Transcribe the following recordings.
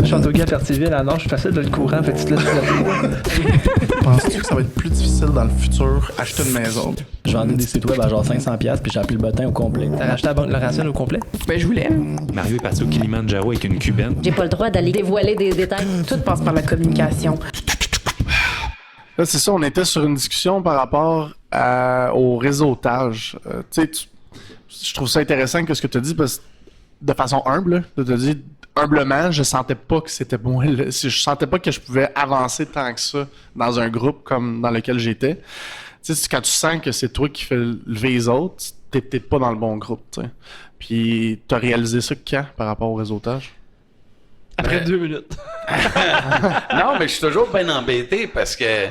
Châteauguay à Fertiville, à Nord, je suis facile de le courant, fait que tu te laisses. Penses-tu que ça va être plus difficile dans le futur acheter une maison? Je vendais des sites web à genre 500$, puis j'ai appelé le bottin au complet. T'as racheté la banque Laurentienne au complet? Ben, je voulais. Mario est parti au Kilimandjaro avec une cubaine. J'ai pas le droit d'aller dévoiler des détails. Tout passe par la communication. Là, c'est ça, on était sur une discussion par rapport au réseautage. Je trouve ça intéressant que ce que tu as dit, parce que de façon humble, tu as dit humblement, je sentais pas que c'était moi. Je sentais pas que je pouvais avancer tant que ça dans un groupe comme dans lequel j'étais. Tu sais, quand tu sens que c'est toi qui fais lever les autres, t'es peut-être pas dans le bon groupe. T'sais. Puis, t'as réalisé ça quand par rapport au réseautage? Après 2 minutes. Non, mais je suis toujours bien embêté parce que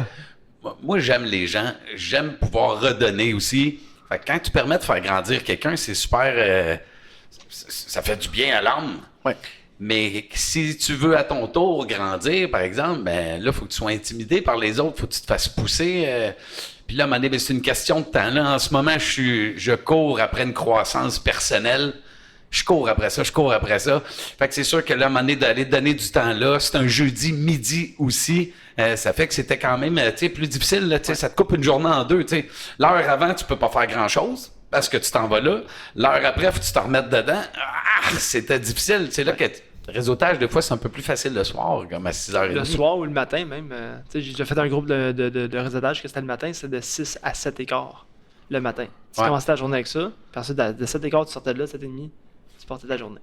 moi, j'aime les gens. J'aime pouvoir redonner aussi. Fait que quand tu permets de faire grandir quelqu'un, c'est super... ça fait du bien à l'âme. Ouais. Mais si tu veux à ton tour grandir, par exemple, ben là, il faut que tu sois intimidé par les autres, il faut que tu te fasses pousser. Puis là, à un moment donné, c'est une question de temps. Là, en ce moment, je cours après une croissance personnelle. Je cours après ça. Fait que c'est sûr que là, à un moment donné, d'aller donner du temps là, c'est un jeudi midi aussi. Ça fait que c'était quand même plus difficile. Là, ça te coupe une journée en deux. T'sais. L'heure avant, tu peux pas faire grand-chose parce que tu t'en vas là. L'heure après, faut que tu te remettes dedans. C'était difficile. C'est là que le réseautage, des fois, c'est un peu plus facile le soir, comme à 6h30. Le soir ou le matin même. J'ai déjà fait un groupe de réseautage que c'était le matin, c'était de 6 à 7h15 le matin. Tu commençais ta journée avec ça, puis ensuite, de 7h15, tu sortais de là, 7h30, tu partais ta journée.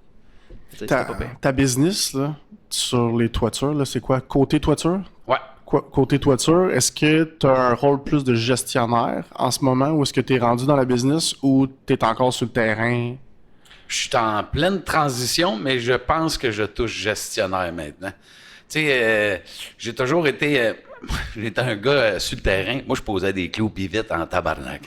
Ta business, là, sur les toitures, là, c'est quoi? Côté toiture? Ouais. Côté toiture, est-ce que tu as un rôle plus de gestionnaire en ce moment, ou est-ce que tu es rendu dans la business ou tu es encore sur le terrain? Je suis en pleine transition, mais je pense que je touche gestionnaire maintenant. Tu sais, j'ai toujours été... j'étais un gars sur le terrain. Moi, je posais des clous pis vite en tabarnak.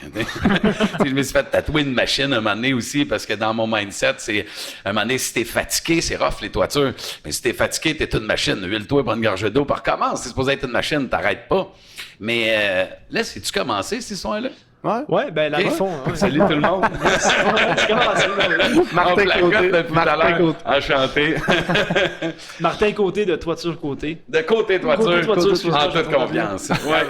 Je me suis fait tatouer une machine un moment donné aussi, parce que dans mon mindset, c'est... Un moment donné, si t'es fatigué, c'est rough, les toitures. Mais si t'es fatigué, t'es une machine. Huile-toi, prends une gorge d'eau, puis recommence. C'est supposé être une machine, t'arrêtes pas. Mais là, c'est-tu commencé, ces soins-là? Ouais, ben là, Okay. au fond. Salut tout le monde. Martin Côté. Enchanté. Martin Côté de Toiture Côté. De côté toiture, en toute confiance. Ouais.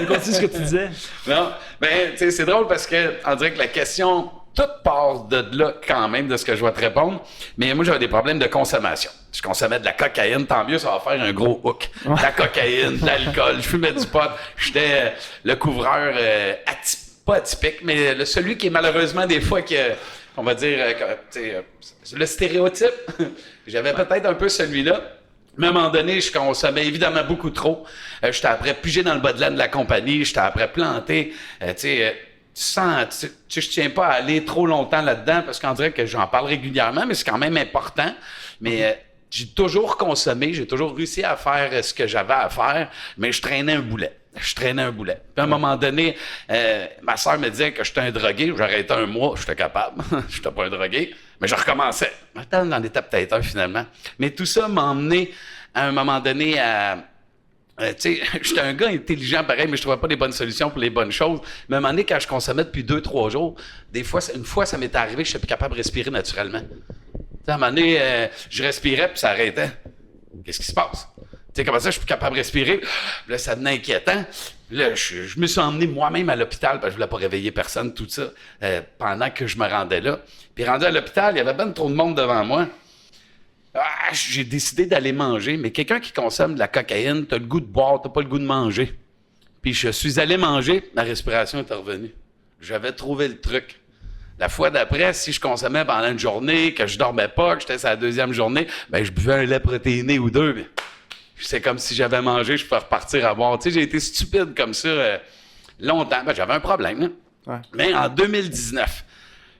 Continue ce que tu disais. Non, ben, tu sais, c'est drôle parce que on dirait que la question, tout part de là quand même, de ce que je vais te répondre. Mais moi, j'avais des problèmes de consommation. Je consommais de la cocaïne, tant mieux, ça va faire un gros hook. De la cocaïne, de l'alcool, je fumais du pot. J'étais le couvreur pas atypique, mais celui qui est malheureusement des fois on va dire, le stéréotype. J'avais peut-être un peu celui-là. Mais à un moment donné, je consommais évidemment beaucoup trop. J'étais après pigé dans le bas de laine de la compagnie, j'étais après planté. Je tiens pas à aller trop longtemps là-dedans parce qu'on dirait que j'en parle régulièrement, mais c'est quand même important. Mais j'ai toujours consommé, j'ai toujours réussi à faire ce que j'avais à faire, mais je traînais un boulet. Puis à un moment donné, ma sœur me disait que j'étais un drogué. J'arrêtais un mois, j'étais capable. J'étais pas un drogué, mais je recommençais. Maintenant, j'en étais peut-être un finalement. Mais tout ça m'a emmené à un moment donné à... j'étais un gars intelligent pareil, mais je trouvais pas les bonnes solutions pour les bonnes choses. Mais à un moment donné, quand je consommais depuis 2-3 jours, une fois, ça m'est arrivé, je suis plus capable de respirer naturellement. À un moment donné, je respirais, puis ça arrêtait. Qu'est-ce qui se passe? Tu sais, comment ça, je suis plus capable de respirer? Là, ça devenait inquiétant. Là, je me suis emmené moi-même à l'hôpital, parce que je voulais pas réveiller personne, tout ça, pendant que je me rendais là. Puis rendu à l'hôpital, il y avait ben trop de monde devant moi. J'ai décidé d'aller manger, mais quelqu'un qui consomme de la cocaïne, t'as le goût de boire, t'as pas le goût de manger. Puis je suis allé manger, ma respiration est revenue. J'avais trouvé le truc. La fois d'après, si je consommais pendant une journée, que je dormais pas, que j'étais sur la deuxième journée, ben je buvais un lait protéiné ou deux. Mais c'est comme si j'avais mangé, je pouvais repartir à boire. Tu sais, j'ai été stupide comme ça longtemps. Ben, j'avais un problème. Là. Ouais. Mais en 2019,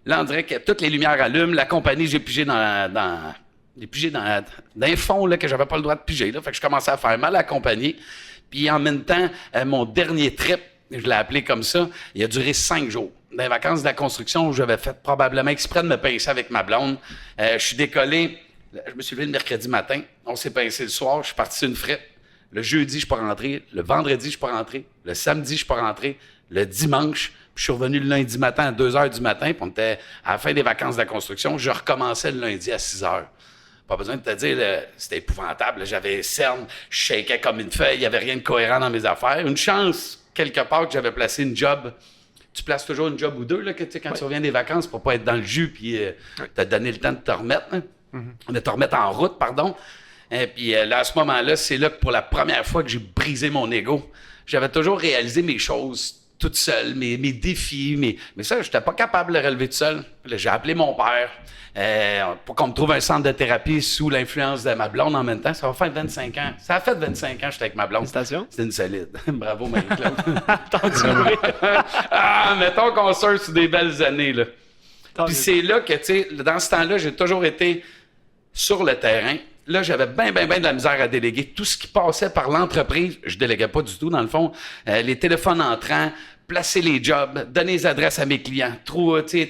là, on dirait que toutes les lumières allument. La compagnie, j'ai pigé dans les fonds là, que j'avais pas le droit de piger. Là. Fait que je commençais à faire mal à la compagnie. Puis en même temps, mon dernier trip, je l'ai appelé comme ça, il a duré 5 jours. Dans les vacances de la construction, où j'avais fait probablement exprès de me pincer avec ma blonde. Je suis décollé, je me suis levé le mercredi matin, on s'est pincé le soir, je suis parti sur une frette. Le jeudi, je suis pas rentré. Le vendredi, je suis pas rentré. Le samedi, je suis pas rentré. Le dimanche, Puis je suis revenu le lundi matin à 2 h du matin, puis on était à la fin des vacances de la construction. Je recommençais le lundi à 6 h. Pas besoin de te dire, là, c'était épouvantable. Là, j'avais cerne, je shakeais comme une feuille, il n'y avait rien de cohérent dans mes affaires. Une chance, quelque part, que j'avais placé une job. Tu places toujours une job ou deux là, que, quand tu reviens des vacances pour pas être dans le jus puis te donner le temps de te remettre, de te remettre en route, pardon. Et puis là, à ce moment-là, c'est là que pour la première fois que j'ai brisé mon ego. J'avais toujours réalisé mes choses toute seule, mes défis, mais ça, je n'étais pas capable de le relever tout seul. Là, j'ai appelé mon père pour qu'on me trouve un centre de thérapie sous l'influence de ma blonde en même temps. Ça va faire 25 ans. Ça a fait 25 ans que j'étais avec ma blonde. Félicitations. C'est une solide. Bravo, Marie-Claude. Mettons qu'on sort sur des belles années, là. Puis c'est là que, tu sais, dans ce temps-là, j'ai toujours été sur le terrain. Là, j'avais bien de la misère à déléguer. Tout ce qui passait par l'entreprise, je déléguais pas du tout, dans le fond. Les téléphones entrants, placer les jobs, donner les adresses à mes clients,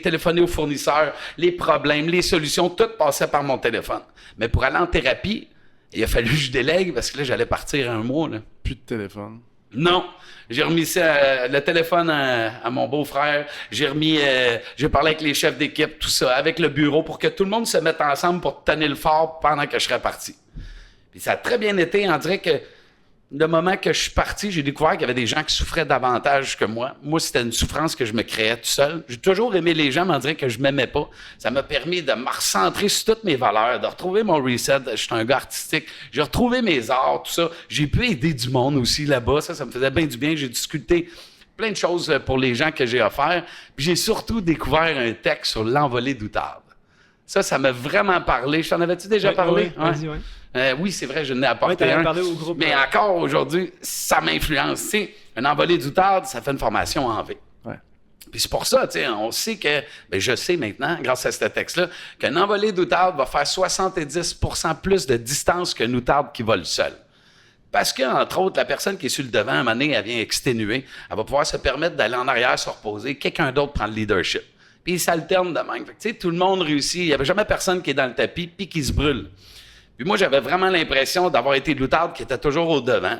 téléphoner aux fournisseurs, les problèmes, les solutions, tout passait par mon téléphone. Mais pour aller en thérapie, il a fallu que je délègue parce que là, j'allais partir 1 mois. Là. Plus de téléphone. Non. J'ai remis le téléphone à mon beau-frère. J'ai parlé avec les chefs d'équipe, tout ça, avec le bureau pour que tout le monde se mette ensemble pour tenir le fort pendant que je serais parti. Puis ça a très bien été. On dirait que le moment que je suis parti, j'ai découvert qu'il y avait des gens qui souffraient davantage que moi. Moi, c'était une souffrance que je me créais tout seul. J'ai toujours aimé les gens, mais on dirait que je m'aimais pas. Ça m'a permis de me recentrer sur toutes mes valeurs, de retrouver mon reset. Je suis un gars artistique. J'ai retrouvé mes arts, tout ça. J'ai pu aider du monde aussi là-bas. Ça me faisait bien du bien. J'ai discuté plein de choses pour les gens que j'ai offert. Puis j'ai surtout découvert un texte sur l'envolée d'Outarde. Ça m'a vraiment parlé. Je t'en avais-tu déjà parlé? Oui, vas-y, oui. Oui, c'est vrai, je n'ai apporté un. Parlé au groupe, mais encore aujourd'hui, ça m'influence. Tu sais, un envolé d'Outarde, ça fait une formation en V. Ouais. Puis c'est pour ça, tu sais, on sait que, je sais maintenant, grâce à ce texte-là, qu'un envolé d'Outarde va faire 70% plus de distance qu'un Outarde qui vole seul. Parce que, entre autres, la personne qui est sur le devant, à un moment donné, elle vient exténuer, elle va pouvoir se permettre d'aller en arrière, se reposer, quelqu'un d'autre prend le leadership. Puis ils s'alternent de même. Fait que, tu sais, tout le monde réussit. Il n'y avait jamais personne qui est dans le tapis puis qui se brûle. Puis moi, j'avais vraiment l'impression d'avoir été l'outarde qui était toujours au devant.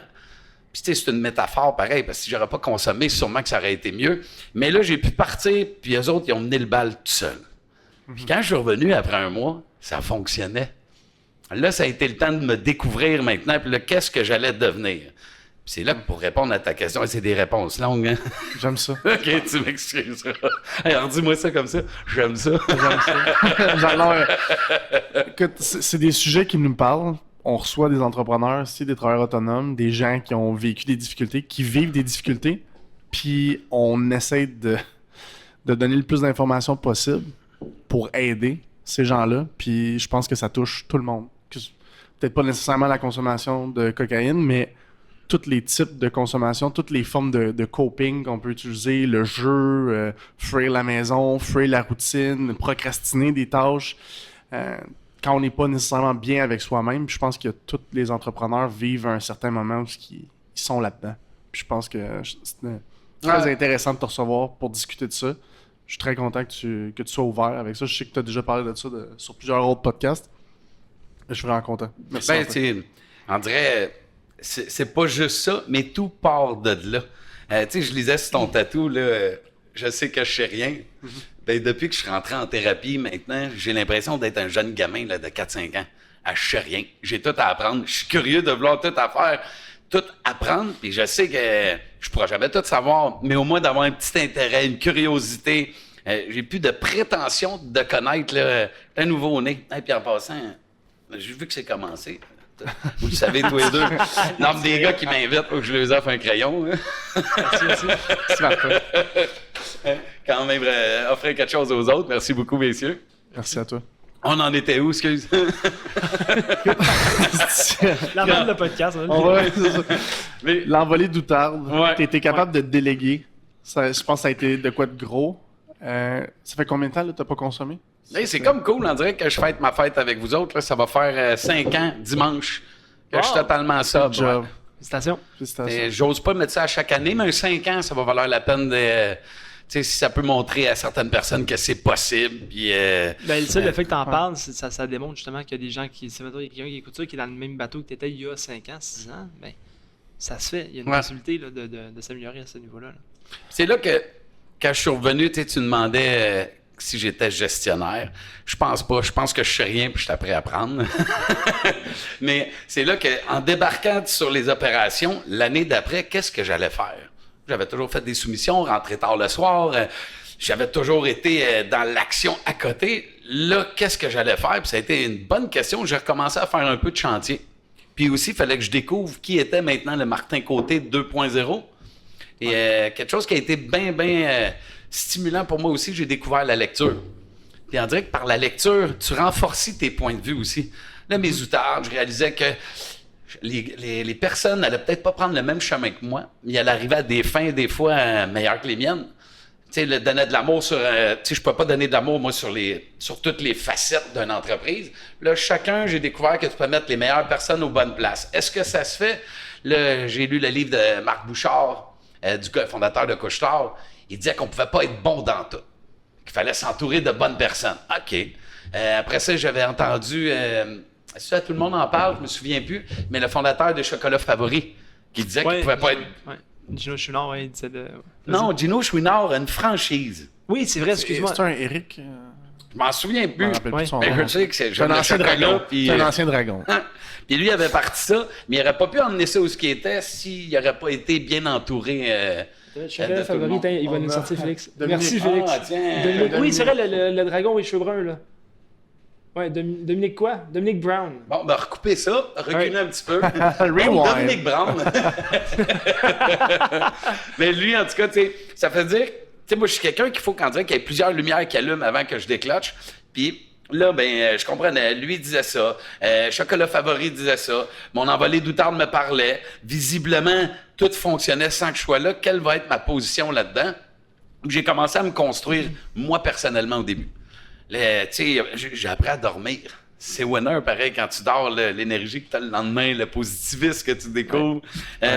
Puis tu sais, c'est une métaphore pareil, parce que si j'aurais pas consommé, sûrement que ça aurait été mieux. Mais là, j'ai pu partir, puis eux autres, ils ont mené le bal tout seuls. Puis quand je suis revenu après 1 mois, ça fonctionnait. Là, ça a été le temps de me découvrir maintenant, puis là, qu'est-ce que j'allais devenir? Puis c'est là que pour répondre à ta question, c'est des réponses longues, hein? J'aime ça. OK, tu m'excuseras. Alors, dis-moi ça comme ça. J'aime ça. Alors, écoute, c'est des sujets qui nous parlent. On reçoit des entrepreneurs, des travailleurs autonomes, des gens qui ont vécu des difficultés, qui vivent des difficultés, puis on essaie de donner le plus d'informations possible pour aider ces gens-là, puis je pense que ça touche tout le monde. Peut-être pas nécessairement la consommation de cocaïne, mais tous les types de consommation, toutes les formes de coping qu'on peut utiliser, le jeu, fuir la maison, fuir la routine, procrastiner des tâches, quand on n'est pas nécessairement bien avec soi-même. Puis je pense que tous les entrepreneurs vivent un certain moment où ils sont là-dedans. Puis je pense que c'est très intéressant de te recevoir pour discuter de ça. Je suis très content que tu sois ouvert avec ça. Je sais que tu as déjà parlé de ça sur plusieurs autres podcasts. Je suis vraiment content. Merci. On dirait... C'est pas juste ça, mais tout part de là. Tu sais, je lisais sur ton tatou, là, je sais que je sais rien. Ben, depuis que je suis rentré en thérapie, maintenant, j'ai l'impression d'être un jeune gamin là, de 4-5 ans. Je sais rien. J'ai tout à apprendre. Je suis curieux de vouloir tout faire, tout apprendre. Puis je sais que je pourrai jamais tout savoir, mais au moins d'avoir un petit intérêt, une curiosité. J'ai plus de prétention de connaître là, un nouveau-né. Et puis en passant, j'ai vu que c'est commencé. Vous le savez tous les deux. Non, mais des gars qui m'invitent pour que je leur offre un crayon. Merci. Quand même, offrir quelque chose aux autres. Merci beaucoup, messieurs. Merci à toi. On en était où, excuse? La vente de podcast. Hein, c'est ça. Mais l'envolée d'Outarde, tu étais capable de déléguer. Ça, je pense que ça a été de quoi de gros. Ça fait combien de temps que tu n'as pas consommé? Hey, c'est comme cool, on dirait que je fête ma fête avec vous autres. Là, ça va faire 5 ans, dimanche, que je suis totalement sobre. Félicitations. J'ose pas mettre ça à chaque année, mais un 5 ans, ça va valoir la peine de... si ça peut montrer à certaines personnes que c'est possible. Puis, le fait que tu en parles, ça démontre justement qu'il y a des gens qui... Si il y a quelqu'un qui écoute ça, qui est dans le même bateau que tu étais il y a 5 ans, 6 ans, ben, ça se fait. Il y a une possibilité là, de s'améliorer à ce niveau-là. Là. C'est là que quand je suis revenu, tu demandais si j'étais gestionnaire. Je pense pas. Je pense que je sais rien puis je suis prêt à apprendre. Mais c'est là qu'en débarquant sur les opérations, l'année d'après, qu'est-ce que j'allais faire? J'avais toujours fait des soumissions, rentré tard le soir. J'avais toujours été dans l'action à côté. Là, qu'est-ce que j'allais faire? Puis ça a été une bonne question. J'ai recommencé à faire un peu de chantier. Puis aussi, il fallait que je découvre qui était maintenant le Martin Côté 2.0. Et quelque chose qui a été bien stimulant pour moi aussi, j'ai découvert la lecture. Puis on dirait que par la lecture, tu renforcis tes points de vue aussi. Là, mes outards, je réalisais que les personnes n'allaient peut-être pas prendre le même chemin que moi, mais elles arrivaient à des fins, des fois, meilleures que les miennes. Tu sais, donner de l'amour sur... tu sais, je peux pas donner de l'amour, moi, sur toutes les facettes d'une entreprise. Là, chacun, j'ai découvert que tu peux mettre les meilleures personnes aux bonnes places. Est-ce que ça se fait? Là, j'ai lu le livre de Marc Bouchard, du fondateur de Couche-Tard. Il disait qu'on pouvait pas être bon dans tout. Qu'il fallait s'entourer de bonnes personnes. OK. Après ça, j'avais entendu... ça, tout le monde en parle, je me souviens plus, mais le fondateur de Chocolat Favori, qui disait qu'il pouvait pas être... Ouais. Gino Chouinard, il disait de... Non, Gino Chouinard a une franchise. Oui, c'est vrai, excuse-moi. C'est un Eric. Je m'en souviens plus. Je me rappelle plus son Mais nom. je sais que c'est C'est un ancien dragon. puis, C'est un ancien dragon. Puis lui avait parti ça, mais il n'aurait pas pu emmener ça où ce qui était s'il n'aurait pas été bien entouré. Chocolat Favori, il va nous sortir Félix. Dominique. Merci Félix. Ah, tiens. Dominique. Oui, c'est vrai, le dragon et les cheveux bruns, là. Ouais, Dominique quoi? Dominique Brown. Bon, ben recoupez ça, reculez un petit peu. Rewind. Dominique Brown. Mais lui, en tout cas, tu sais, ça fait dire... Tu sais, moi, je suis quelqu'un qu'il faut qu'on dirait qu'il y ait plusieurs lumières qui allument avant que je déclenche. Puis là, ben, je comprenais. Lui disait ça. Chocolat Favori disait ça. Mon envolé d'outarde me parlait. Visiblement, tout fonctionnait sans que je sois là. Quelle va être ma position là-dedans? J'ai commencé à me construire, moi, personnellement, au début. Tu sais, j'ai appris à dormir. C'est winner, pareil, quand tu dors, l'énergie que tu as le lendemain, le positivisme que tu découvres.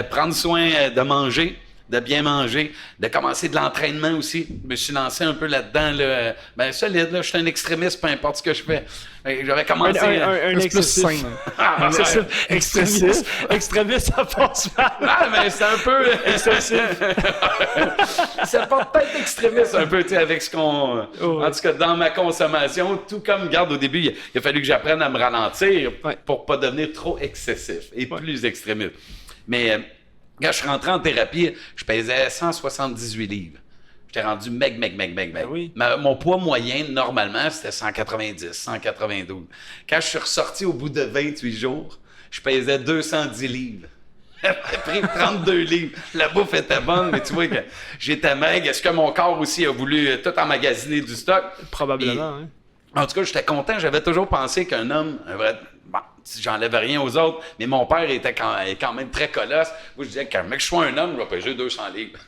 Prendre soin de manger, de bien manger, de commencer de l'entraînement aussi. Je me suis lancé un peu là-dedans, là, ben solide, là, je suis un extrémiste, peu importe ce que je fais. J'avais commencé... Un C'est plus excessif. sain. Ah, C'est ça. Excessif. Extrémiste, ça passe mal. Ah, mais c'est un peu... Ça porte peut-être extrémiste un peu, tu sais, avec ce qu'on... Oh, ouais. En tout cas, dans ma consommation, tout comme, garde au début, il a fallu que j'apprenne à me ralentir pour pas devenir trop excessif et plus extrémiste. Mais quand je suis rentré en thérapie, je pesais 178 livres. J'étais rendu meg. oui. Mon poids moyen, normalement, c'était 190, 192. Quand je suis ressorti au bout de 28 jours, je pesais 210 livres. J'ai pris 32 livres. La bouffe était bonne, mais tu vois que j'étais maigre. Est-ce que mon corps aussi a voulu tout emmagasiner du stock? Probablement, hein. En tout cas, j'étais content. J'avais toujours pensé qu'un homme, un vrai... Bon, j'enlève rien aux autres, mais mon père était quand même très colosse. Moi, je disais que mec, je sois un homme, je vais peser 200 livres.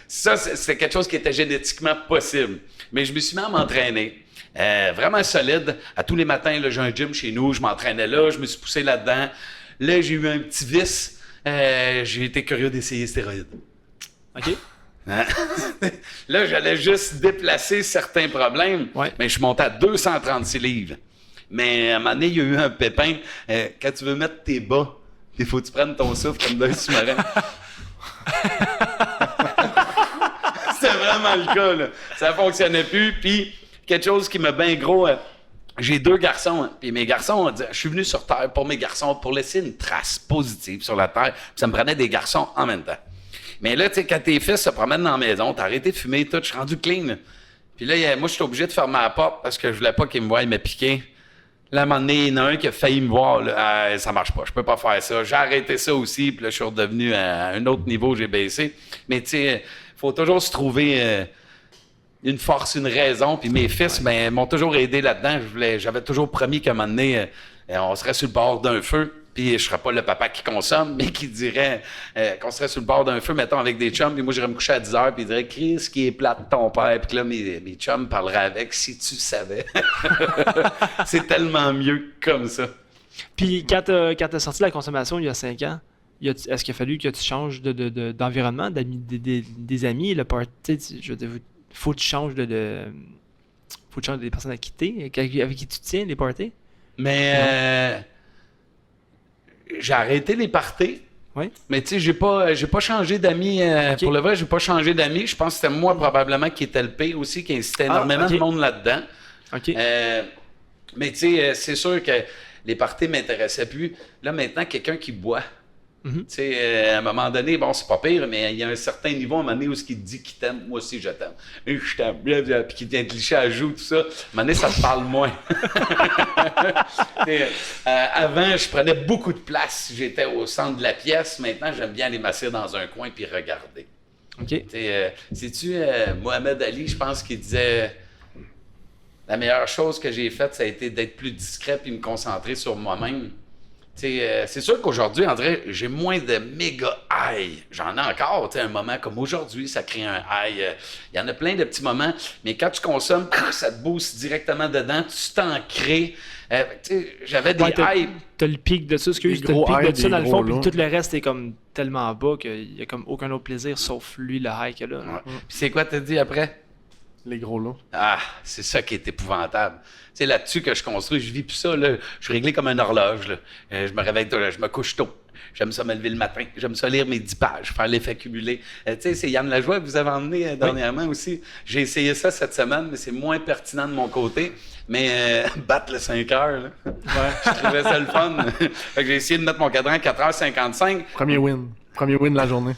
Ça, c'était quelque chose qui était génétiquement possible. Mais je me suis mis à m'entraîner. Vraiment solide. À tous les matins, là, j'ai un gym chez nous, je m'entraînais là, je me suis poussé là-dedans. Là, j'ai eu un petit vice. J'ai été curieux d'essayer stéroïdes. OK. Hein? Là, j'allais juste déplacer certains problèmes, mais je suis monté à 236 livres. Mais à un moment donné, il y a eu un pépin. Quand tu veux mettre tes bas, il faut que tu prennes ton souffle comme d'un sous-marin. C'était vraiment le cas, là. Ça fonctionnait plus. Puis, quelque chose qui m'a bien gros... j'ai 2 garçons, hein, puis mes garçons, je suis venu sur Terre pour mes garçons, pour laisser une trace positive sur la Terre, puis ça me prenait des garçons en même temps. Mais là, tu sais, quand tes fils se promènent dans la maison, t'as arrêté de fumer, tout, je suis rendu clean. Là. Puis là, moi, je suis obligé de fermer la porte parce que je voulais pas qu'ils me voient me piquer. Là, à un moment donné, il y en a un qui a failli me voir, là, ça marche pas, je peux pas faire ça. J'ai arrêté ça aussi, puis là, je suis redevenu à un autre niveau, j'ai baissé. Mais tu sais, faut toujours se trouver... une force, une raison. Puis mes fils, ben, m'ont toujours aidé là-dedans. J'avais toujours promis qu'à un moment donné, on serait sur le bord d'un feu. Puis je serais pas le papa qui consomme, mais qui dirait qu'on serait sur le bord d'un feu, mettons, avec des chums. Puis moi, j'irais me coucher à 10 heures, puis il dirait « Chris, qui est plate ton père. » Puis que là, mes chums parleraient avec « Si tu savais. » C'est tellement mieux comme ça. Puis quand t'as sorti de la consommation il y a 5 ans, est-ce qu'il a fallu que tu changes d'environnement, des amis, le party, je veux dire, faut que tu changes faut que tu changes des personnes à quitter, avec qui tu tiens, les parties? Mais j'ai arrêté les parties Oui. Mais tu sais, j'ai pas changé d'amis. Ok. Pour le vrai, j'ai pas changé d'amis. Je pense que c'était moi probablement qui était le pire aussi, qui incitait énormément ok. de monde là-dedans. OK. Mais tu sais, c'est sûr que les parties m'intéressaient plus. Là, maintenant, quelqu'un qui boit. Mhm. Tu sais, à un moment donné, bon, c'est pas pire, mais il y a un certain niveau, à un moment donné, où ce qu'il te dit qu'il t'aime, moi aussi je t'aime. Et je t'aime, puis qu'il vient te licher à la joue, tout ça. À un moment donné, ça te parle moins. Avant, je prenais beaucoup de place. J'étais au centre de la pièce. Maintenant, j'aime bien aller m'asseoir dans un coin puis regarder. OK. Sais-tu, Mohamed Ali, je pense qu'il disait la meilleure chose que j'ai faite, ça a été d'être plus discret puis me concentrer sur moi-même. C'est sûr qu'aujourd'hui, André, j'ai moins de méga high. J'en ai encore, un moment comme aujourd'hui, ça crée un high. Il y en a plein de petits moments, mais quand tu consommes, ça te booste directement dedans, tu t'en crées. J'avais des Ouais, highs. t'as le pic de ça, excuse, Des t'as le gros pic highs, de ça des dans le gros fond, puis lows. tout le reste est comme tellement bas qu'il y a comme aucun autre plaisir sauf lui, le high qu'il a là. Ouais. Puis c'est quoi t'as dit après? Les gros lots. Ah, c'est ça qui est épouvantable. C'est là-dessus que je construis. Je vis plus ça, là. Je suis réglé comme une horloge, là. Je me réveille tôt, là. Je me couche tôt. J'aime ça me lever le matin. J'aime ça lire mes 10 pages, faire l'effet cumulé. Tu sais, c'est Yann Lajoie que vous avez emmené dernièrement aussi. J'ai essayé ça cette semaine, mais c'est moins pertinent de mon côté. Mais battre le 5 heures, là. Je trouvais ça le fun. Fait que j'ai essayé de mettre mon cadran à 4h55. Premier win de la journée.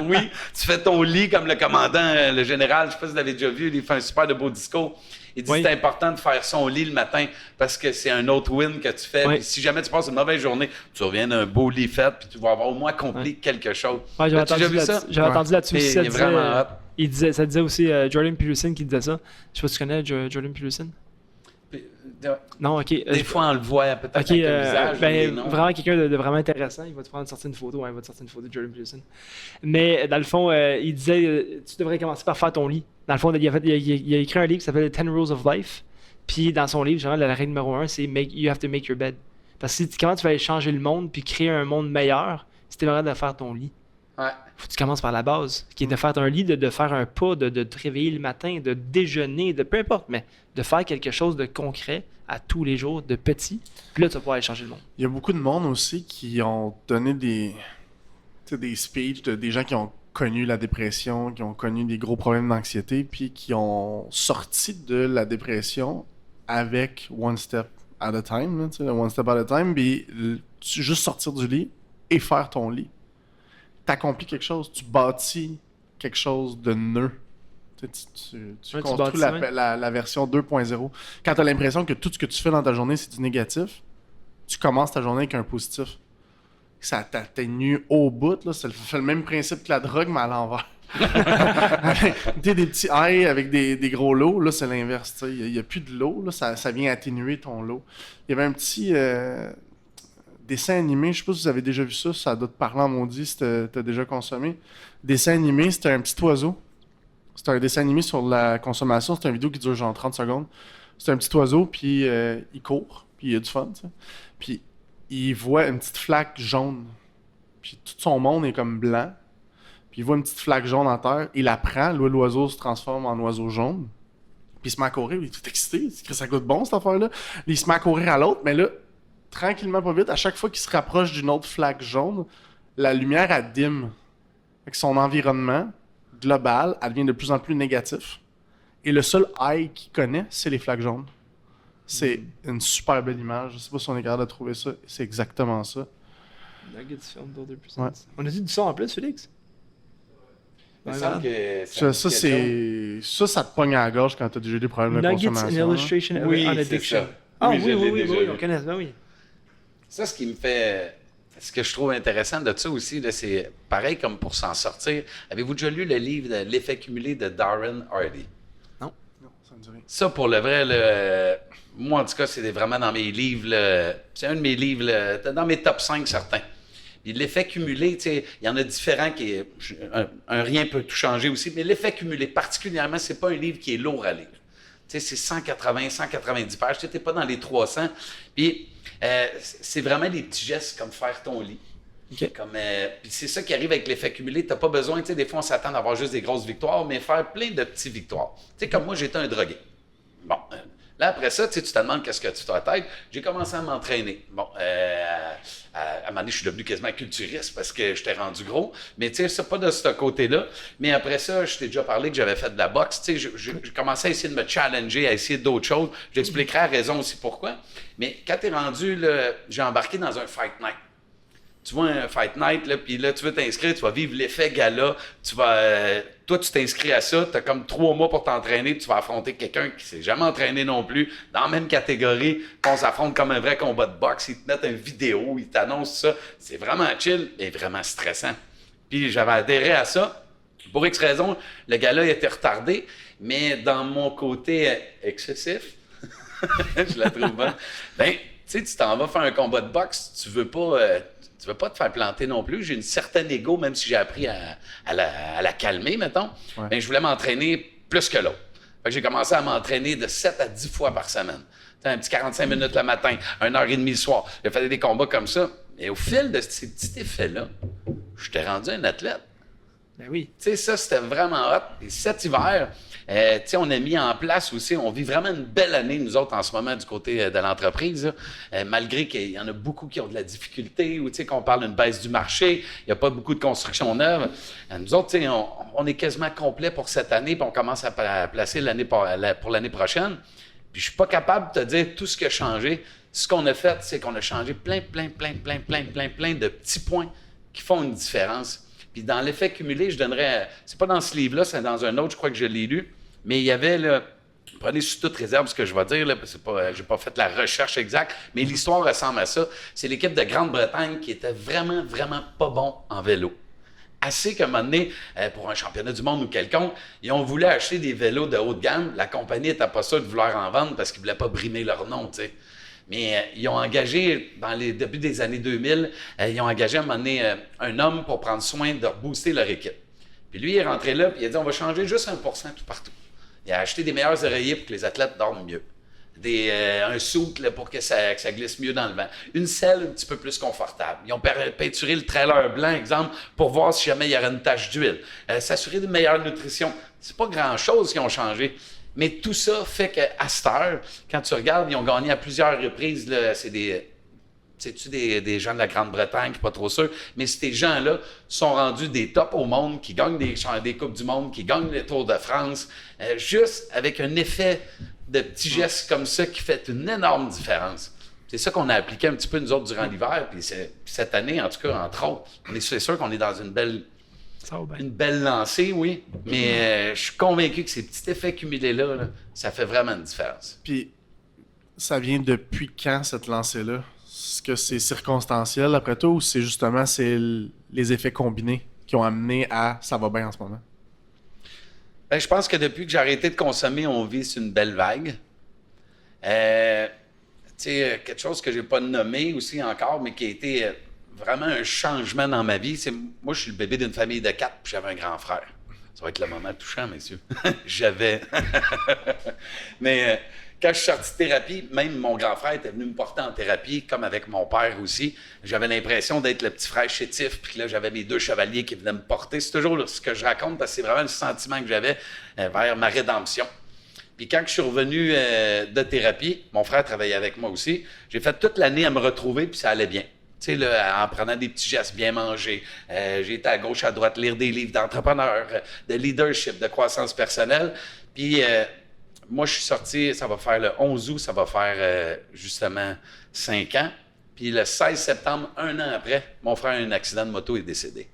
Oui, tu fais ton lit comme le commandant, le général, je sais pas si vous l'avez déjà vu, il fait un super de beau discours. Il dit Oui. c'est important de faire son lit le matin parce que c'est un autre win que tu fais. Oui. Puis si jamais tu passes une mauvaise journée, tu reviens d'un beau lit fait puis tu vas avoir au moins accompli quelque chose. Ouais, j'avais As-tu déjà entendu vu ça? là-dessus, j'avais entendu là-dessus aussi, Il ça est disait, vraiment hot. ça disait aussi Jordan Peterson qui disait ça. Je sais pas si tu connais Jordan Peterson. Puis, Non, ok. Des fois, on le voit peut-être Ok, avec le visage. mais non. vraiment quelqu'un de vraiment intéressant. Il va te prendre une photo, hein, il va te sortir une photo de Jordan Peterson. Mais dans le fond, il disait tu devrais commencer par faire ton lit. Dans le fond, il a écrit un livre qui s'appelle 10 Rules of Life. Puis dans son livre, genre, la règle numéro 1, c'est You have to make your bed. Parce que comment tu vas aller changer le monde puis créer un monde meilleur si tu es vraiment de faire ton lit? Ouais. Faut que tu commences par la base, qui est de faire un lit, de faire un pas, de te réveiller le matin, de déjeuner, de peu importe, mais de faire quelque chose de concret à tous les jours, de petit. Puis là, tu vas pouvoir aller changer le monde. Il y a beaucoup de monde aussi qui ont donné des speeches des gens qui ont connu la dépression, qui ont connu des gros problèmes d'anxiété, puis qui ont sorti de la dépression avec one step at a time, là, tu sais, le one step at a time, puis juste sortir du lit et faire ton lit. T'accomplis quelque chose, tu bâtis quelque chose de neuf. Tu Ouais, tu construis bâtis, la version 2.0. Quand tu as l'impression que tout ce que tu fais dans ta journée, c'est du négatif, tu commences ta journée avec un positif. Ça t'atténue au bout, là. Ça fait le même principe que la drogue, mais à l'envers. Des petits highs avec des gros lows, là, c'est l'inverse. Il n'y a plus de low, là, ça vient atténuer ton low. Il y avait un petit dessin animé, je sais pas si vous avez déjà vu ça, ça doit te parler en maudit si t'as déjà consommé. Dessin animé, c'était un petit oiseau. C'était un dessin animé sur la consommation, c'est une vidéo qui dure genre 30 secondes. C'est un petit oiseau, puis il court, puis il a du fun, tu sais. Puis il voit une petite flaque jaune. Puis tout son monde est comme blanc. Puis il voit une petite flaque jaune en terre. Il la prend. L'oiseau se transforme en oiseau jaune. Puis il se met à courir. Il est tout excité. Il dit que ça goûte bon, cette affaire-là. Il se met à courir à l'autre. Mais là, tranquillement, pas vite, à chaque fois qu'il se rapproche d'une autre flaque jaune, la lumière, elle dim. Avec son environnement global, elle devient de plus en plus négatif. Et le seul high qu'il connaît, c'est les flaques jaunes. C'est une super belle image. Je sais pas si on est capable de trouver ça. C'est exactement ça. Ouais. On a dit du son en plus, Félix? Il me semble que Ça te pogne à la gorge quand t'as déjà des problèmes de Nuggets consommation. and Illustration Oui, on c'est Addiction. ça. Ah Oui, oui, je l'ai oui, déjà oui, vu. on connaît ça, oui. Ça, ce qui me fait. Ce que je trouve intéressant de ça aussi, là, c'est pareil comme pour s'en sortir. Avez-vous déjà lu le livre de L'effet cumulé de Darren Hardy? Non, ça me dit rien. Ça, pour le vrai, moi, en tout cas, c'est vraiment dans mes livres. C'est un de mes livres, dans mes top 5 certains. Puis l'effet cumulé, tu sais, il y en a différents qui est. Un rien peut tout changer aussi, mais l'effet cumulé, particulièrement, c'est pas un livre qui est lourd à lire. Tu sais, c'est 180, 190 pages. Tu n'es pas dans les 300. Puis c'est vraiment des petits gestes comme faire ton lit. Okay. Puis c'est ça qui arrive avec l'effet cumulé. Tu n'as pas besoin, tu sais, des fois, on s'attend d'avoir juste des grosses victoires, mais faire plein de petites victoires. Tu sais, comme moi, j'étais un drogué. Bon, là, après ça, tu te demandes qu'est-ce que tu fais à la tête. J'ai commencé à m'entraîner. Bon, un moment donné, je suis devenu quasiment culturiste parce que j'étais rendu gros. Mais tu sais, c'est pas de ce côté-là. Mais après ça, je t'ai déjà parlé que j'avais fait de la boxe. Tu sais, j'ai commencé à essayer de me challenger, à essayer d'autres choses. J'expliquerai la raison aussi pourquoi. Mais quand t'es rendu, là, j'ai embarqué dans un fight night. Tu vois un fight night, là, puis là, tu veux t'inscrire, tu vas vivre l'effet gala, toi, tu t'inscris à ça, tu as comme 3 mois pour t'entraîner, puis tu vas affronter quelqu'un qui s'est jamais entraîné non plus, dans la même catégorie, on s'affronte comme un vrai combat de boxe, ils te mettent une vidéo, ils t'annoncent ça, c'est vraiment chill et vraiment stressant. Puis j'avais adhéré à ça, pour X raison, le gala était retardé, mais dans mon côté excessif, je la trouve bonne, ben, tu sais, tu t'en vas faire un combat de boxe, tu veux pas te faire planter non plus. J'ai une certaine ego, même si j'ai appris à la calmer, mettons. Ouais. Mais je voulais m'entraîner plus que l'autre. Fait que j'ai commencé à m'entraîner de 7 à 10 fois par semaine. Un petit 45 minutes le matin, 1h30 le soir. J'ai fait des combats comme ça. Et au fil de ces petits effets-là, je t'ai rendu un athlète. Ben oui. Tu sais, ça, c'était vraiment hot. Et cet hiver, tu sais, on a mis en place aussi, on vit vraiment une belle année, nous autres, en ce moment, du côté de l'entreprise. Malgré qu'il y en a beaucoup qui ont de la difficulté, ou tu sais, qu'on parle d'une baisse du marché, il n'y a pas beaucoup de construction neuve. Nous autres, tu sais, on est quasiment complet pour cette année, puis on commence à placer pour l'année prochaine. Puis je suis pas capable de te dire tout ce qui a changé. Ce qu'on a fait, c'est qu'on a changé plein de petits points qui font une différence. Puis dans l'effet cumulé, je donnerais... C'est pas dans ce livre-là, c'est dans un autre, je crois que je l'ai lu. Mais il y avait, là... Prenez sous toute réserve ce que je vais dire, là, parce que j'ai pas fait la recherche exacte, mais l'histoire ressemble à ça. C'est l'équipe de Grande-Bretagne qui était vraiment pas bon en vélo. Assez qu'à un moment donné, pour un championnat du monde ou quelconque, ils ont voulu acheter des vélos de haut de gamme. La compagnie n'était pas sûre de vouloir en vendre parce qu'ils ne voulaient pas brimer leur nom, tu sais. Mais ils ont engagé, dans les débuts des années 2000, ils ont engagé à un moment donné un homme pour prendre soin de rebooster leur équipe. Puis lui, il est rentré là, puis il a dit, on va changer juste 1% tout partout. Il a acheté des meilleurs oreillers pour que les athlètes dorment mieux. Un soute là, pour que ça glisse mieux dans le vent. Une selle un petit peu plus confortable. Ils ont peinturé le trailer blanc, exemple, pour voir si jamais il y aurait une tache d'huile. S'assurer d'une meilleure nutrition. C'est pas grand-chose qui ont changé. Mais tout ça fait qu'à cette heure, quand tu regardes, ils ont gagné à plusieurs reprises. Là, c'est des gens de la Grande-Bretagne, qui ne sont pas trop sûrs, mais ces gens-là sont rendus des tops au monde, qui gagnent des Coupes du monde, qui gagnent les Tours de France, juste avec un effet de petits gestes comme ça qui fait une énorme différence. C'est ça qu'on a appliqué un petit peu nous autres durant l'hiver, puis cette année, en tout cas, entre autres, c'est sûr qu'on est dans une belle lancée, oui, mais je suis convaincu que ces petits effets cumulés-là, là, ça fait vraiment une différence. Puis, ça vient depuis quand, cette lancée-là? Est-ce que c'est circonstanciel, après tout, ou c'est justement les effets combinés qui ont amené à « ça va bien en ce moment ». Ben, je pense que depuis que j'ai arrêté de consommer, on vit sur une belle vague. Quelque chose que je n'ai pas nommé aussi encore, mais qui a été vraiment un changement dans ma vie. Moi, je suis le bébé d'une famille de 4, puis j'avais un grand frère. Ça va être le moment touchant, messieurs. Mais quand je suis sorti de thérapie, même mon grand frère était venu me porter en thérapie, comme avec mon père aussi. J'avais l'impression d'être le petit frère chétif, puis là, j'avais mes 2 chevaliers qui venaient me porter. C'est toujours ce que je raconte, parce que c'est vraiment le sentiment que j'avais vers ma rédemption. Puis quand je suis revenu de thérapie, mon frère travaillait avec moi aussi, j'ai fait toute l'année à me retrouver, puis ça allait bien. Tu sais, là, en prenant des petits gestes, bien manger. J'ai été à gauche, à droite, lire des livres d'entrepreneurs, de leadership, de croissance personnelle. Puis moi, je suis sorti, ça va faire le 11 août, ça va faire justement 5 ans. Puis le 16 septembre, 1 an après, mon frère a eu un accident de moto et est décédé.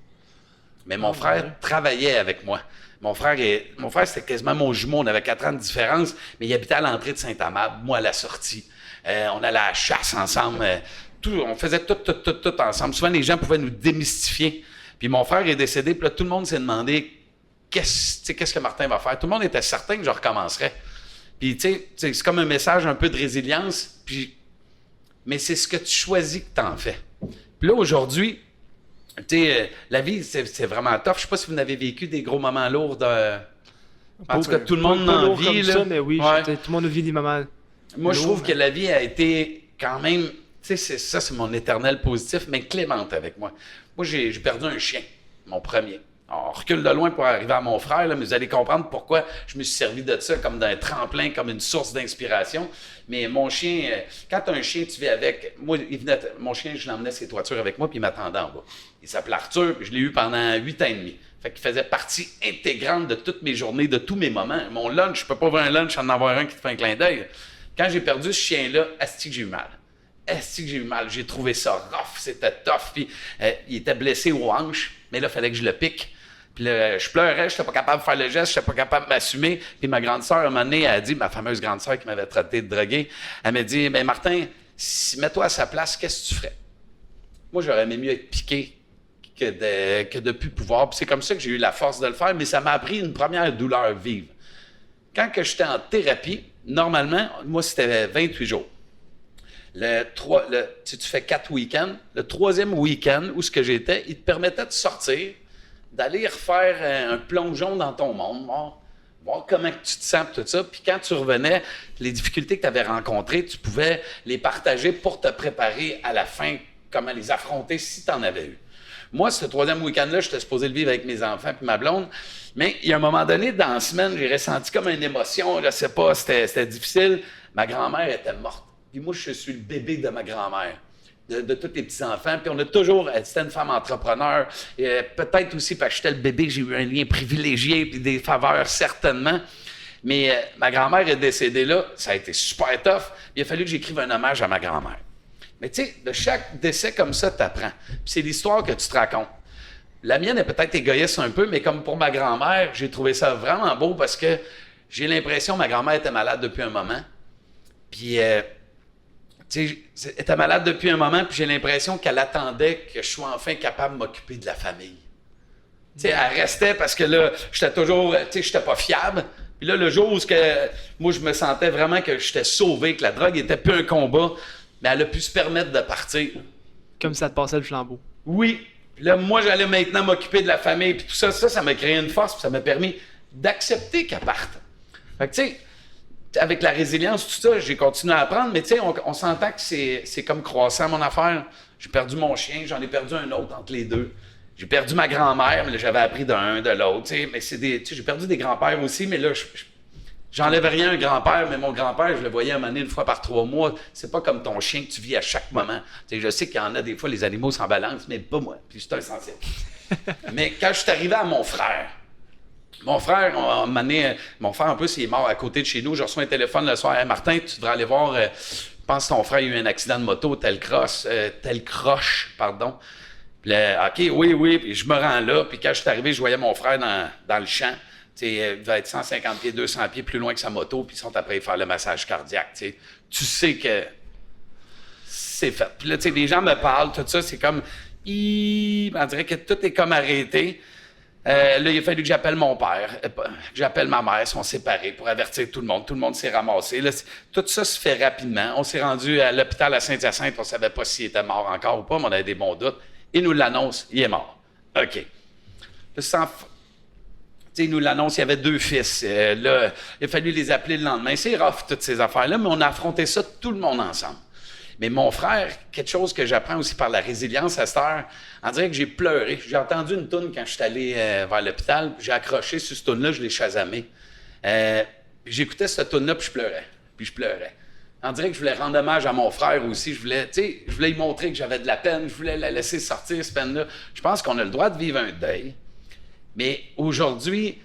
Mais mon frère travaillait avec moi. Mon frère, c'était quasiment mon jumeau. On avait 4 ans de différence, mais il habitait à l'entrée de Saint-Amable, moi à la sortie. On allait à la chasse ensemble. On faisait tout ensemble. Souvent, les gens pouvaient nous démystifier. Puis mon frère est décédé, puis là, tout le monde s'est demandé qu'est-ce que Martin va faire. Tout le monde était certain que je recommencerais. Puis, tu sais, c'est comme un message un peu de résilience, mais c'est ce que tu choisis que tu en fais. Puis là, aujourd'hui, tu sais, la vie, c'est vraiment tough. Je sais pas si vous avez vécu des gros moments lourds. En tout cas, tout le monde en vit. Là. Ça, mais oui, ouais. Tout le monde vit des moments Moi, je lourds. trouve que la vie a été quand même... Tu sais, c'est mon éternel positif, mais clémente avec moi. Moi, j'ai perdu un chien, mon premier. On recule de loin pour arriver à mon frère, là, mais vous allez comprendre pourquoi je me suis servi de ça comme d'un tremplin, comme une source d'inspiration. Mais mon chien, quand tu as un chien, tu vis avec. Moi, mon chien, je l'emmenais ses toitures avec moi, puis il m'attendait en bas. Il s'appelait Arthur, puis je l'ai eu pendant 8 ans et demi. Fait qu'il faisait partie intégrante de toutes mes journées, de tous mes moments. Mon lunch, je peux pas avoir un lunch en avoir un qui te fait un clin d'œil. Quand j'ai perdu ce chien-là, asti que j'ai eu mal. Asti que j'ai eu mal. J'ai trouvé ça rough, c'était tough. Puis il était blessé aux hanches, mais là, il fallait que je le pique. Puis là, je pleurais, je n'étais pas capable de faire le geste, je n'étais pas capable de m'assumer. Puis ma grande sœur, à un moment donné, elle a dit, ma fameuse grande sœur qui m'avait traité de drogué, elle m'a dit, ben Martin, mets-toi à sa place, qu'est-ce que tu ferais? Moi, j'aurais aimé mieux être piqué que de plus pouvoir. Puis c'est comme ça que j'ai eu la force de le faire, mais ça m'a appris une première douleur vive. Quand que j'étais en thérapie, normalement, moi, c'était 28 jours. Tu fais 4 week-ends. Le 3e week-end où ce que j'étais, il te permettait de sortir, d'aller refaire un plongeon dans ton monde, voir comment tu te sens, tout ça. Puis quand tu revenais, les difficultés que tu avais rencontrées, tu pouvais les partager pour te préparer à la fin, comment les affronter si tu en avais eu. Moi, ce 3e week-end-là, j'étais supposé le vivre avec mes enfants puis ma blonde, mais il y a un moment donné, dans la semaine, j'ai ressenti comme une émotion, je sais pas, c'était difficile. Ma grand-mère était morte. Puis moi, je suis le bébé de ma grand-mère. De tous les petits-enfants. Puis on a toujours... C'était une femme entrepreneur. Peut-être aussi parce que j'étais le bébé, j'ai eu un lien privilégié puis des faveurs, certainement. Mais ma grand-mère est décédée là. Ça a été super tough. Il a fallu que j'écrive un hommage à ma grand-mère. Mais tu sais, de chaque décès comme ça, tu apprends. Puis c'est l'histoire que tu te racontes. La mienne est peut-être égoïste un peu, mais comme pour ma grand-mère, j'ai trouvé ça vraiment beau parce que j'ai l'impression que ma grand-mère était malade depuis un moment. Puis... tu sais, elle était malade depuis un moment, puis j'ai l'impression qu'elle attendait que je sois enfin capable de m'occuper de la famille. Tu sais, elle restait parce que là, j'étais toujours, tu sais, j'étais pas fiable. Puis là, le jour où moi, je me sentais vraiment que j'étais sauvé, que la drogue était plus un combat, mais elle a pu se permettre de partir. Comme ça te passait le flambeau. Oui. Puis là, moi, j'allais maintenant m'occuper de la famille, puis tout ça, ça m'a créé une force, puis ça m'a permis d'accepter qu'elle parte. Fait que, tu sais, avec la résilience, tout ça, j'ai continué à apprendre, mais tu sais, on s'entend que c'est comme croissant, mon affaire. J'ai perdu mon chien, j'en ai perdu un autre entre les deux. J'ai perdu ma grand-mère, mais là, j'avais appris d'un, de l'autre, tu sais. Mais j'ai perdu des grands-pères aussi, mais là, j'enlève rien à un grand-père, mais mon grand-père, je le voyais à une fois par 3 mois. C'est pas comme ton chien que tu vis à chaque moment. Tu sais, je sais qu'il y en a des fois, les animaux s'en balancent, mais pas moi, puis c'est insensible. Mais quand je suis arrivé à mon frère, mon frère, en plus, il est mort à côté de chez nous. Je reçois un téléphone le soir. Hey, Martin, tu devrais aller voir. Je pense que ton frère a eu un accident de moto, tel croche. Puis là, OK, oui. Puis je me rends là. Puis quand je suis arrivé, je voyais mon frère dans le champ. Il devait être 150 pieds, 200 pieds plus loin que sa moto. Puis ils sont après faire le massage cardiaque. T'sais. Tu sais que c'est fait. Puis là, les gens me parlent, tout ça, c'est comme. On dirait que tout est comme arrêté. Là, il a fallu que j'appelle mon père, que j'appelle ma mère, ils sont séparés pour avertir tout le monde. Tout le monde s'est ramassé. Là, tout ça se fait rapidement. On s'est rendu à l'hôpital à Saint-Hyacinthe, on ne savait pas s'il était mort encore ou pas, mais on avait des bons doutes. Il nous l'annonce, il est mort. OK. Là, il nous l'annonce, il y avait 2 fils. Là, il a fallu les appeler le lendemain. C'est rough, toutes ces affaires-là, mais on a affronté ça tout le monde ensemble. Mais mon frère, quelque chose que j'apprends aussi par la résilience à cette heure, on dirait que j'ai pleuré. J'ai entendu une toune quand je suis allé vers l'hôpital, puis j'ai accroché sur cette toune-là, je l'ai chasamé. J'écoutais cette toune-là, puis je pleurais. On dirait que je voulais rendre hommage à mon frère aussi. Je voulais lui montrer que j'avais de la peine, je voulais la laisser sortir, cette peine-là. Je pense qu'on a le droit de vivre un deuil. Mais aujourd'hui,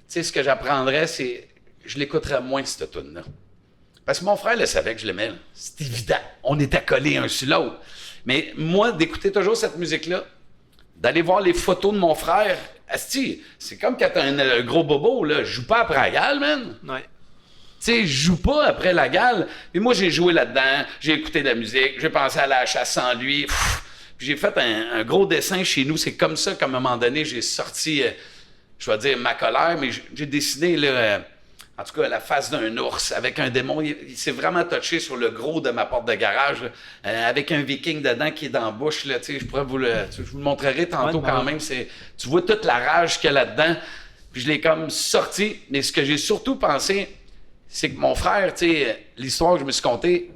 ce que j'apprendrais, c'est je l'écouterais moins, cette toune-là. Parce que mon frère le savait que je l'aimais. C'est évident. On était collés un sur l'autre. Mais moi, d'écouter toujours cette musique-là, d'aller voir les photos de mon frère, asti, c'est comme quand t'as un gros bobo, là. Je joue pas après la gale, man. Ouais. Tu sais, je joue pas après la gale. Et moi, j'ai joué là-dedans, j'ai écouté de la musique, j'ai pensé à la chasse sans lui. Puis j'ai fait un gros dessin chez nous. C'est comme ça qu'à un moment donné, j'ai sorti, je vais dire, ma colère, mais j'ai dessiné, là... En tout cas, la face d'un ours avec un démon. Il s'est vraiment touché sur le gros de ma porte de garage, avec un viking dedans qui est dans la bouche. Là, je pourrais je vous le montrerai tantôt quand même. Tu vois toute la rage qu'il y a là-dedans. Puis je l'ai comme sorti. Mais ce que j'ai surtout pensé, c'est que mon frère, l'histoire que je me suis contée,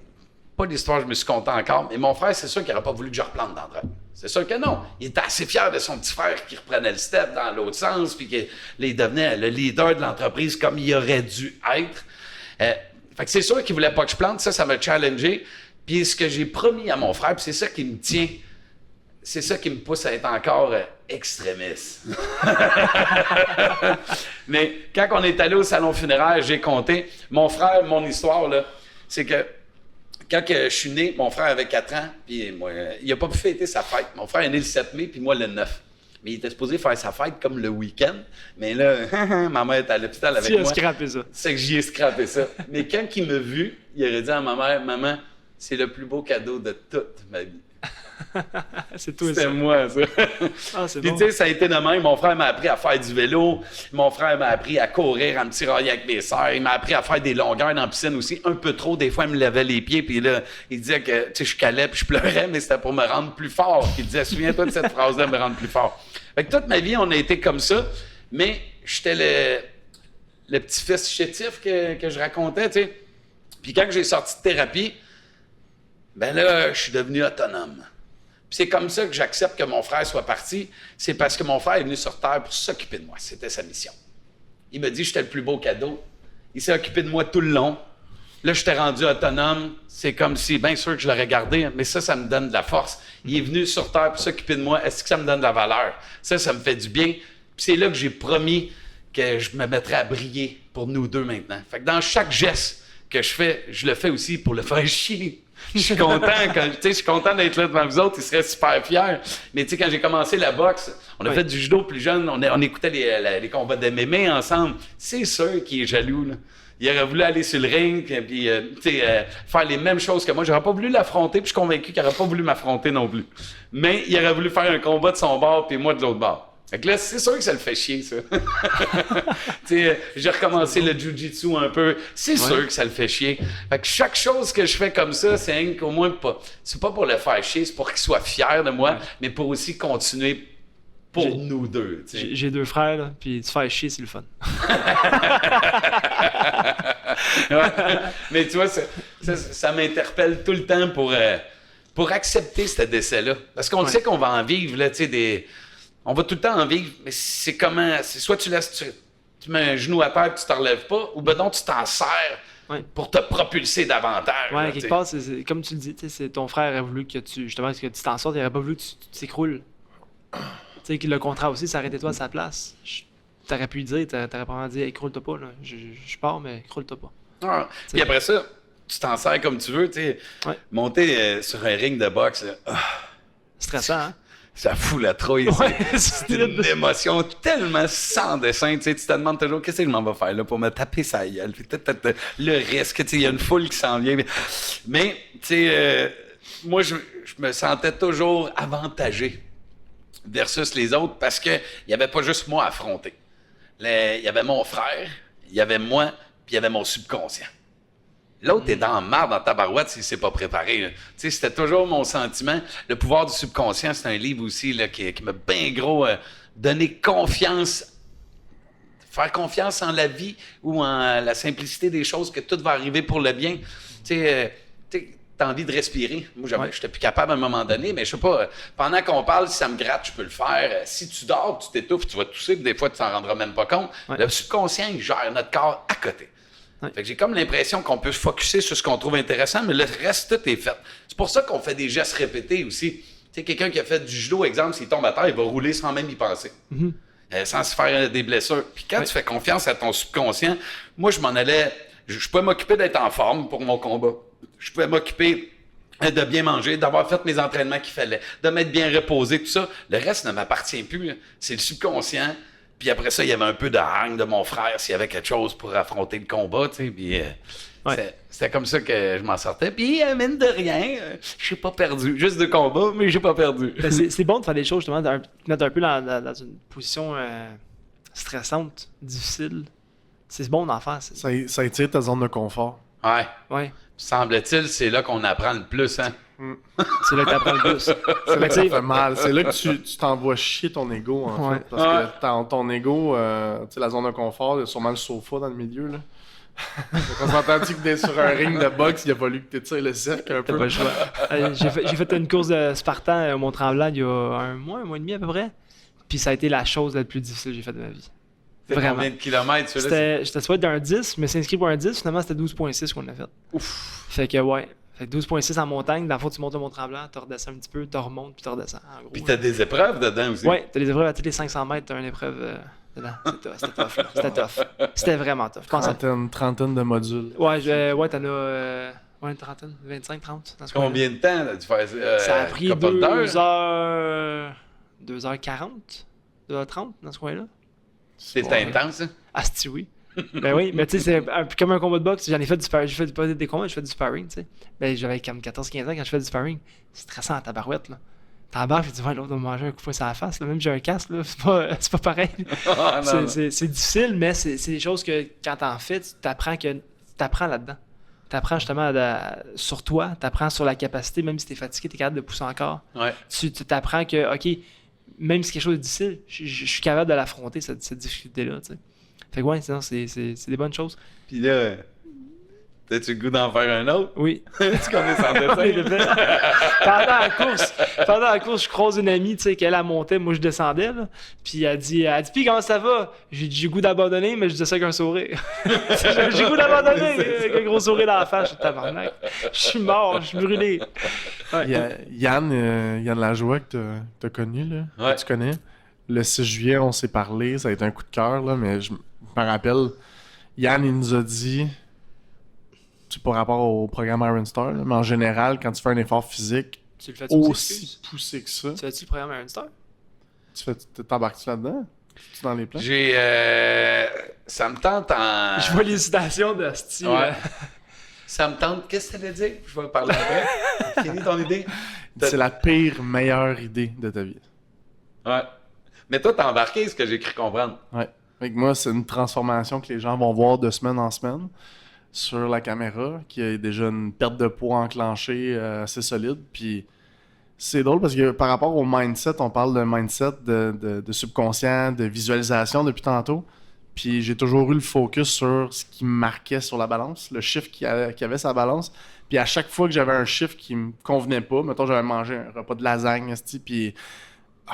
pas l'histoire que je me suis contée encore, mais mon frère, c'est sûr qu'il n'aurait pas voulu que je replante dans le drogue. C'est sûr que non. Il était assez fier de son petit frère qui reprenait le step dans l'autre sens, puis qu'il devenait le leader de l'entreprise comme il aurait dû être. Fait que c'est sûr qu'il voulait pas que je plante. Ça m'a challengé. Puis ce que j'ai promis à mon frère, puis c'est ça qui me tient, c'est ça qui me pousse à être encore extrémiste. Mais quand on est allé au salon funéraire, j'ai compté. Mon frère, mon histoire, là, c'est que quand je suis né, mon frère avait 4 ans, puis moi, il n'a pas pu fêter sa fête. Mon frère est né le 7 mai, puis moi le 9. Mais il était supposé faire sa fête comme le week-end. Mais là, ma mère était à l'hôpital avec moi. Tu as scrappé ça. C'est que j'y ai scrappé ça. Mais quand il m'a vu, il aurait dit à ma mère, « Maman, c'est le plus beau cadeau de toute ma vie. » C'est tout C'était ça. moi, ça. Ah, c'est Puis bon. tu sais, ça a été de même. Mon frère m'a appris à faire du vélo. Mon frère m'a appris à courir, à me tirailler avec mes sœurs. Il m'a appris à faire des longueurs dans la piscine aussi. Un peu trop. Des fois, il me levait les pieds. Puis là, il disait que, tu sais, je calais puis je pleurais, mais c'était pour me rendre plus fort. Puis il disait, souviens-toi de cette phrase-là, me rendre plus fort. Fait que toute ma vie, on a été comme ça. Mais j'étais le petit-fils chétif que je racontais, tu sais. Puis quand j'ai sorti de thérapie, ben là, je suis devenu autonome. Puis c'est comme ça que j'accepte que mon frère soit parti. C'est parce que mon frère est venu sur Terre pour s'occuper de moi. C'était sa mission. Il m'a dit que j'étais le plus beau cadeau. Il s'est occupé de moi tout le long. Là, je t'ai rendu autonome. C'est comme si, bien sûr que je l'aurais gardé, mais ça me donne de la force. Il est venu sur Terre pour s'occuper de moi. Est-ce que ça me donne de la valeur? Ça me fait du bien. Puis c'est là que j'ai promis que je me mettrais à briller pour nous deux maintenant. Fait que dans chaque geste que je fais, je le fais aussi pour le faire chier. Je suis content je suis content d'être là devant vous autres, ils seraient super fiers. Mais tu sais, quand j'ai commencé la boxe, on a fait du judo plus jeune, on écoutait les combats de MMA ensemble. C'est sûr qu'il est jaloux, là. Il aurait voulu aller sur le ring, puis faire les mêmes choses que moi. J'aurais pas voulu l'affronter, puis je suis convaincu qu'il aurait pas voulu m'affronter non plus. Mais il aurait voulu faire un combat de son bord, puis moi de l'autre bord. Fait que là, c'est sûr que ça le fait chier, ça. J'ai recommencé le jiu-jitsu un peu. C'est sûr que ça le fait chier. Fait que chaque chose que je fais comme ça, c'est au moins pas. C'est pas pour le faire chier, c'est pour qu'il soit fier de moi, mais pour aussi continuer pour nous deux. T'sais. J'ai 2 frères, là, puis te faire chier, c'est le fun. Ouais. Mais tu vois, ça m'interpelle tout le temps pour accepter ce décès-là. Parce qu'on sait qu'on va en vivre, là, tu sais, on va tout le temps en vivre, mais c'est comment... C'est soit tu mets un genou à terre et tu t'en relèves pas, ou ben non, tu t'en sers pour te propulser davantage. Ouais, là, quelque part, c'est comme tu le dis, c'est ton frère aurait voulu que tu t'en sortes, il aurait pas voulu que tu t'écroules. Tu sais, que le contrat aussi, s'arrêtait toi à sa place. T'aurais pu lui dire, t'aurais probablement dit, écroule-toi pas, là. Je pars, mais écroule-toi pas. Ah, puis après ça, tu t'en sers comme tu veux, tu sais. Ouais. Monter sur un ring de boxe, là, Stressant, hein? ça fout la trouille. Ouais, c'est une émotion tellement sans dessin. Tu sais, tu te demandes toujours qu'est-ce que je m'en vais faire là pour me taper sa gueule. Le risque, tu sais, il y a une foule qui s'en vient. Mais tu sais, moi, je me sentais toujours avantagé versus les autres parce qu'il n'y avait pas juste moi à affronter. Il y avait mon frère, il y avait moi, puis il y avait mon subconscient. L'autre est dans la marde, dans ta barouette, s'il ne s'est pas préparé. Tu sais, c'était toujours mon sentiment. Le pouvoir du subconscient, c'est un livre aussi là, qui m'a bien gros donné confiance. Faire confiance en la vie ou en la simplicité des choses, que tout va arriver pour le bien. Tu sais, t'as envie de respirer. Moi, j'étais plus capable à un moment donné, mais je sais pas, pendant qu'on parle, si ça me gratte, je peux le faire. Si tu dors, tu t'étouffes, tu vas tousser, puis des fois, tu t'en rendras même pas compte. Ouais. Le subconscient, il gère notre corps à côté. Ouais. Fait que j'ai comme l'impression qu'on peut se focusser sur ce qu'on trouve intéressant, mais le reste, tout est fait. C'est pour ça qu'on fait des gestes répétés aussi. Tu sais, quelqu'un qui a fait du judo, exemple, s'il tombe à terre, il va rouler sans même y penser. Sans se faire des blessures. Puis quand tu fais confiance à ton subconscient, moi, je m'en allais... Je pouvais m'occuper d'être en forme pour mon combat. Je pouvais m'occuper de bien manger, d'avoir fait mes entraînements qu'il fallait, de m'être bien reposé, tout ça. Le reste ne m'appartient plus. C'est le subconscient. Puis après ça, il y avait un peu de hargne de mon frère s'il y avait quelque chose pour affronter le combat, tu sais. Puis c'était comme ça que je m'en sortais. Puis mine de rien, je suis pas perdu. Juste 2 combats, mais j'ai pas perdu. Ben, c'est bon de faire des choses, justement, de mettre un peu dans une position stressante, difficile. C'est bon d'en faire. Ça étire ta zone de confort. Ouais. Ouais. Semble-t-il, c'est là qu'on apprend le plus, hein? C'est là que t'apprends le plus. C'est là que ça fait mal. C'est là que tu t'envoies chier ton ego, en fait. Parce que ton ego, tu sais, la zone de confort, il y a sûrement le sofa dans le milieu, là. On s'entend-tu que t'es sur un ring de boxe, il a fallu que t'étires le cercle un T'as peu? pas le choix. J'ai fait une course de Spartan au Mont-Tremblant il y a un mois et demi à peu près. Puis ça a été la chose la plus difficile que j'ai faite de ma vie. C'est Vraiment. combien de kilomètres, celui-là? J'étais supposé d'un 10, mais c'est inscrit pour un 10. Finalement, c'était 12,6 qu'on a fait. Ouf! Fait que ouais. Fait que 12,6 en montagne. Dans le fond, tu montes au Mont-Tremblant, tu redescends un petit peu, tu remontes, puis tu redesends. En gros. Puis t'as des épreuves dedans aussi? Ouais, t'as les épreuves à tous les 500 mètres, t'as une épreuve dedans. C'était tough, là. C'était tough. C'était vraiment tough. Je pense à... Trentaine de modules. Ouais, t'en as une trentaine, 25, 30. Dans ce coin-là. Combien de temps là, tu fais Ça a pris couple 2 d'heures? heures... 2h40, 2h30 dans ce coin-là. C'est intense, hein? Asti, oui. Ben oui, mais tu sais, c'est comme un combat de boxe. J'en ai fait du sparring. J'ai fait pas des combats, j'ai fait du sparring, tu sais. Ben j'avais comme 14-15 ans quand je fais du sparring. C'est stressant à tabarouette, là. T'embarques, tu dis, ouais, l'autre va manger un coup de poing sur la face. Là. Même j'ai un casque, là. C'est pas pareil. Ah, non, non. C'est difficile, mais c'est des choses que quand t'en fais, tu t'apprends là-dedans. T'apprends justement sur toi, t'apprends sur la capacité, même si t'es fatigué, t'es capable de pousser encore. Ouais. Tu t'apprends que, OK, même si quelque chose est difficile, je suis capable de l'affronter, cette difficulté-là, tu sais. Fait que ouais, sinon, c'est des bonnes choses. Puis là, t'as-tu le goût d'en faire un autre? Oui. Tu connais sans Oui, dessin? de fait. Pendant la course, je croise une amie, tu sais, qu'elle montait, moi je descendais, là. Puis elle dit, puis comment ça va? J'ai dit, j'ai le goût d'abandonner, mais je disais ça avec un sourire. J'ai le goût d'abandonner, avec un gros sourire dans la face. Je suis tabarnak. Je suis mort, je suis brûlé. Ouais. Il y a Yann Lajoie que t'as connu, là, Ouais. que tu connais. Le 6 juillet, on s'est parlé, ça a été un coup de cœur, là, mais je me rappelle, Yann, il nous a dit, c'est par rapport au programme Iron Star, là, mais en général, quand tu fais un effort physique Tu le fais aussi, aussi excuse? poussé que ça, Tu fais-tu le programme Iron Star? t'embarques-tu là-dedans? Tu dans les plans? Ça me tente en... Je vois les citations de style. Ouais. Ça me tente... Qu'est-ce que t'allais dire? Je vais parler après. Finis ton idée. C'est la pire, meilleure idée de ta vie. Ouais. Mais toi, t'as embarqué, ce que j'ai cru comprendre. Ouais. Fait que moi, c'est une transformation que les gens vont voir de semaine en semaine sur la caméra, qui a déjà une perte de poids enclenchée assez solide. Puis c'est drôle parce que par rapport au mindset, on parle de mindset, de subconscient, de visualisation depuis tantôt. Puis j'ai toujours eu le focus sur ce qui me marquait sur la balance, le chiffre qui avait sa balance. Puis à chaque fois que j'avais un chiffre qui me convenait pas, mettons j'avais mangé un repas de lasagne, puis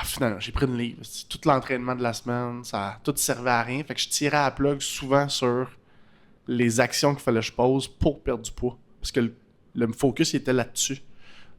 finalement j'ai pris une livre. Tout l'entraînement de la semaine, ça tout servait à rien. Fait que je tirais à la plug souvent sur les actions qu'il fallait que je pose pour perdre du poids. Parce que le focus il était là-dessus.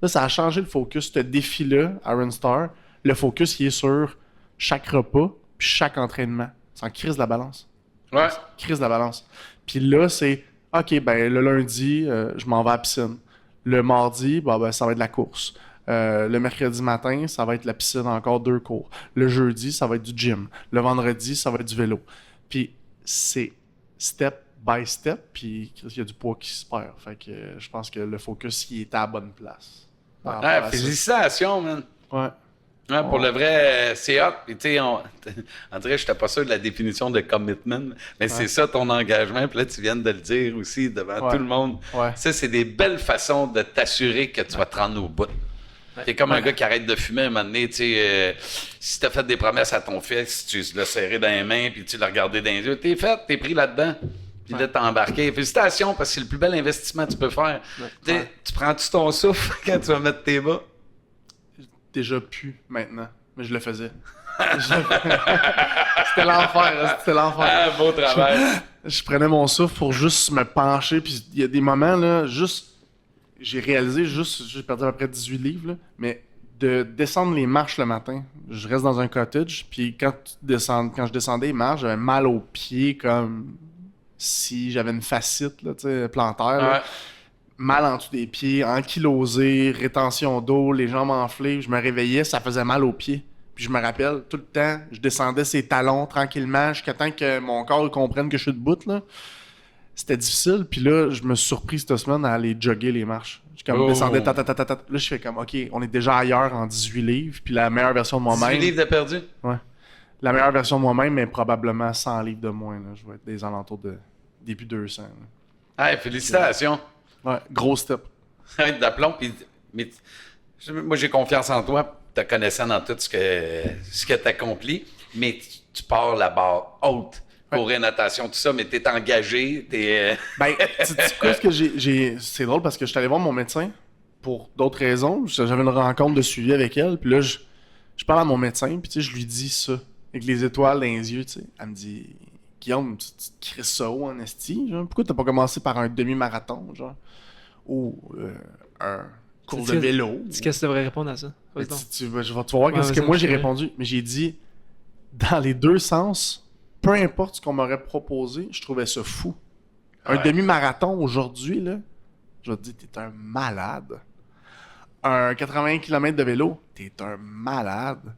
Là, ça a changé le focus. Ce défi-là, Iron Star, le focus il est sur chaque repas puis chaque entraînement. C'est en crise de la balance. Ouais. Crise de la balance. Puis là, c'est OK, ben le lundi, je m'en vais à la piscine. Le mardi, ben, ça va être la course. Le mercredi matin, ça va être la piscine, encore 2 cours. Le jeudi, ça va être du gym. Le vendredi, ça va être du vélo. Puis c'est step by step, puis il y a du poids qui se perd. Fait que je pense que le focus, il est à la bonne place. Par rapport à ça. Félicitations, man. Ouais. Ouais, pour le vrai, c'est hot. Puis, tu sais, on dirait que je n'étais pas sûr de la définition de commitment, mais c'est ça ton engagement. Puis là, tu viens de le dire aussi devant tout le monde. Ouais. Ça, c'est des belles façons de t'assurer que tu vas te rendre au bout. T'es comme un gars qui arrête de fumer un moment donné. Tu sais, si tu as fait des promesses à ton fils, tu l'as serré dans les mains, puis tu l'as regardé dans les yeux, t'es fait, t'es pris là-dedans. Puis là, t'es embarqué. Félicitations, parce que c'est le plus bel investissement que tu peux faire. Tu prends-tu ton souffle quand tu vas mettre tes bas? Déjà plus maintenant, mais je le faisais. C'était l'enfer, c'était l'enfer. Ah, beau travail. Je prenais mon souffle pour juste me pencher, puis il y a des moments, là, j'ai réalisé, j'ai perdu à peu près 18 livres, là, mais de descendre les marches le matin, je reste dans un cottage, puis quand je descendais les marches, j'avais mal aux pieds, comme si j'avais une fascite, là, tu sais, plantaire, là. Ouais. Mal en dessous des pieds, ankylosé, rétention d'eau, les jambes enflées. Je me réveillais, ça faisait mal aux pieds. Puis je me rappelle, tout le temps, je descendais ses talons tranquillement jusqu'à temps que mon corps comprenne que je suis debout, là. C'était difficile. Puis là, je me suis surpris cette semaine à aller jogger les marches. Je descendais, ta. Là, je fais comme, OK, on est déjà ailleurs en 18 livres. Puis la meilleure version de moi-même... 18 livres de perdu? Ouais. La meilleure version de moi-même est probablement 100 livres de moins. Là. Je vais être des alentours de début 200. Hey, félicitations. Ouais, gros step. Arrête d'aplomb. Mais moi, j'ai confiance en toi, te connaissant dans tout ce que tu accomplis, mais tu pars la barre haute. courir, natation, tout ça, mais t'es engagé, t'es... Ben, tu sais ce que j'ai... C'est drôle parce que je suis allé voir mon médecin pour d'autres raisons. J'avais une rencontre de suivi avec elle, puis là, je parle à mon médecin, puis tu sais, je lui dis ça, avec les étoiles dans les yeux, tu sais. Elle me dit, Guillaume, tu cries ça haut en esti, genre? Pourquoi t'as pas commencé par un demi-marathon, genre? Ou un cours de vélo? Qu'est-ce que tu devrais répondre à ça? Tu vas voir qu'est-ce que moi j'ai répondu. Mais j'ai dit, dans les deux sens, peu importe ce qu'on m'aurait proposé, je trouvais ça fou. Un demi-marathon aujourd'hui, là, je vais te dire, t'es un malade. Un 80 km de vélo, t'es un malade.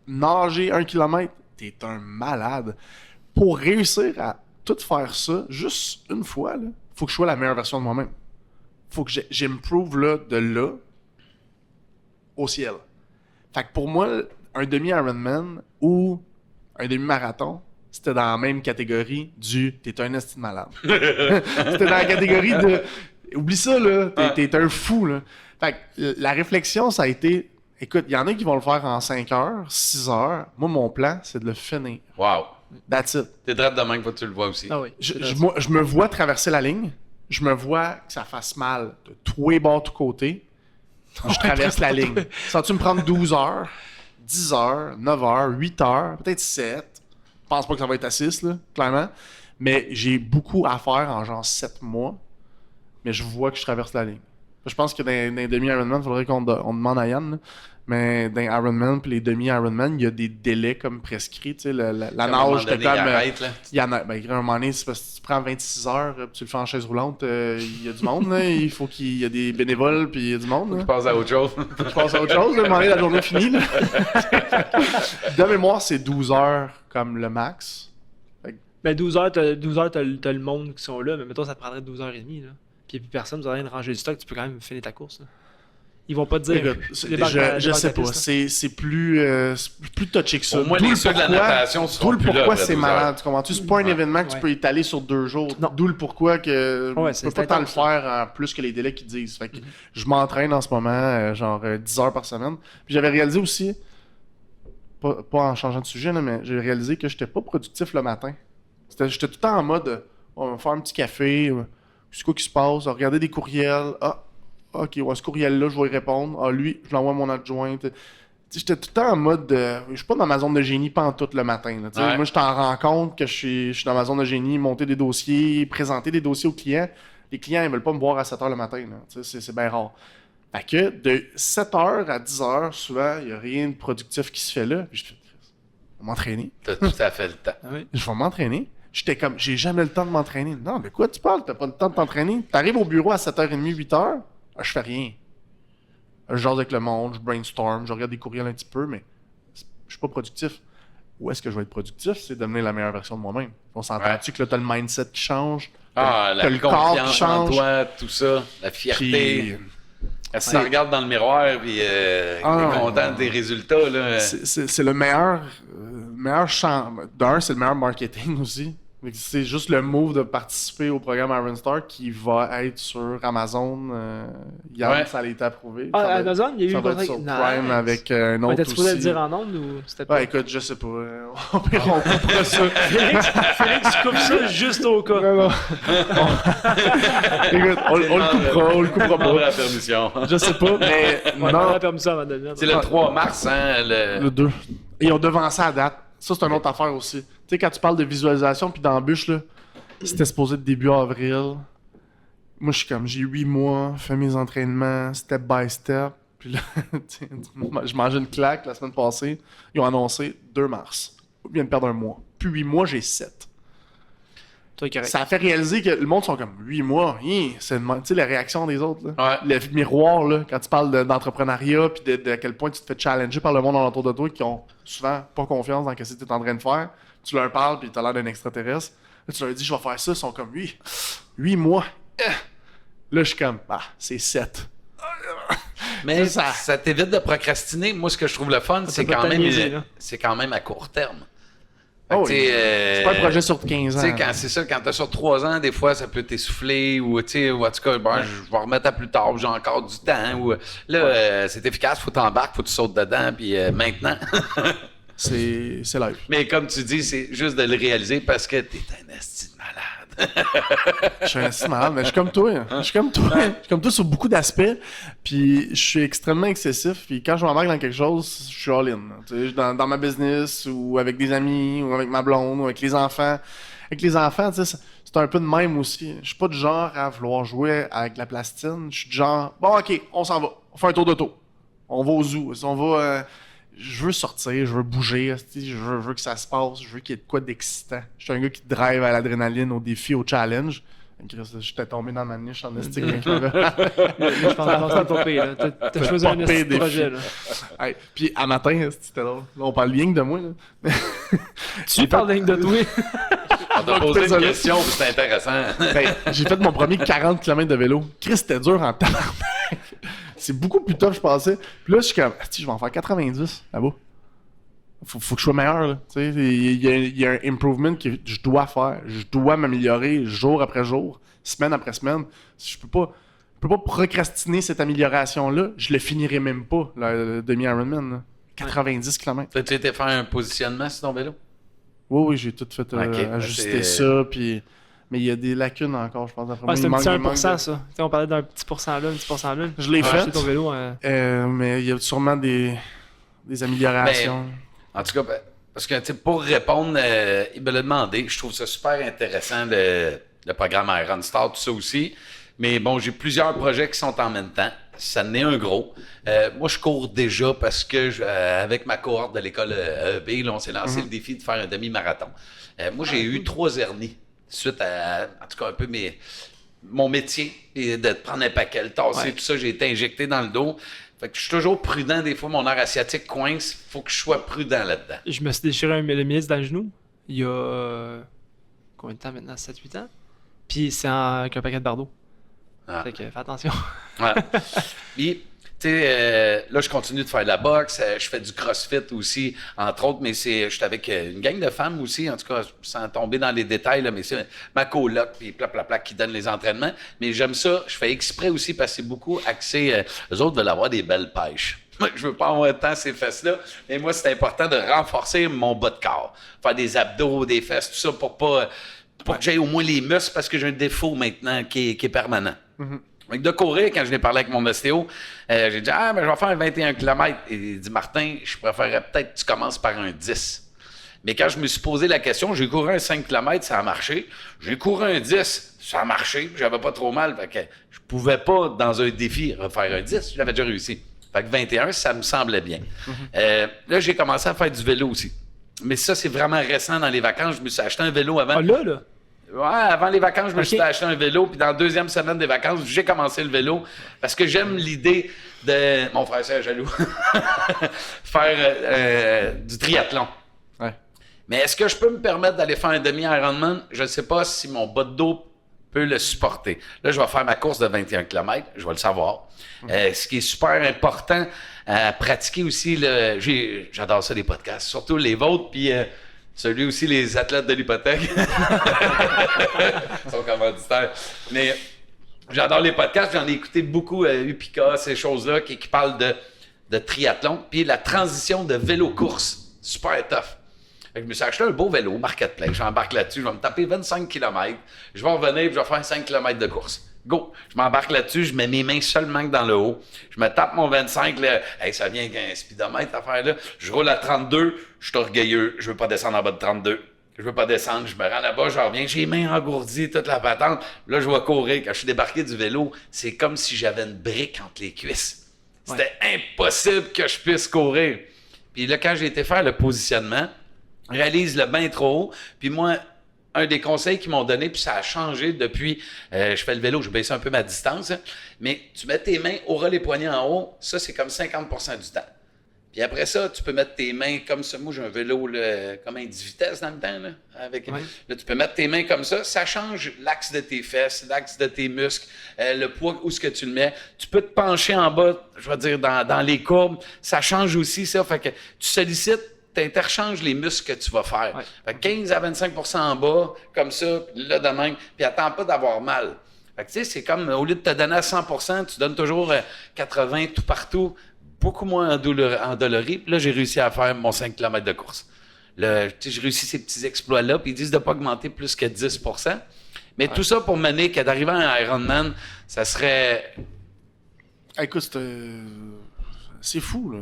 Nager 1 km, t'es un malade. Pour réussir à tout faire ça, juste une fois, là, faut que je sois la meilleure version de moi-même. Faut que j'improve là, de là au ciel. Fait que pour moi, un demi-Ironman ou un demi-marathon, c'était dans la même catégorie du « t'es un esti de malade ». C'était dans la catégorie de « oublie ça, là, t'es un fou ». Là. Fait que la réflexion, ça a été « écoute, il y en a qui vont le faire en 5 heures, 6 heures. Moi, mon plan, c'est de le finir. Wow. That's it. » T'es droit de même que tu le vois aussi. Ah oui. Je me vois traverser la ligne. Je me vois que ça fasse mal de tous les bords, de tous côtés. Je traverse la ligne. Ça va-tu me prendre 12 heures, 10 heures, 9 heures, 8 heures, peut-être 7. Je pense pas que ça va être à 6, là, clairement. Mais j'ai beaucoup à faire en genre 7 mois. Mais je vois que je traverse la ligne. Je pense que dans les demi-Ironman, il faudrait qu'on demande à Yann. Là. Mais dans les Ironman puis les demi-Ironman, il y a des délais comme prescrits. Tu sais, la nage, t'as comme... Il y en a. Ben, à un moment donné, c'est parce que tu prends 26 heures puis tu le fais en chaise roulante, il y a du monde. Là. Il faut qu'il y ait des bénévoles puis il y a du monde. Tu passes à autre chose. Je passe à autre chose. À un moment donné, la journée est finie. Là. De mémoire, c'est 12 heures comme le max. Ben 12 heures, t'as le monde qui sont là, mais mettons, ça te prendrait 12h30. Là. Puis il n'y a plus personne, vous avez une rangée du stock, tu peux quand même finir ta course. Là. Ils vont pas te dire. Je sais pas. C'est plus touché que ça. Au moins, les ceux de la natation sont d'où le plus là, pourquoi après c'est 12 heures. malade. Tu comprends-tu? C'est pas un événement que tu peux étaler sur 2 jours. Non. D'où le pourquoi que Ouais, tu peux pas tant le faire en plus que les délais qu'ils disent. Fait que je m'entraîne en ce moment, genre 10 heures par semaine. Puis j'avais réalisé aussi, pas en changeant de sujet, là, mais j'ai réalisé que j'étais pas productif le matin. J'étais tout le temps en mode, on va faire un petit café, c'est quoi qui se passe, regarder des courriels, ok, ouais, ce courriel-là, je vais y répondre. Lui, je l'envoie à mon adjointe. J'étais tout le temps en mode je suis pas dans ma zone de génie pantoute le matin. Là, ouais. Moi, je t'en rends compte que je suis dans ma zone de génie, monter des dossiers, présenter des dossiers aux clients. Les clients, ils veulent pas me voir à 7h le matin. Là, c'est bien rare. Fait que de 7h à 10h, souvent, il n'y a rien de productif qui se fait là. Puis je fais, je vais m'entraîner. T'as tout à fait le temps. Ah oui. Je vais m'entraîner. J'étais comme, j'ai jamais le temps de m'entraîner. Non, de quoi tu parles? T'as pas le temps de t'entraîner? T'arrives au bureau à 7h30, 8h, je fais rien. Je jase avec le monde, je brainstorm, je regarde des courriels un petit peu, mais je suis pas productif. Où est-ce que je vais être productif? C'est de devenir la meilleure version de moi-même. On s'entend-tu que là, t'as le mindset qui change? Ah, t'as la le corps qui confiance en change? toi, tout ça, la fierté. Puis, Si tu regardes dans le miroir et t'es content de tes résultats, là. c'est le meilleur champ. D'un, c'est le meilleur marketing aussi. C'est juste le move de participer au programme Iron Star qui va être sur Amazon. Hier, ça a été approuvé. Ah, Ça va- Amazon, il y a eu ça un va être contrat. sur Prime Nice. avec un autre T'as-tu supposé le aussi. dire en ondes ou c'était pas? Ouais, écoute, je sais pas. On coupera ça. Félix coupe ça juste au cas. Non, non. Écoute, on le coupera On prend pas. la permission. Je sais pas, mais On a non, la permission avant de venir. C'est le 3 mars, hein, le 2. Et on devancé à date. Ça, c'est une autre affaire aussi. Tu sais, quand tu parles de visualisation puis d'embûche, là, c'était supposé être début avril. Moi, je suis comme, j'ai 8 mois, fais mes entraînements, step by step. Puis là, je mangeais une claque la semaine passée. Ils ont annoncé 2 mars. Je viens de perdre un mois. Puis 8 mois, j'ai 7. Toi, correct. Ça a fait réaliser que le monde sont comme 8 mois. C'est tu sais, la réaction des autres. Là. Ouais. Le miroir, là, quand tu parles d'entrepreneuriat puis de à quel point tu te fais challenger par le monde alentour de toi qui ont souvent pas confiance dans ce que tu es en train de faire. Tu leur parles puis tu as l'air d'un extraterrestre. Là, tu leur dis, je vais faire ça. Ils sont comme 8 mois. Là, je suis comme, c'est 7. Mais Ça- ça t'évite de procrastiner. Moi, ce que je trouve le fun, c'est peut quand même t'amuser, là. c'est quand même à court terme. Fait Oh, que, tu sais, c'est pas un projet sur 15 Tu ans. sais, quand c'est ça, quand t'as sur 3 ans, des fois, ça peut t'essouffler ou, tu sais, ou en tout cas, je vais remettre à plus tard, j'ai encore du temps. Ou, là, c'est efficace, faut t'embarquer, faut que tu sautes dedans, puis maintenant. c'est live. Mais comme tu dis, c'est juste de le réaliser parce que t'es un esti de malade. Je suis un esti malade, mais je suis comme toi. Je suis comme toi. Je suis comme toi sur beaucoup d'aspects. Puis je suis extrêmement excessif. Puis quand je m'embarque dans quelque chose, je suis all-in. Tu sais, dans ma business, ou avec des amis, ou avec ma blonde, ou avec les enfants. Avec les enfants, tu sais, c'est un peu de même aussi. Je suis pas du genre à vouloir jouer avec la plastine. Je suis du genre, bon, ok, on s'en va. On fait un tour d'auto. On va au zoo. On va... je veux sortir, je veux bouger, je veux que ça se passe, je veux qu'il y ait de quoi d'excitant. Je suis un gars qui drive à l'adrénaline, au défi, au challenge. J'étais tombé dans ma niche en estime. Je pense que c'est pas pire, là. T'as choisi un pire défi. projet, là. Hey, puis à matin, c'était drôle. Là, on parle bien que de moi. Là. Tu parles rien de toi. On t'a posé une désolé. question, puis c'est intéressant. Ben, j'ai fait mon premier 40 km de vélo. Chris, c'était dur en tabarnak. C'est beaucoup plus tough, je pensais. Puis là, je suis comme, je vais en faire 90 là-bas. Faut que je sois meilleur, là. Tu sais, il y a un improvement que je dois faire. Je dois m'améliorer jour après jour, semaine après semaine. Je peux pas procrastiner cette amélioration-là. Je le finirai même pas, le demi-Ironman, là. 90 km. T'as-tu été faire un positionnement sur ton vélo? Oui, j'ai tout fait ajuster ça, puis... Mais il y a des lacunes encore, je pense. Ouais, c'est un petit 1%, ça. T'sais, on parlait d'un petit pourcent là, un petit pourcent là. Je l'ai fait. Acheter ton vélo, mais il y a sûrement des améliorations. En tout cas, parce que pour répondre, il me l'a demandé. Je trouve ça super intéressant, le programme Iron Star, tout ça aussi. Mais bon, j'ai plusieurs projets qui sont en même temps. Ça en est un gros. Moi, je cours déjà parce que, avec ma cohorte de l'école EB, là, on s'est lancé le défi de faire un demi-marathon. Moi, j'ai eu 3 hernies suite à, en tout cas, un peu mon métier, et de prendre un paquet, le tasser, tout ça. J'ai été injecté dans le dos. Fait que je suis toujours prudent. Des fois, mon nerf asiatique coince. Il faut que je sois prudent là-dedans. Je me suis déchiré le ministre dans le genou il y a combien de temps maintenant? 7-8 ans? Puis c'est avec un paquet de bardeaux. Ah. Fait que fais attention. Ouais. Puis, tu sais, là, je continue de faire de la boxe. Je fais du crossfit aussi, entre autres. Mais je suis avec une gang de femmes aussi, en tout cas, sans tomber dans les détails, là, mais c'est ma coloc, puis plap, qui donne les entraînements. Mais j'aime ça. Je fais exprès aussi parce que c'est beaucoup axé. Eux autres veulent avoir des belles pêches. Moi, je veux pas avoir tant ces fesses-là. Mais moi, c'est important de renforcer mon bas de corps. Faire des abdos, des fesses, tout ça pour que j'aille au moins les muscles parce que j'ai un défaut maintenant qui est permanent. Donc, de courir, quand je l'ai parlé avec mon ostéo, j'ai dit « Ah, mais je vais faire un 21 km. » Et il dit « Martin, je préférerais peut-être que tu commences par un 10. » Mais quand je me suis posé la question, j'ai couru un 5 km, ça a marché. J'ai couru un 10, ça a marché. J'avais pas trop mal. Fait que je pouvais pas, dans un défi, refaire un 10. J'avais déjà réussi. Fait que 21, ça me semblait bien. Là, j'ai commencé à faire du vélo aussi. Mais ça, c'est vraiment récent dans les vacances. Je me suis acheté un vélo avant. Ah là? Ouais, avant les vacances, je me suis acheté un vélo. Puis dans la deuxième semaine des vacances, j'ai commencé le vélo. Parce que j'aime l'idée de... Mon frère, c'est jaloux. Faire du triathlon. Ouais. Mais est-ce que je peux me permettre d'aller faire un demi-Ironman? Je ne sais pas si mon bas de dos peut le supporter. Là, je vais faire ma course de 21 km. Je vais le savoir. Ce qui est super important à pratiquer aussi, j'adore ça, les podcasts. Surtout les vôtres. Puis... celui aussi, les athlètes de l'hypothèque. Ils sont commanditaires. Mais j'adore les podcasts. J'en ai écouté beaucoup, Upika, ces choses-là, qui parlent de triathlon. Puis la transition de vélo-course. Super tough. Fait que je me suis acheté un beau vélo, Marketplace. J'embarque là-dessus. Je vais me taper 25 km. Je vais revenir et je vais faire 5 km de course. Go! Je m'embarque là-dessus, je mets mes mains seulement dans le haut. Je me tape mon 25, là. Hey, ça vient avec un speedomètre, cette affaire-là. Je roule à 32, je suis orgueilleux. Je veux pas descendre en bas de 32. Je veux pas descendre, je me rends là-bas, je reviens. J'ai les mains engourdies, toute la patente. Là, je vais courir. Quand je suis débarqué du vélo, c'est comme si j'avais une brique entre les cuisses. C'était impossible que je puisse courir. Puis là, quand j'ai été faire le positionnement, réalise le bain trop haut. Puis moi, un des conseils qu'ils m'ont donné, puis ça a changé depuis, je fais le vélo, je baisse un peu ma distance, hein, mais tu mets tes mains au ras les poignets en haut, ça c'est comme 50% du temps. Puis après ça, tu peux mettre tes mains comme ça. Moi, j'ai un vélo comme un 10 vitesses dans le temps. Là, tu peux mettre tes mains comme ça. Ça change l'axe de tes fesses, l'axe de tes muscles, le poids, où est-ce que tu le mets. Tu peux te pencher en bas, je vais dire, dans les courbes. Ça change aussi ça. Fait que tu sollicites, tu interchanges les muscles que tu vas faire. Fait que 15 à 25% en bas, comme ça, puis là de même, puis attends pas d'avoir mal. Fait que tu sais, c'est comme, au lieu de te donner à 100%, tu donnes toujours 80 tout partout. beaucoup moins endolori. Puis là, j'ai réussi à faire mon 5 km de course. J'ai réussi ces petits exploits-là, puis ils disent de ne pas augmenter plus que 10%. Mais tout ça pour mener qu'à d'arriver à un Ironman, ça serait... Écoute, c'est fou, là.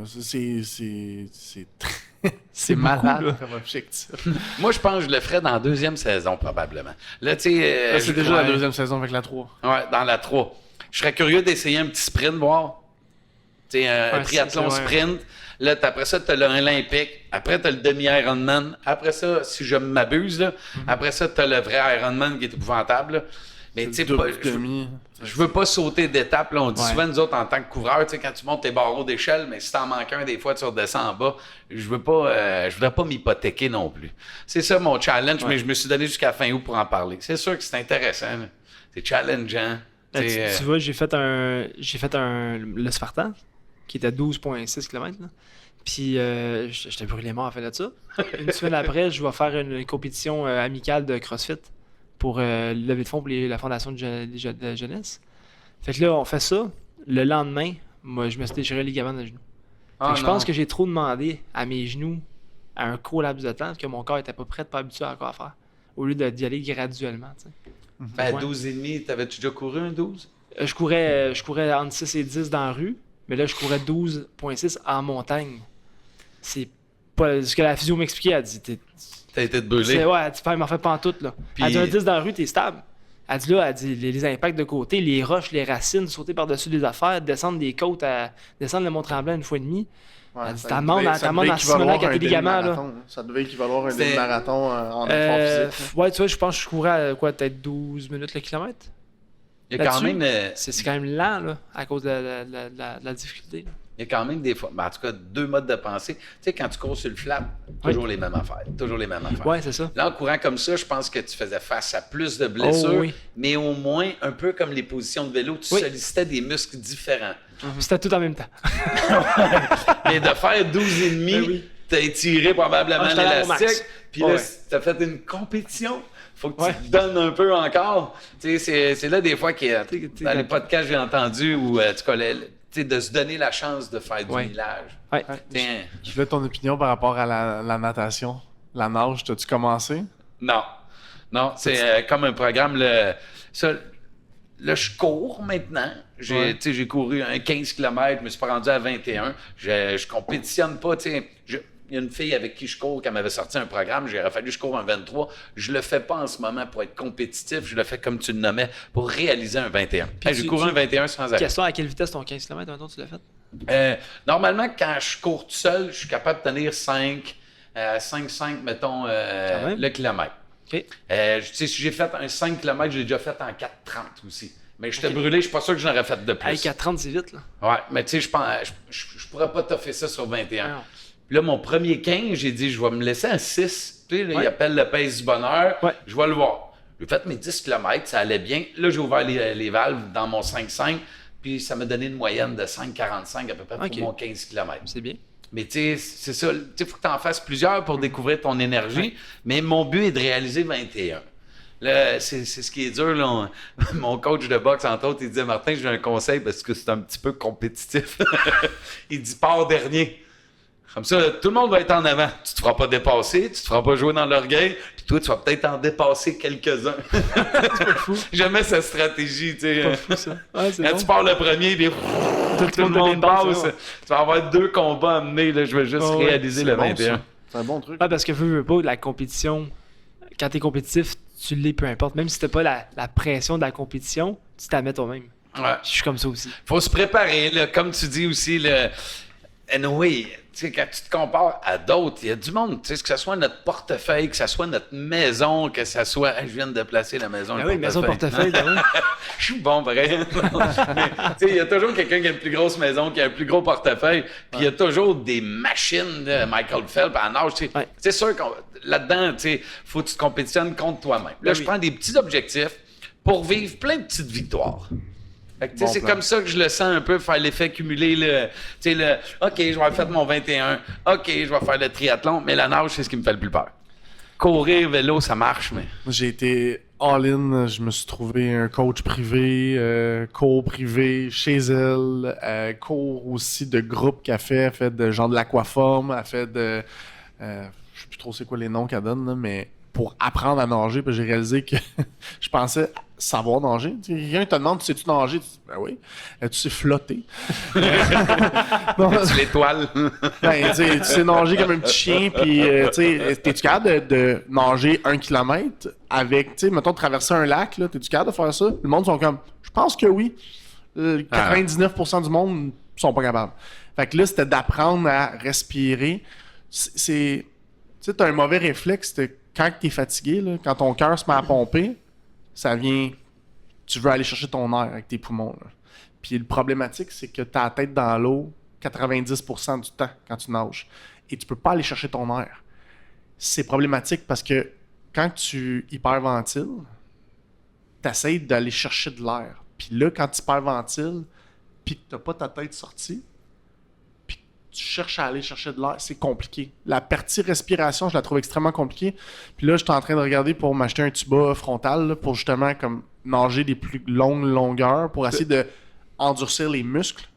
C'est malade beaucoup, là. comme objectif. Moi, je pense que je le ferais dans la 2e saison, probablement. Là, tu sais... Là, c'est déjà la 2e saison avec la 3. Ouais, dans la 3. Je serais curieux d'essayer un petit sprint, voir. Tu sais, un triathlon sprint. Là, après ça, tu as l'Olympique. Après, tu as le demi-Ironman. après ça, si je m'abuse, là, après ça, tu as le vrai Ironman qui est épouvantable. Là. Mais tu sais, je veux pas sauter d'étape. Là. On dit souvent, nous autres, en tant que couvreurs, quand tu montes tes barreaux d'échelle, mais si t'en manques un, des fois, tu redescends en bas. Je voudrais pas m'hypothéquer non plus. C'est ça mon challenge, mais je me suis donné jusqu'à fin août pour en parler. C'est sûr que c'est intéressant. Là. C'est challengeant. Là, tu vois, j'ai fait le Spartan, qui était 12,6 km. Là. Puis, j'étais brûlé mort à faire de ça. Une semaine après, je vais faire une compétition amicale de CrossFit pour lever de fonds pour la fondation de jeunesse. Fait que là, on fait ça. Le lendemain, moi, je me suis déchiré les ligaments de genoux. Je pense que j'ai trop demandé à mes genoux à un court laps de temps parce que mon corps était pas prêt, pas habitué encore à faire. Au lieu d'y aller graduellement. T'sais. Ben, 12,5, t'avais-tu déjà couru un 12? Je courais entre 6 et 10 dans la rue, mais là, je courais 12,6 en montagne. C'est pas ce que la physio m'expliquait. Elle dit, t'as été brûlé? Ouais, elle dit, il m'en fait pas en tout. Là. Puis... Elle dit, un 10 dans la rue, t'es stable. Elle dit, les impacts de côté, les roches, les racines, sauter par-dessus des affaires, descendre des côtes, descendre le Mont-Tremblant 1,5 fois. Elle dit, ta monde en simonac à tes ligaments. Là. Ça devait équivaloir à un demi-marathon en effort physique. Ouais, tu vois, je pense que je courais à peut-être 12 minutes le kilomètre. Il y a quand même... C'est quand même lent, là, à cause de la difficulté. Là. Il y a quand même des fois, en tout cas, 2 modes de pensée. Tu sais, quand tu cours sur le flat, toujours les mêmes affaires. Toujours les mêmes affaires. Oui, c'est ça. Là, en courant comme ça, je pense que tu faisais face à plus de blessures, mais au moins, un peu comme les positions de vélo, tu sollicitais des muscles différents. C'était tout en même temps. Mais de faire 12,5, t'as étiré probablement l'élastique, puis là, t'as fait une compétition. Faut que tu te donnes un peu encore. Tu sais, c'est là des fois que dans les podcasts j'ai entendu où tu collais... de se donner la chance de faire du millage. Je voulais ton opinion par rapport à la natation. La nage, t'as-tu commencé? Non, c'est comme un programme. Là, je cours maintenant. J'ai couru un 15 km, je me suis pas rendu à 21. Je compétitionne pas. Il y a une fille avec qui je cours qui m'avait sorti un programme. J'ai fallu que je cours un 23. Je le fais pas en ce moment pour être compétitif. Je le fais comme tu le nommais, pour réaliser un 21. J'ai couru un 21 sans arrêt. Question, à quelle vitesse ton 15 km maintenant tu l'as fait? Normalement, quand je cours tout seul, je suis capable de tenir 5, mettons, le kilomètre. Okay. Si j'ai fait un 5 km, j'ai déjà fait en 4,30 aussi. Mais j'étais brûlé, je suis pas sûr que j'en aurais fait de plus. 4,30, c'est vite, là. Ouais, mais tu sais, je pourrais pas toffer ça sur 21. Non. Puis là, mon premier 15, j'ai dit, je vais me laisser à 6. Tu sais, là, il appelle le pace du bonheur. Je vais le voir. J'ai fait mes 10 km, ça allait bien. Là, j'ai ouvert les valves dans mon 5,5, puis ça m'a donné une moyenne de 5,45 à peu près pour mon 15 km. C'est bien. Mais tu sais, c'est ça. Tu sais, faut que tu en fasses plusieurs pour découvrir ton énergie. Mais mon but est de réaliser 21. Là, c'est ce qui est dur. Là. Mon coach de boxe, entre autres, il disait, Martin, j'ai un conseil parce que c'est un petit peu compétitif. Il dit, pars dernier. Comme ça, tout le monde va être en avant. Tu te feras pas dépasser, tu te feras pas jouer dans l'orgueil, puis toi, tu vas peut-être en dépasser quelques-uns. C'est pas fou. J'aimais cette stratégie, tu sais. C'est pas fou, ça. Ouais, quand tu pars le premier, puis tout le monde passe. Tu vas avoir 2 combats à mener, là. Je vais juste réaliser le 21. Bon, c'est un bon truc. Ouais, parce que veux pas, la compétition, quand t'es compétitif, tu l'es peu importe. Même si t'as pas la pression de la compétition, tu t'en mets toi-même. Ouais. Je suis comme ça aussi. Faut se préparer, là. Comme tu dis aussi, anyway, tu sais, quand tu te compares à d'autres, il y a du monde, tu sais, que ce soit notre portefeuille, que ce soit notre maison, que ce soit... je viens de placer la maison. Ah oui, maison portefeuille, ben oui. Je suis bon, vrai. Tu sais, il y a toujours quelqu'un qui a une plus grosse maison, qui a un plus gros portefeuille, puis il y a toujours des machines de Michael Phelps en âge. Tu sais, c'est sûr que là-dedans, tu sais, faut que tu te compétitionnes contre toi-même. Là, je prends des petits objectifs pour vivre plein de petites victoires. Fait que, c'est comme ça que je le sens un peu, faire l'effet cumulé. OK, je vais faire mon 21. OK, je vais faire le triathlon. Mais la nage, c'est ce qui me fait le plus peur. Courir, vélo, ça marche, mais... J'ai été all-in. Je me suis trouvé un coach privé, cours privé chez elle, cours aussi de groupe qu'elle fait de genre de l'aquaforme, elle fait de... je sais plus trop c'est quoi les noms qu'elle donne, là, mais pour apprendre à nager, puis j'ai réalisé que je pensais savoir nager. Tu sais, quelqu'un te demande, sais-tu nager? Tu dis, ben oui. Tu sais flotter. Non, Tu l'étoile. ben, tu sais nager comme un petit chien, puis tu sais, t'es-tu capable de nager 1 kilomètre avec, tu sais, mettons, traverser un lac, là, t'es-tu capable de faire ça? Le monde sont comme, je pense que oui. 99% du monde sont pas capables. Fait que là, c'était d'apprendre à respirer. Tu sais, t'as un mauvais réflexe, quand t'es fatigué, là, quand ton cœur se met à pomper, ça vient... Tu veux aller chercher ton air avec tes poumons, là. Puis le problématique, c'est que t'as la tête dans l'eau 90% du temps quand tu nages. Et tu peux pas aller chercher ton air. C'est problématique parce que quand tu hyperventiles, t'essayes d'aller chercher de l'air. Puis là, quand tu hyperventiles, puis que t'as pas ta tête sortie, tu cherches à aller chercher de l'air, c'est compliqué. La partie respiration, je la trouve extrêmement compliquée. Puis là, je suis en train de regarder pour m'acheter un tuba frontal là, pour justement comme nager des plus longues longueurs pour essayer de endurcir les muscles.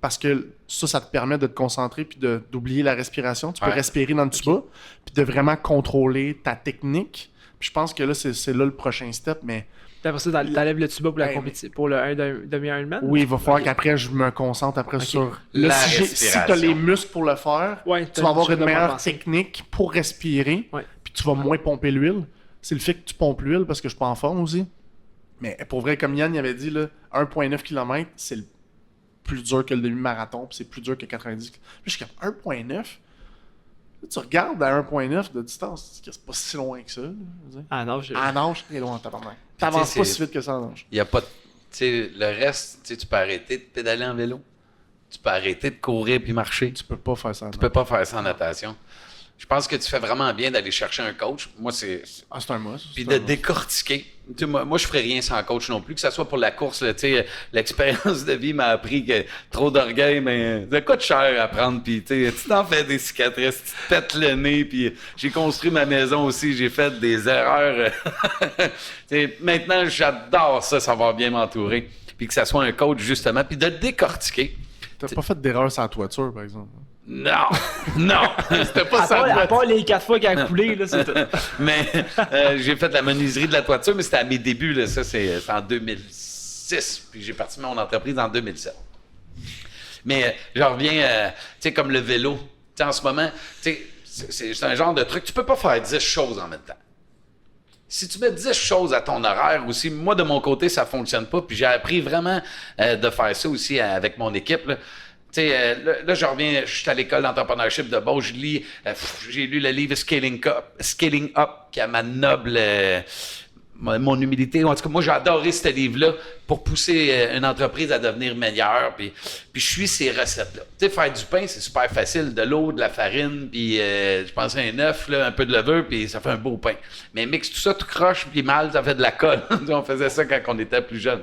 Parce que ça te permet de te concentrer puis d'oublier la respiration. Tu peux respirer dans le tuba puis de vraiment contrôler ta technique. Puis je pense que là, c'est là le prochain step, mais... Puis après ça, t'enlèves le tuba pour le demi-Ironman? Oui, il va falloir qu'après, je me concentre après sur... La Là, si tu respiration. as les muscles pour le faire, tu vas avoir une meilleure technique pour respirer, puis tu vas moins pomper l'huile. C'est le fait que tu pompes l'huile parce que je suis pas en forme aussi. Mais pour vrai, comme Yann il avait dit, là, 1,9 km, c'est le plus dur que le demi-marathon, puis c'est plus dur que 90 km. Puis je suis comme 1,9? Là, tu regardes à 1,9 de distance, c'est pas si loin que ça. Ah non, À nage, c'est loin, tabarnak. T'avances pas si vite que ça en nage. Il y a pas de... Tu sais, le reste, tu sais, tu peux arrêter de pédaler en vélo. Tu peux arrêter de courir puis marcher. Tu peux pas faire ça. Tu peux pas faire ça en natation. Je pense que tu fais vraiment bien d'aller chercher un coach. Moi, c'est... Ah, c'est un must. Puis de décortiquer. Tu sais, moi, je ferais rien sans coach non plus, que ce soit pour la course. Là, tu sais, l'expérience de vie m'a appris que trop d'orgueil, mais ça coûte cher à prendre. Puis tu t'en fais des cicatrices, tu te pètes le nez. Puis j'ai construit ma maison aussi, j'ai fait des erreurs. Tu sais, maintenant, j'adore ça, savoir bien m'entourer. Puis que ça soit un coach, justement. Puis de décortiquer. T'as pas fait d'erreur sur la toiture, par exemple. Non, non, c'était pas ça. À part les 4 fois qu'il a coulé, là, c'est tout. Mais j'ai fait la menuiserie de la toiture, mais c'était à mes débuts. Là. Ça, c'est en 2006. Puis j'ai parti mon entreprise en 2007. Mais je reviens, tu sais, comme le vélo. Tu sais, en ce moment, tu sais, c'est un genre de truc. Tu peux pas faire 10 choses en même temps. Si tu mets 10 choses à ton horaire aussi, moi, de mon côté, ça fonctionne pas. Puis j'ai appris vraiment de faire ça aussi avec mon équipe, là. Tu sais, là, je reviens, je suis à l'école d'entrepreneurship de Beauce, j'ai lu le livre Scaling Up, qui a ma noble, mon humilité. En tout cas, moi, j'ai adoré ce livre-là pour pousser une entreprise à devenir meilleure. Puis je suis ces recettes-là. Tu sais, faire du pain, c'est super facile. De l'eau, de la farine, puis je pense un œuf, là, un peu de levure, puis ça fait un beau pain. Mais mixe tout ça, tout croche, puis mal, ça fait de la colle. On faisait ça quand on était plus jeune.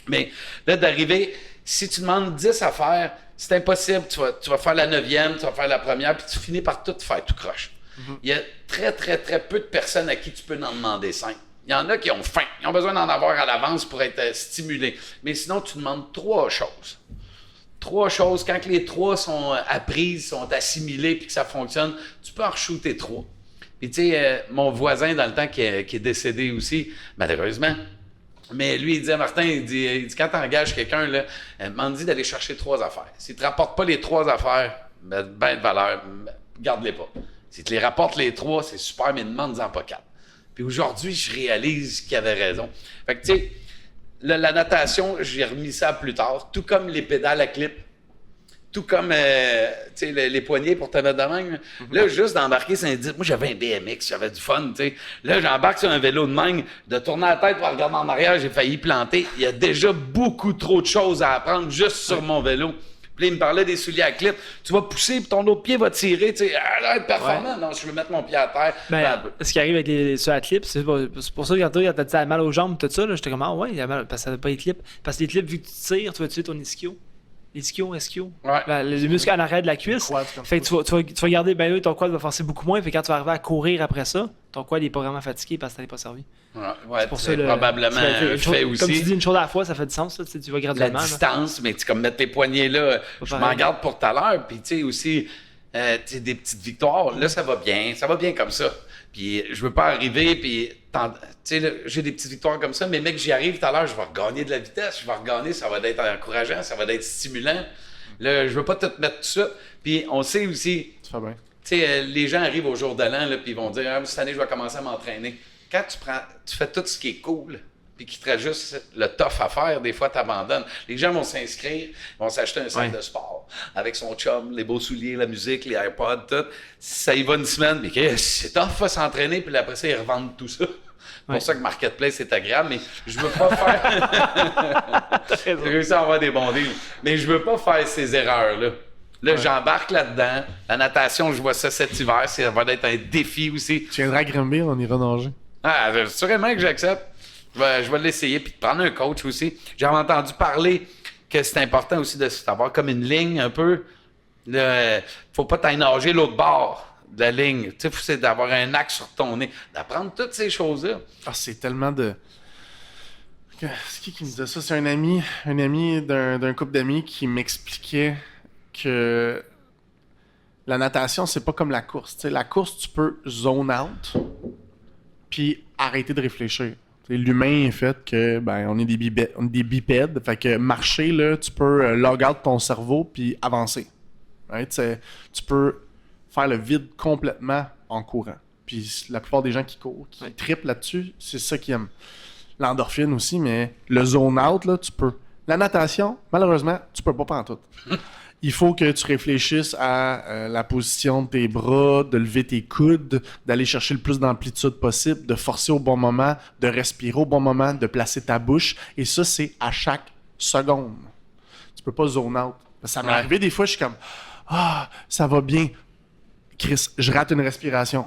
Mais là, d'arriver, si tu demandes 10 à faire, c'est impossible. Tu vas faire la 9e, tu vas faire la première, puis tu finis par tout faire, tout croche. Il y a très, très, très peu de personnes à qui tu peux en demander 5. Il y en a qui ont faim. Ils ont besoin d'en avoir à l'avance pour être stimulés. Mais sinon, tu demandes 3 choses. 3 choses. Quand les 3 sont apprises, sont assimilées, puis que ça fonctionne, tu peux en re-shooter 3. Puis tu sais, mon voisin dans le temps qui est décédé aussi, malheureusement, mais lui, il disait, Martin, il dit quand tu engages quelqu'un, là, demande-lui d'aller chercher 3 affaires. S'il ne te rapporte pas les 3 affaires, ben de valeur, garde-les pas. S'il te les rapporte les 3, c'est super, mais demande-en pas 4. Puis aujourd'hui, je réalise qu'il avait raison. Fait que, tu sais, la natation, j'ai remis ça plus tard, tout comme les pédales à clip. Tout comme tu sais, les poignées pour te mettre de même. Là, juste d'embarquer sur un disque. Moi, j'avais un BMX, j'avais du fun. Tu sais. Là, j'embarque sur un vélo de même, de tourner la tête pour regarder en arrière, j'ai failli planter. Il y a déjà beaucoup trop de choses à apprendre juste sur mon vélo. Puis là, il me parlait des souliers à clip. Tu vas pousser, puis ton autre pied va tirer. Tu sais, là, être performant. Non, je veux mettre mon pied à terre. Ben, ce qui arrive avec les sur la clip, c'est pour ça que quand t'as dit mal aux jambes, tout ça, j'étais comme, ah ouais, il a mal, parce que ça n'a pas les clips. Parce que les clips, vu que tu tires, tu vas tuer ton ischio. Ischio. Ouais. Ben, les muscles en arrière de la cuisse. Fait que tu vas garder, ben là, ton quad va forcer beaucoup moins. Fait que quand tu vas arriver à courir après ça, ton quad n'est pas vraiment fatigué parce que tu n'es pas servi. Ouais, Pour c'est ça, probablement fait aussi. Comme tu dis, une chose à la fois, ça fait du sens. Là, tu vas La graduellement. là. distance, mais tu comme mettre tes poignets là, je m'en garde pour tout à l'heure. Puis tu sais aussi, tu sais, des petites victoires, là ça va bien comme ça. Puis je veux pas arriver, puis tu sais, là, j'ai des petites victoires comme ça, mais mec, j'y arrive tout à l'heure, je vais regagner de la vitesse, je vais regagner, ça va être encourageant, ça va être stimulant. Là, je veux pas tout mettre tout ça. Puis on sait aussi, Tu fais bien. tu sais, les gens arrivent au jour de l'an, là, puis ils vont dire cette année, je vais commencer à m'entraîner. Quand tu fais tout ce qui est cool, puis qu'il te reste juste le tough à faire, des fois, tu abandonnes. Les gens vont s'inscrire, vont s'acheter un sac de sport avec son chum, les beaux souliers, la musique, les AirPods, tout. Ça y va une semaine, mais c'est tough à s'entraîner, puis après ça, ils revendent tout ça. C'est pour ça que Marketplace, c'est agréable, mais je veux pas faire... J'ai réussi à avoir des bons deals. Mais je veux pas faire ces erreurs-là. Là, j'embarque là-dedans. La natation, je vois ça cet hiver. Ça va être un défi aussi. Tu viendras à Granby, on ira nager. Ah, sûrement que j'accepte. Je vais l'essayer, puis de prendre un coach aussi. J'avais entendu parler que c'est important aussi d'avoir comme une ligne un peu. Faut pas t'en nager l'autre bord de la ligne. Tu sais, c'est d'avoir un axe sur ton nez. D'apprendre toutes ces choses-là. Ah, c'est tellement de... C'est qui me disait ça? C'est un ami d'un couple d'amis qui m'expliquait que la natation, c'est pas comme la course. T'sais, la course, tu peux zone out puis arrêter de réfléchir. T'sais, l'humain est fait que on est des bipèdes. Fait que marcher, là, tu peux log out ton cerveau puis avancer. Right? Tu peux faire le vide complètement en courant. Puis la plupart des gens qui courent, qui trippent là-dessus, c'est ça qu'ils aiment. L'endorphine aussi, mais le zone out, là, tu peux. La natation, malheureusement, tu peux pas pantoute. Il faut que tu réfléchisses à la position de tes bras, de lever tes coudes, d'aller chercher le plus d'amplitude possible, de forcer au bon moment, de respirer au bon moment, de placer ta bouche. Et ça, c'est à chaque seconde. Tu peux pas zone out. Ça m'est arrivé des fois, je suis comme « Ah, ça va bien. Chris, je rate une respiration. »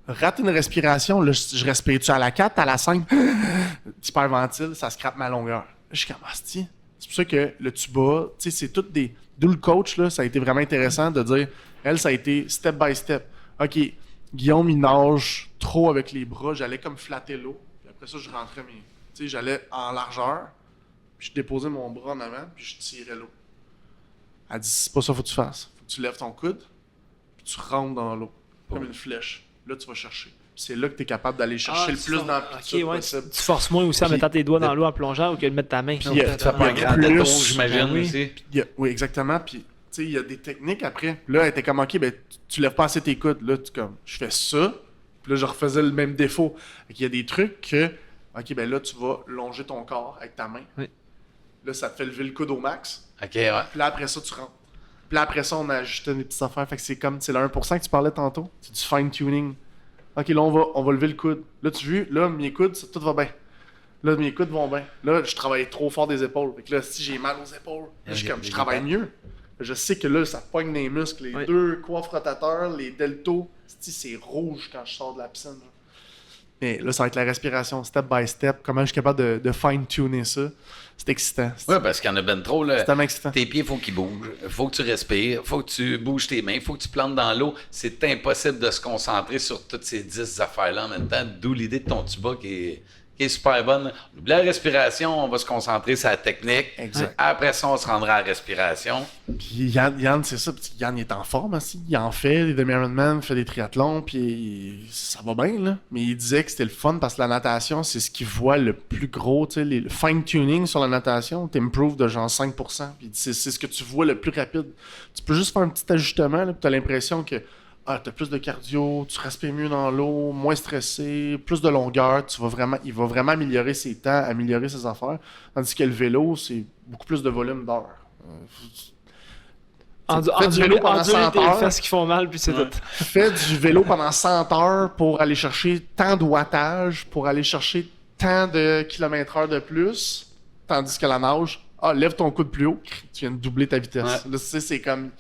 Rate une respiration, là, je respire-tu à la 4, à la 5? Hyperventile, ça scrape ma longueur. Je suis comme « Asti. » C'est pour ça que le tuba, tu sais, c'est toutes des... D'où le coach, là, ça a été vraiment intéressant de dire, elle, ça a été step by step. OK, Guillaume, il nage trop avec les bras, j'allais comme flatter l'eau. Puis après ça, je rentrais tu sais, j'allais en largeur, puis je déposais mon bras en avant, puis je tirais l'eau. Elle dit, c'est pas ça qu'il faut que tu fasses. Faut que tu lèves ton coude, puis tu rentres dans l'eau, comme une flèche. Là, tu vas chercher. C'est là que tu es capable d'aller chercher le plus d'amplitude possible. Tu forces moins aussi en mettant tes doigts dans l'eau en plongeant ou que de mettre ta main. Puis, Tu fais pas un grand détour, j'imagine aussi. Oui, exactement. Puis, tu sais, il y a des techniques après. Là, elle était comme, OK, tu lèves pas assez tes coudes. Là, je fais ça. Puis là, je refaisais le même défaut. Il y a des trucs que, OK, là, tu vas longer ton corps avec ta main. Oui. Là, ça te fait lever le coude au max. OK, ouais. Puis là, après ça, tu rentres. Puis là, après ça, on a ajusté des petites affaires. Fait que c'est comme, c'est le 1% que tu parlais tantôt. C'est du fine-tuning. OK, là, on va lever le coude. Là, tu vois, là, mes coudes, tout va bien. Là, mes coudes vont bien. Là, je travaille trop fort des épaules. Fait que là, si j'ai mal aux épaules, là, je travaille mieux. Je sais que là, ça pogne les muscles. Les deux coiffes rotateurs, les deltos, c'est rouge quand je sors de la piscine. Là. Mais là, ça va être la respiration, step by step. Comment je suis capable de fine-tuner ça. C'est excitant. Oui, parce qu'il y en a ben trop. Là. C'est tellement excitant. Tes pieds, il faut qu'ils bougent. Il faut que tu respires. Il faut que tu bouges tes mains. Il faut que tu plantes dans l'eau. C'est impossible de se concentrer sur toutes ces 10 affaires-là en même temps. D'où l'idée de ton tuba qui est super bonne. On oublie la respiration, on va se concentrer sur la technique. Exact. Après ça, on se rendra à la respiration. Puis Yann, c'est ça. Puis Yann, il est en forme aussi. Il en fait des demi-Ironman, il fait des triathlons, puis ça va bien, là. Mais il disait que c'était le fun parce que la natation, c'est ce qu'il voit le plus gros. Tu sais, le fine-tuning sur la natation, t'improves de genre 5%. Puis c'est ce que tu vois le plus rapide. Tu peux juste faire un petit ajustement, là, puis t'as l'impression que t'as plus de cardio, tu respires mieux dans l'eau, moins stressé, plus de longueur, il va vraiment améliorer ses temps, améliorer ses affaires. Tandis que le vélo, c'est beaucoup plus de volume d'heures. Fais du vélo pendant 100 heures. Fais ce qui font mal, puis c'est tout. Fais du vélo pendant 100 heures pour aller chercher tant de wattage, pour aller chercher tant de kilomètres-heure de plus, tandis que la nage, lève ton coude plus haut, tu viens de doubler ta vitesse. Ouais. Là, c'est comme...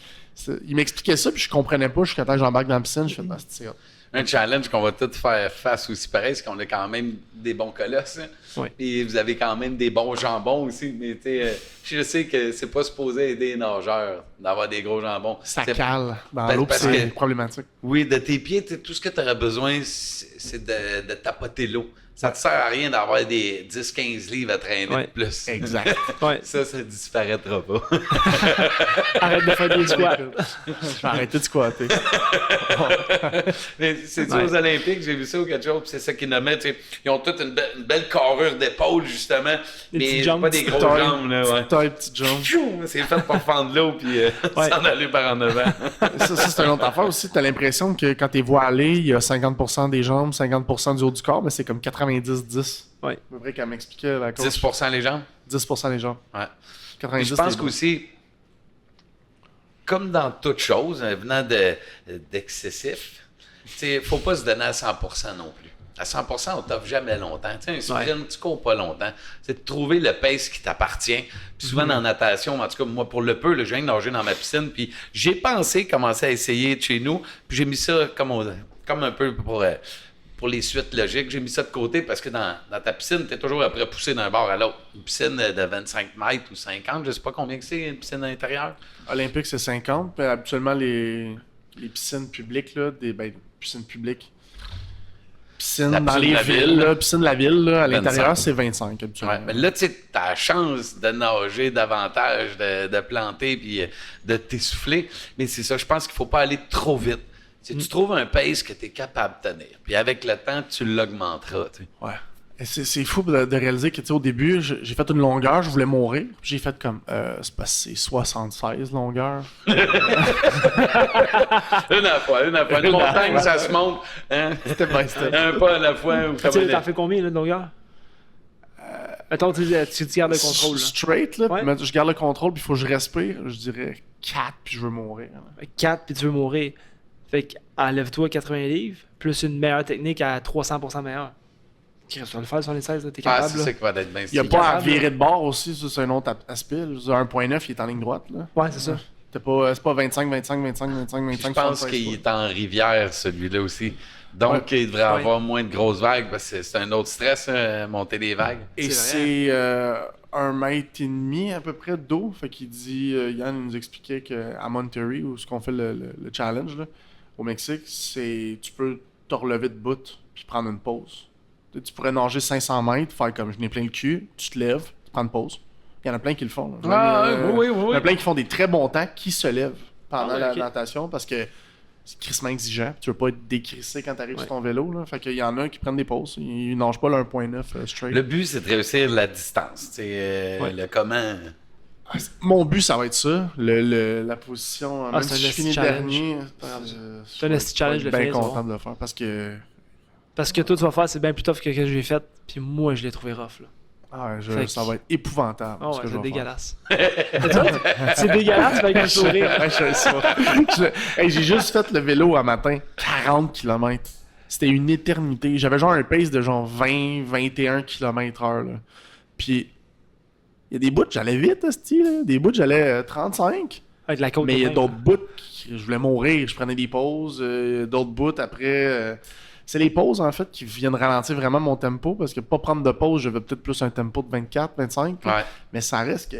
Il m'expliquait ça, puis je comprenais pas jusqu'à temps que j'embarque dans la piscine, je fais c'est hot. Un challenge qu'on va tous faire face aussi pareil, c'est qu'on a quand même des bons colosses. Hein. Ouais. Puis vous avez quand même des bons jambons aussi. Mais tu sais, je sais que c'est pas supposé aider les nageurs d'avoir des gros jambons. Ça C'est- cale dans Ben, l'eau, puis parce c'est que- problématique. Oui, de tes pieds, tout ce que tu aurais besoin, c'est de tapoter l'eau. Ça te sert à rien d'avoir des 10-15 livres à traîner Ouais. de plus. Exact. Ouais. Ça disparaîtra pas. Arrête de faire des squats. Je vais arrêter de squatter. Mais c'est Ouais. aux Olympiques, j'ai vu ça ou quelque chose, puis c'est ça qu'ils nommaient. Tu sais, ils ont toute une belle carrure d'épaule, justement. Des mais petites jambes, pas des petites grosses tailles, jambes, là, ouais. Petite taille, petite jambe. Pfiou! C'est fait pour fendre l'eau puis Ouais. s'en aller par en avant. Ça, c'est une autre affaire aussi. T'as l'impression que quand t'es vois aller, il y a 50% des jambes, 50% du haut du corps, mais c'est comme 90-10. Ouais. À peu près qu'elle m'expliquait la coach. 10% les jambes? 10% les jambes. Ouais. 90 Je pense les bras. qu'aussi, comme dans toute chose, venant d'excessif, il ne faut pas se donner à 100% non plus. À 100%, on ne t'offre jamais longtemps. Tu sais, un sprint, tu ne cours pas longtemps. C'est de trouver le pace qui t'appartient. Puis souvent, dans la natation, en tout cas, moi, pour le peu, là, je viens de nager dans ma piscine, puis j'ai pensé commencer à essayer de chez nous, puis j'ai mis ça comme un peu pour les suites logiques. J'ai mis ça de côté parce que dans ta piscine, tu es toujours après poussé d'un bord à l'autre. Une piscine de 25 mètres ou 50, je ne sais pas combien que c'est, une piscine à l'intérieur. Olympique, c'est 50. Puis habituellement, les piscines publiques, là, piscines publiques. Piscine La dans piscine les de la villes, ville, là, piscine de la ville, là, à 25. l'intérieur, c'est 25 habituellement. Ouais, mais là, tu sais, t'as la chance de nager davantage, de planter puis de t'essouffler. Mais c'est ça, je pense qu'il faut pas aller trop vite. Tu sais, tu trouves un pace que tu es capable de tenir. Puis avec le temps, tu l'augmenteras. Tu sais. Ouais. Et c'est fou de réaliser que, tu sais, au début, j'ai fait une longueur, je voulais mourir. Puis j'ai fait comme, c'est parce que c'est 76 longueurs. Une à la fois. Une montagne, ça se monte. Hein? Step by step. Un pas à la fois. Ou Tu comme sais, un- t'en fais combien là, de longueur? Mettons, tu gardes le contrôle. Là. Straight, là. Ouais. Puis je garde le contrôle, puis il faut que je respire. Je dirais 4, puis je veux mourir. 4 puis tu veux mourir. Fait que enlève-toi 80 livres, plus une meilleure technique à 300% meilleure. Chris, tu vas le faire sur les 16, là, t'es Ah, capable. c'est là. ça qui va être bien Il n'y a C'est pas à capable, virer de bord aussi, ça, c'est un autre aspect. Je veux dire, 1.9, il est en ligne droite, là. Ouais, c'est ça. C'est pas 25, 25, 25, 25, 25, Je pense 65, qu'il est en rivière, celui-là aussi. Donc, il devrait avoir moins de grosses vagues parce que c'est un autre stress, monter des vagues. Et C'est c'est 1,5 mètre à peu près d'eau. Fait qu'il dit, Yann nous expliquait qu'à Monterrey, où ce qu'on fait le challenge là, au Mexique, c'est tu peux te relever de bout puis prendre une pause. Tu pourrais nager 500 mètres, faire comme je n'ai plein le cul, tu te lèves, tu prends une pause. Il y en a plein qui le font. Là. Oui. Il y en a plein qui font des très bons temps qui se lèvent pendant Ah, la ok. natation parce que c'est crissement exigeant. Tu veux pas être décrissé quand tu arrives Ouais. sur ton vélo. Là. Fait qu'il y en a qui prennent des pauses. Ils nagent pas le 1.9 straight. Le but, c'est de réussir la distance. Tu sais, Ouais. le comment. Mon but, ça va être ça. La position, même c'est si un je finis esti challenge. dernier, C'est un esti challenge de bien finir, ça content va. de le faire parce que Parce que toi, tu vas faire, c'est bien plus tough que ce que j'ai fait. Puis moi, je l'ai trouvé rough. Là. Fait que ça va être épouvantable. Oh, ce ouais, que je c'est vais faire. dégueulasse. C'est dégueulasse avec un sourire. Ouais, je sais ça. Hey, j'ai juste fait le vélo un matin, 40 km. C'était une éternité. J'avais genre un pace de genre 20-21 km/h. Là. Puis, il y a des bouts, j'allais vite, esti, là. Des bouts, j'allais 35. Avec la côte Mais il y a de d'autres bouts, je voulais mourir, je prenais des pauses. D'autres bouts après. C'est les pauses, en fait, qui viennent ralentir vraiment mon tempo. Parce que pas prendre de pause, je veux peut-être plus un tempo de 24, 25. Ouais. Mais ça reste que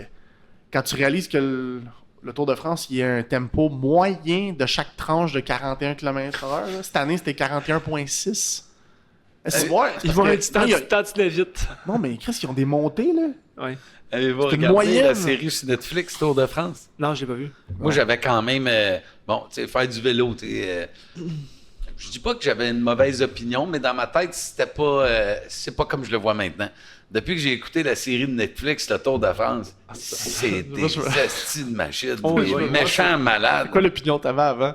quand tu réalises que le Tour de France, il y a un tempo moyen de chaque tranche de 41 km/h. Cette année, c'était 41,6. Ils vont être temps, tu l'as vite. Non, mais qu'est-ce qu'ils ont des montées, là? Ouais. Avez-vous C'est une regardé moyenne. la série sur Netflix, Tour de France? Non, je l'ai pas vu. Moi, j'avais quand même... bon, tu sais, faire du vélo, tu sais... je dis pas que j'avais une mauvaise opinion, mais dans ma tête, c'était pas... c'est pas comme je le vois maintenant. Depuis que j'ai écouté la série de Netflix, le Tour de France, c'est des astis de machines, Oh, des oui, méchants malades. C'est quoi l'opinion que t'avais avant?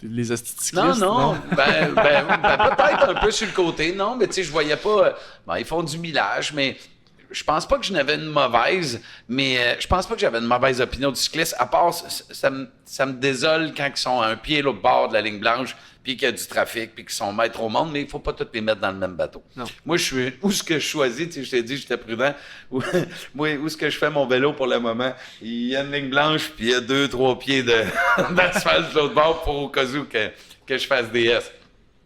Les esthétiques. Non. Ben, peut-être un peu sur le côté. Non, mais tu sais, je voyais pas... ils font du millage, mais... Je pense pas que je n'avais une mauvaise, mais je pense pas que j'avais une mauvaise opinion du cycliste, à part ça me désole quand ils sont à un pied l'autre bord de la ligne blanche, puis qu'il y a du trafic, puis qu'ils sont maîtres au monde, mais il faut pas tous les mettre dans le même bateau. Non. Moi, je suis où ce que je choisis, tu sais, je t'ai dit, j'étais prudent. Moi, où ce que je fais mon vélo pour le moment, il y a une ligne blanche, puis il y a 2-3 pieds d'asphalte de l'autre bord pour au cas où que je fasse DS.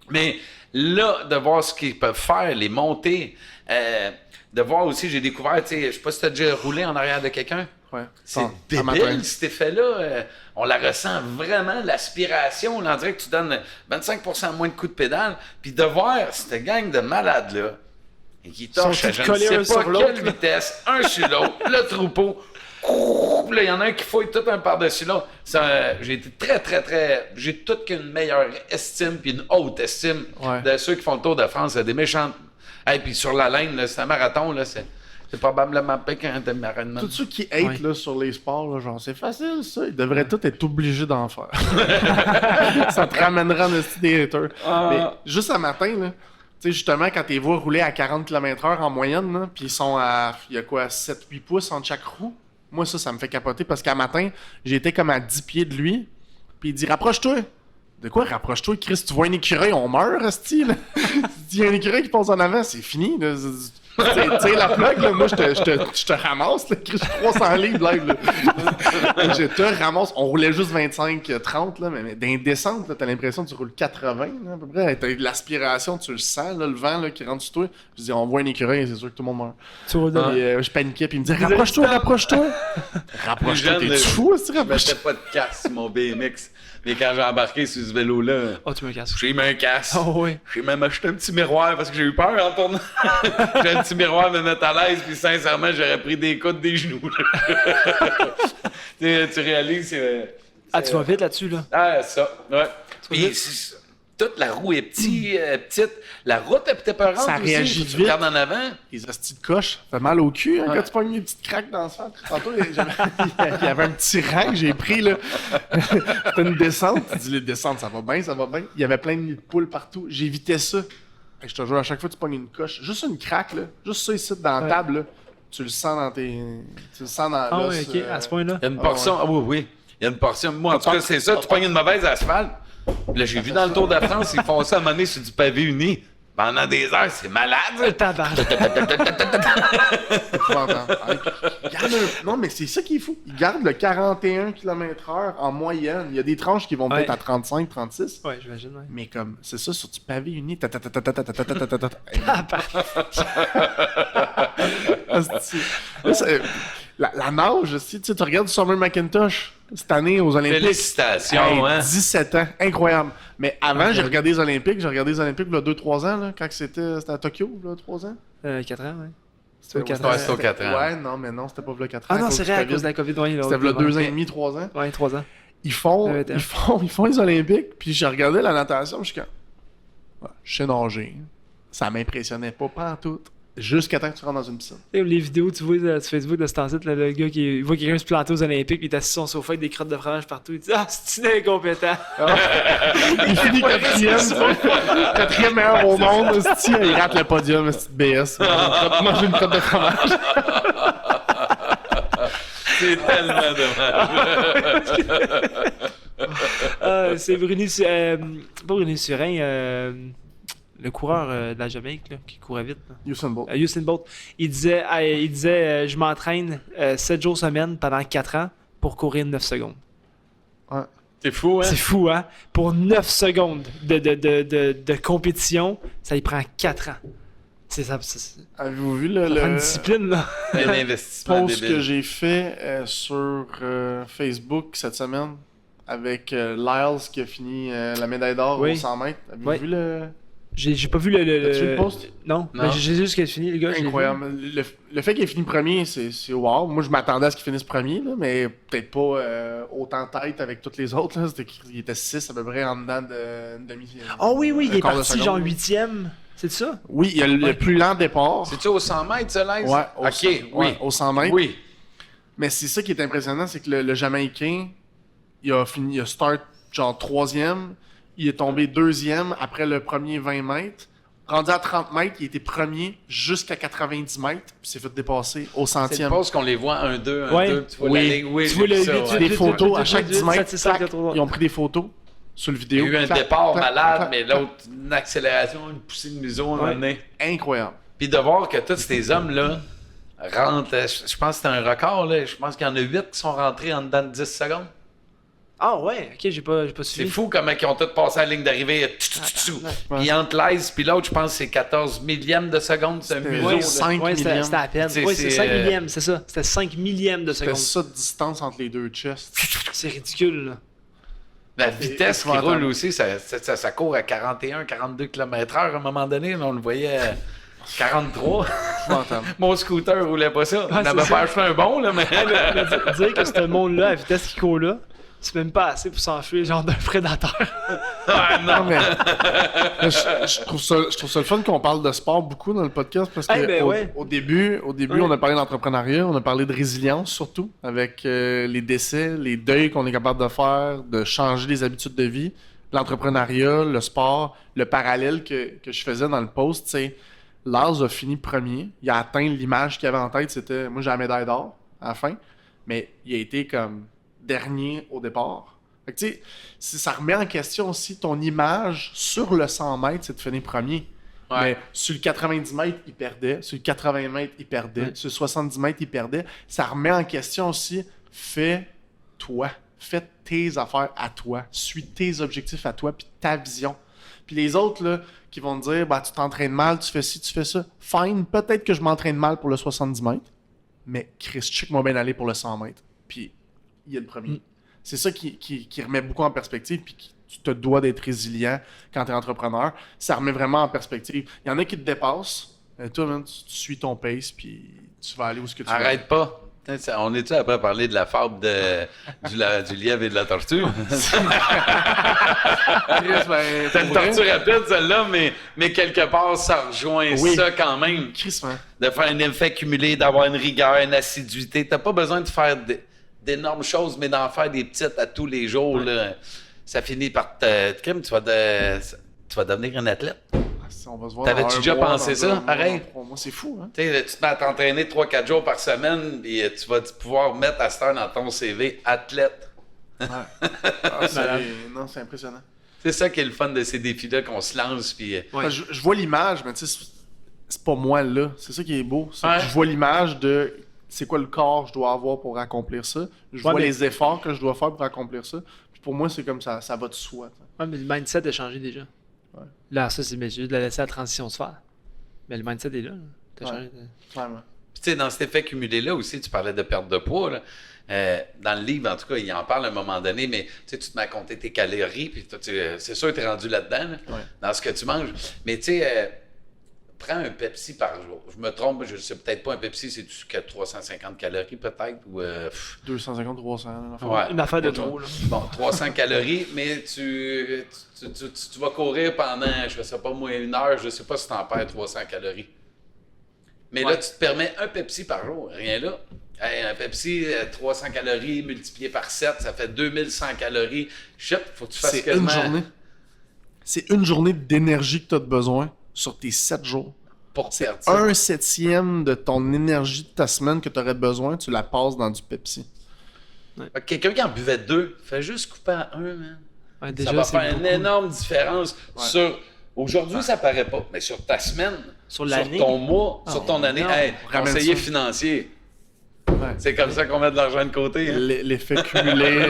Mais Là, de voir ce qu'ils peuvent faire, les montées, de voir aussi, j'ai découvert, tu sais, je sais pas si tu as déjà roulé en arrière de quelqu'un. Ouais. C'est À matin. débile, cet effet-là. On la ressent vraiment, l'aspiration. Là, on dirait que tu donnes 25% moins de coups de pédale. Puis de voir cette gang de malades-là, et qui torchent à Sont-ils je ne collés un sais pas sur l'autre, quelle là? vitesse, un sur l'autre, le troupeau. Puis là, il y en a un qui fouille tout un par-dessus l'autre. J'ai été très... J'ai toute qu'une meilleure estime puis une haute estime de ceux qui font le Tour de France. Des méchantes... Et puis sur la laine, là, c'est un marathon, là, c'est probablement pas qu'un marathon. Tous ceux qui hate là, sur les sports, là, genre c'est facile ça, ils devraient tous être obligés d'en faire. Ça te ramènera en esti des haters. Mais juste à matin, là, tu sais, justement, quand t'es vois rouler à 40 km/h en moyenne, là, puis ils sont à, il y a quoi, 7-8 pouces entre chaque roue, moi ça me fait capoter parce qu'à matin, j'étais comme à 10 pieds de lui, puis il dit « Rapproche-toi ». De quoi, rapproche-toi, Chris, tu vois un écureuil, on meurt, esti, là. Il y a un écureuil qui passe en avant, c'est fini, là. Tu sais, la plug, là, moi, je te ramasse, là, Chris, je suis 300 livres, live, là. Je te ramasse, on roulait juste 25-30, là, mais dans les descentes, là, t'as l'impression que tu roules 80, là, à peu près. T'as de l'aspiration, tu le sens, là, le vent, là, qui rentre sur toi. Je dis, on voit un écureuil, c'est sûr que tout le monde meurt. Tu roules dans Et je paniquais, puis il me dit, rapproche-toi. Rapproche-toi, Jeune, t'es fou, est-ce que Je rapproche-toi? mettais pas de casque sur mon BMX. Mais quand j'ai embarqué sur ce vélo-là, Oh, tu me casses. j'ai mis un casque. Oh, oui. J'ai même acheté un petit miroir parce que j'ai eu peur en tournant. J'ai un petit miroir me mettre à l'aise, puis sincèrement, j'aurais pris des coudes des genoux. tu réalises. Ah, tu vas vite là-dessus, là. Ah, ça, ouais. Puis vite. toute la roue est petite. La route est peut-être peurante Ça aussi. réagit Tu vite. regardes en avant. Les hosties de coche, ça fait mal au cul hein, quand tu pognes une petite craque dans le sang. Tantôt, il y avait un petit rang que j'ai pris, là. C'était une descente. Tu dis, les descentes, ça va bien, ça va bien. Il y avait plein de nids de poules partout. J'évitais ça. Et je te jure, à chaque fois que tu pognes une coche, juste une craque, là, juste ça ici, dans la table, là, tu le sens dans tes... Tu le sens dans Ah, l'os. oui, ok, à ce point-là. Il y a une portion. Ah oui. Il y a une portion. Moi, en tout cas, c'est ça. Tu pognes une mauvaise asphalte. Puis là, j'ai vu dans le Tour de France, ils font ça à un moment donné sur du pavé uni. Pendant des heures, c'est malade. Tabarnak. Non, mais c'est ça qui est fou. Ils gardent le 41 km/h en moyenne. Il y a des tranches qui vont peut-être à 35, 36. Ouais, j'imagine, ouais. Mais comme, c'est ça, sur du pavé uni. La nage aussi, tu sais, tu regardes Summer McIntosh cette année aux Olympiques. Félicitations, hein. 17 ans, incroyable. Mais avant, j'ai regardé les Olympiques, il y a 2-3 ans, là, quand c'était à Tokyo, là, 3 ans. 4 ans, ouais. C'était 4 Ouais, ans. c'était aux 4 ans. Ouais, non, mais non, c'était pas 4 ans. Ah non, cause c'est du vrai, à COVID. cause de la COVID, ouais. C'était là 2 ans et demi, 3 ans. Ouais, 3 ans. Ils font Ouais, les Olympiques, puis j'ai regardé la natation, je suis comme, ouais, je sais nager. Ça m'impressionnait pas tout. Jusqu'à temps que tu rentres dans une piscine. Tu sais, les vidéos, tu vois sur Facebook de ce temps-ci, le gars qui voit quelqu'un se planter aux Olympiques, puis il est assis sur son sofa avec des crottes de fromage partout. Il dit ah, c'est incompétent. Il finit quatrième meilleur au monde. Hostie, il rate le podium, c'est BS. Mange une crotte de fromage. C'est tellement dommage. C'est pas Bruni Surin, le coureur de la Jamaïque là, qui courait vite. Là. Usain Bolt. Usain Bolt. Il disait je m'entraîne 7 jours semaine pendant 4 ans pour courir 9 secondes. Ouais. C'est fou, hein? C'est fou, hein? Pour 9 secondes de compétition, ça y prend 4 ans. C'est ça. Avez-vous vu Ça prend une le discipline, là. Un investissement post débile. que j'ai fait sur Facebook cette semaine avec Lyles qui a fini la médaille d'or Oui. aux 100 mètres? Avez-vous Oui. vu le... J'ai pas vu le. As-tu vu le post? Non, Non. mais j'ai juste qu'elle fini, les gars. je l'ai Incroyable. Le fait qu'il ait fini premier, c'est wow. Moi, je m'attendais à ce qu'il finisse premier, là, mais peut-être pas autant tête avec tous les autres. Là. Il était 6 à peu près en dedans de demi. vu. Oh oui, il est quart de parti seconde. genre 8e. C'est ça? Oui, il y a le plus lent départ. C'est-tu au 100 mètres, ça, Lise? Ouais, Oui. au 100 mètres. Oui. Mais c'est ça qui est impressionnant, c'est que le Jamaïcain, il a start genre 3e, il est tombé 2e après le premier 20 mètres. Rendu à 30 mètres, il était premier jusqu'à 90 mètres, puis s'est fait dépasser au C'est le 100e. poste qu'on les voit 1-2, 1-2, Ouais. tu vois Oui. la ligne. Oui, Tu vois j'ai vu le ça, vite, ouais. Des photos à chaque 10 mètres. c'est ça, clac, ils ont pris des photos sur le Il y vidéo. a eu un Clac, départ clac, malade, clac, mais clac. l'autre, une accélération, une poussée de museau, un moment donné. Incroyable. Puis de voir que tous ces hommes-là rentrent, je pense que c'était un record, là. Je pense qu'il y en a 8 qui sont rentrés en dedans de 10 secondes. Ah ouais, ok, j'ai pas C'est suivi. fou comment ils ont tous passé à la ligne d'arrivée. Puis entre l'Aise puis l'autre, je pense que c'est 14 millièmes de seconde. C'est un C'était museau. ouais, là. 5 Ouais, millièmes. c'était à peine. C'est- Ouais, c'est c'est, 5 millièmes, c'est ça. C'était 5 millièmes de C'était seconde. ça de distance entre les deux chests. C'est ridicule, là. La vitesse qui épouvantable. roule aussi, ça court à 41, 42 km/h à un moment donné. Là, on le voyait à 43. Épouvantable. Mon scooter roulait pas ça. On c'est avait ça. pas acheté un bon, là, mais... Mais dire que ce monde-là, à vitesse qu'il court là, c'est même pas assez pour s'enfuir, genre d'un prédateur. Ah, Non, non. mais je trouve ça le fun qu'on parle de sport beaucoup dans le podcast parce que Eh ben ouais. au début, Ouais. on a parlé d'entrepreneuriat, on a parlé de résilience surtout, avec les décès, les deuils qu'on est capable de faire, de changer les habitudes de vie, l'entrepreneuriat, le sport, le parallèle que je faisais dans le post, tu sais, Lars a fini premier, il a atteint l'image qu'il avait en tête, c'était, moi j'ai la médaille d'or à la fin, mais il a été comme dernier au départ. Fait que, tu sais, ça remet en question aussi ton image sur le 100 mètres, c'est de finir premier. Ouais. Mais sur le 90 mètres, il perdait. Sur le 80 mètres, il perdait. Ouais. Sur le 70 mètres, il perdait. Ça remet en question aussi, fais-toi. Fais tes affaires à toi. Suis tes objectifs à toi, puis ta vision. Puis les autres, là, qui vont te dire, bah, tu t'entraînes mal, tu fais ci, tu fais ça. Fine, peut-être que je m'entraîne mal pour le 70 mètres, mais Chris, check moi bien aller pour le 100 mètres. Puis il est le premier. C'est ça qui remet beaucoup en perspective, puis tu te dois d'être résilient quand tu es entrepreneur. Ça remet vraiment en perspective. Il y en a qui te dépassent. Toi, man, tu suis ton pace, puis tu vas aller où ce que tu veux. Arrête pas. On est-tu après à parler de la fable du lièvre et de la tortue? C'est une tortue rapide, celle-là, mais quelque part, ça rejoint Oui. ça quand même. Chris, man. De faire un effet cumulé, d'avoir une rigueur, une assiduité. T'as pas besoin de faire d'énormes choses, mais d'en faire des petites à tous les jours. Là. Ça finit par te... Crime, tu vas devenir un athlète. On va se voir T'avais-tu dans un déjà mois, pensé dans ça? deux mois, Pareil. dans 3 mois. C'est fou, hein? Tu sais, tu te mets à t'entraîner 3-4 jours par semaine, et tu vas pouvoir mettre à cette heure dans ton CV athlète. Ah, non, c'est impressionnant. C'est ça qui est le fun de ces défis-là qu'on se lance. Puis, Ouais. Enfin, je vois l'image, mais tu sais, c'est pas moi là. C'est ça qui est beau. C'est que Ouais. je vois l'image de c'est quoi le corps que je dois avoir pour accomplir ça. Je Ouais, vois mais- les efforts que je dois faire pour accomplir ça. Puis pour moi, c'est comme ça va de soi. t'sais. Ouais, mais le mindset a changé déjà. Ouais. Là, ça, c'est juste de la laisser la transition se faire. Mais le mindset est là. T'as Ouais. changé. Vraiment. Puis, tu sais, dans cet effet cumulé-là aussi, tu parlais de perte de poids. Là. Dans le livre, en tout cas, il en parle à un moment donné, mais tu sais, tu te mets à compter tes calories, puis c'est sûr que tu es rendu là-dedans, là, Ouais. dans ce que tu manges. Mais tu sais, prends un Pepsi par jour. Je me trompe, je sais peut-être pas, un Pepsi, c'est du 350 calories peut-être, ou... 250, 300. une affaire. Ouais. Une affaire de Ouais. trop, là. Bon, 300 calories, mais tu vas courir pendant, je sais pas moi, 1 heure, je sais pas si tu en perds 300 calories. Mais là, Ouais. tu te permets un Pepsi par jour, rien là. Hey, un Pepsi, 300 calories multiplié par 7, ça fait 2100 calories. Shit, faut que tu fasses C'est quasiment... une journée. C'est une journée d'énergie que tu as besoin sur tes 7 jours. Pour C'est perdre ça. 1/7 de ton énergie de ta semaine que tu aurais besoin, tu la passes dans du Pepsi. Quelqu'un qui en buvait 2, fais juste couper à 1, man. Ouais, Ça déjà, va c'est faire une beaucoup. énorme différence sur... Aujourd'hui, ça paraît pas, mais sur ta semaine, Sur l'année. sur ton mois, sur ton année, non, hey, ramène conseiller ça. financier. Ouais. C'est comme ça qu'on met de l'argent de côté. Hein? L'effet cumulé,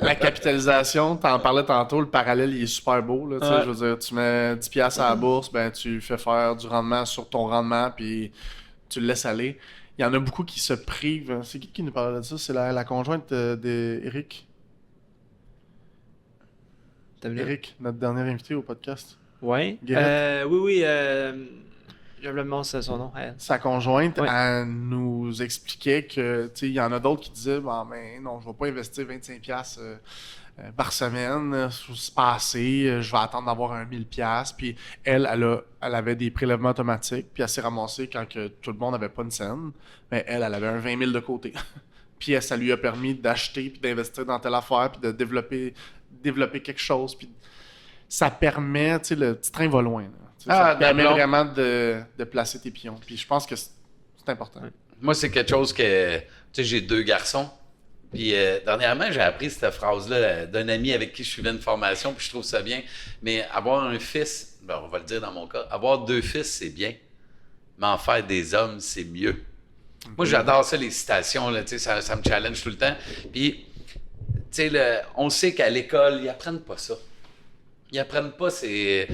la capitalisation, t'en parlais tantôt, le parallèle il est super beau. Là, tu sais, Ouais. je veux dire, tu mets 10$ à la bourse, ben, tu fais faire du rendement sur ton rendement, puis tu le laisses aller. Il y en a beaucoup qui se privent. C'est qui nous parlait de ça? C'est la conjointe d'Éric. T'as vu là? Éric, notre dernier invité au podcast. Ouais. Guérette. Oui. J'ai oublié son nom. Elle. Sa conjointe, Ouais. elle nous expliquait que, tu sais, il y en a d'autres qui disaient, bon, ben, non, je vais pas investir 25$ par semaine, c'est pas assez, je vais attendre d'avoir un 1000$. Puis elle avait des prélèvements automatiques, puis elle s'est ramassée quand que tout le monde n'avait pas une scène, mais elle avait un 20 000 de côté. Puis ça lui a permis d'acheter, puis d'investir dans telle affaire, puis de développer quelque chose. Puis ça permet, tu sais, le petit train va loin. Là. Tu sais, ça permet d'accord. vraiment de placer tes pions. Puis je pense que c'est important. Moi, c'est quelque chose que... Tu sais, j'ai 2 garçons. Puis dernièrement, j'ai appris cette phrase-là d'un ami avec qui je suivais une formation, puis je trouve ça bien. Mais avoir un fils, ben, on va le dire dans mon cas, avoir 2 fils, c'est bien. Mais en faire des hommes, c'est mieux. Moi, j'adore ça, les citations, là, tu sais, ça me challenge tout le temps. Puis, tu Tu sais, on sait qu'à l'école, ils apprennent pas ça. Ils apprennent pas ces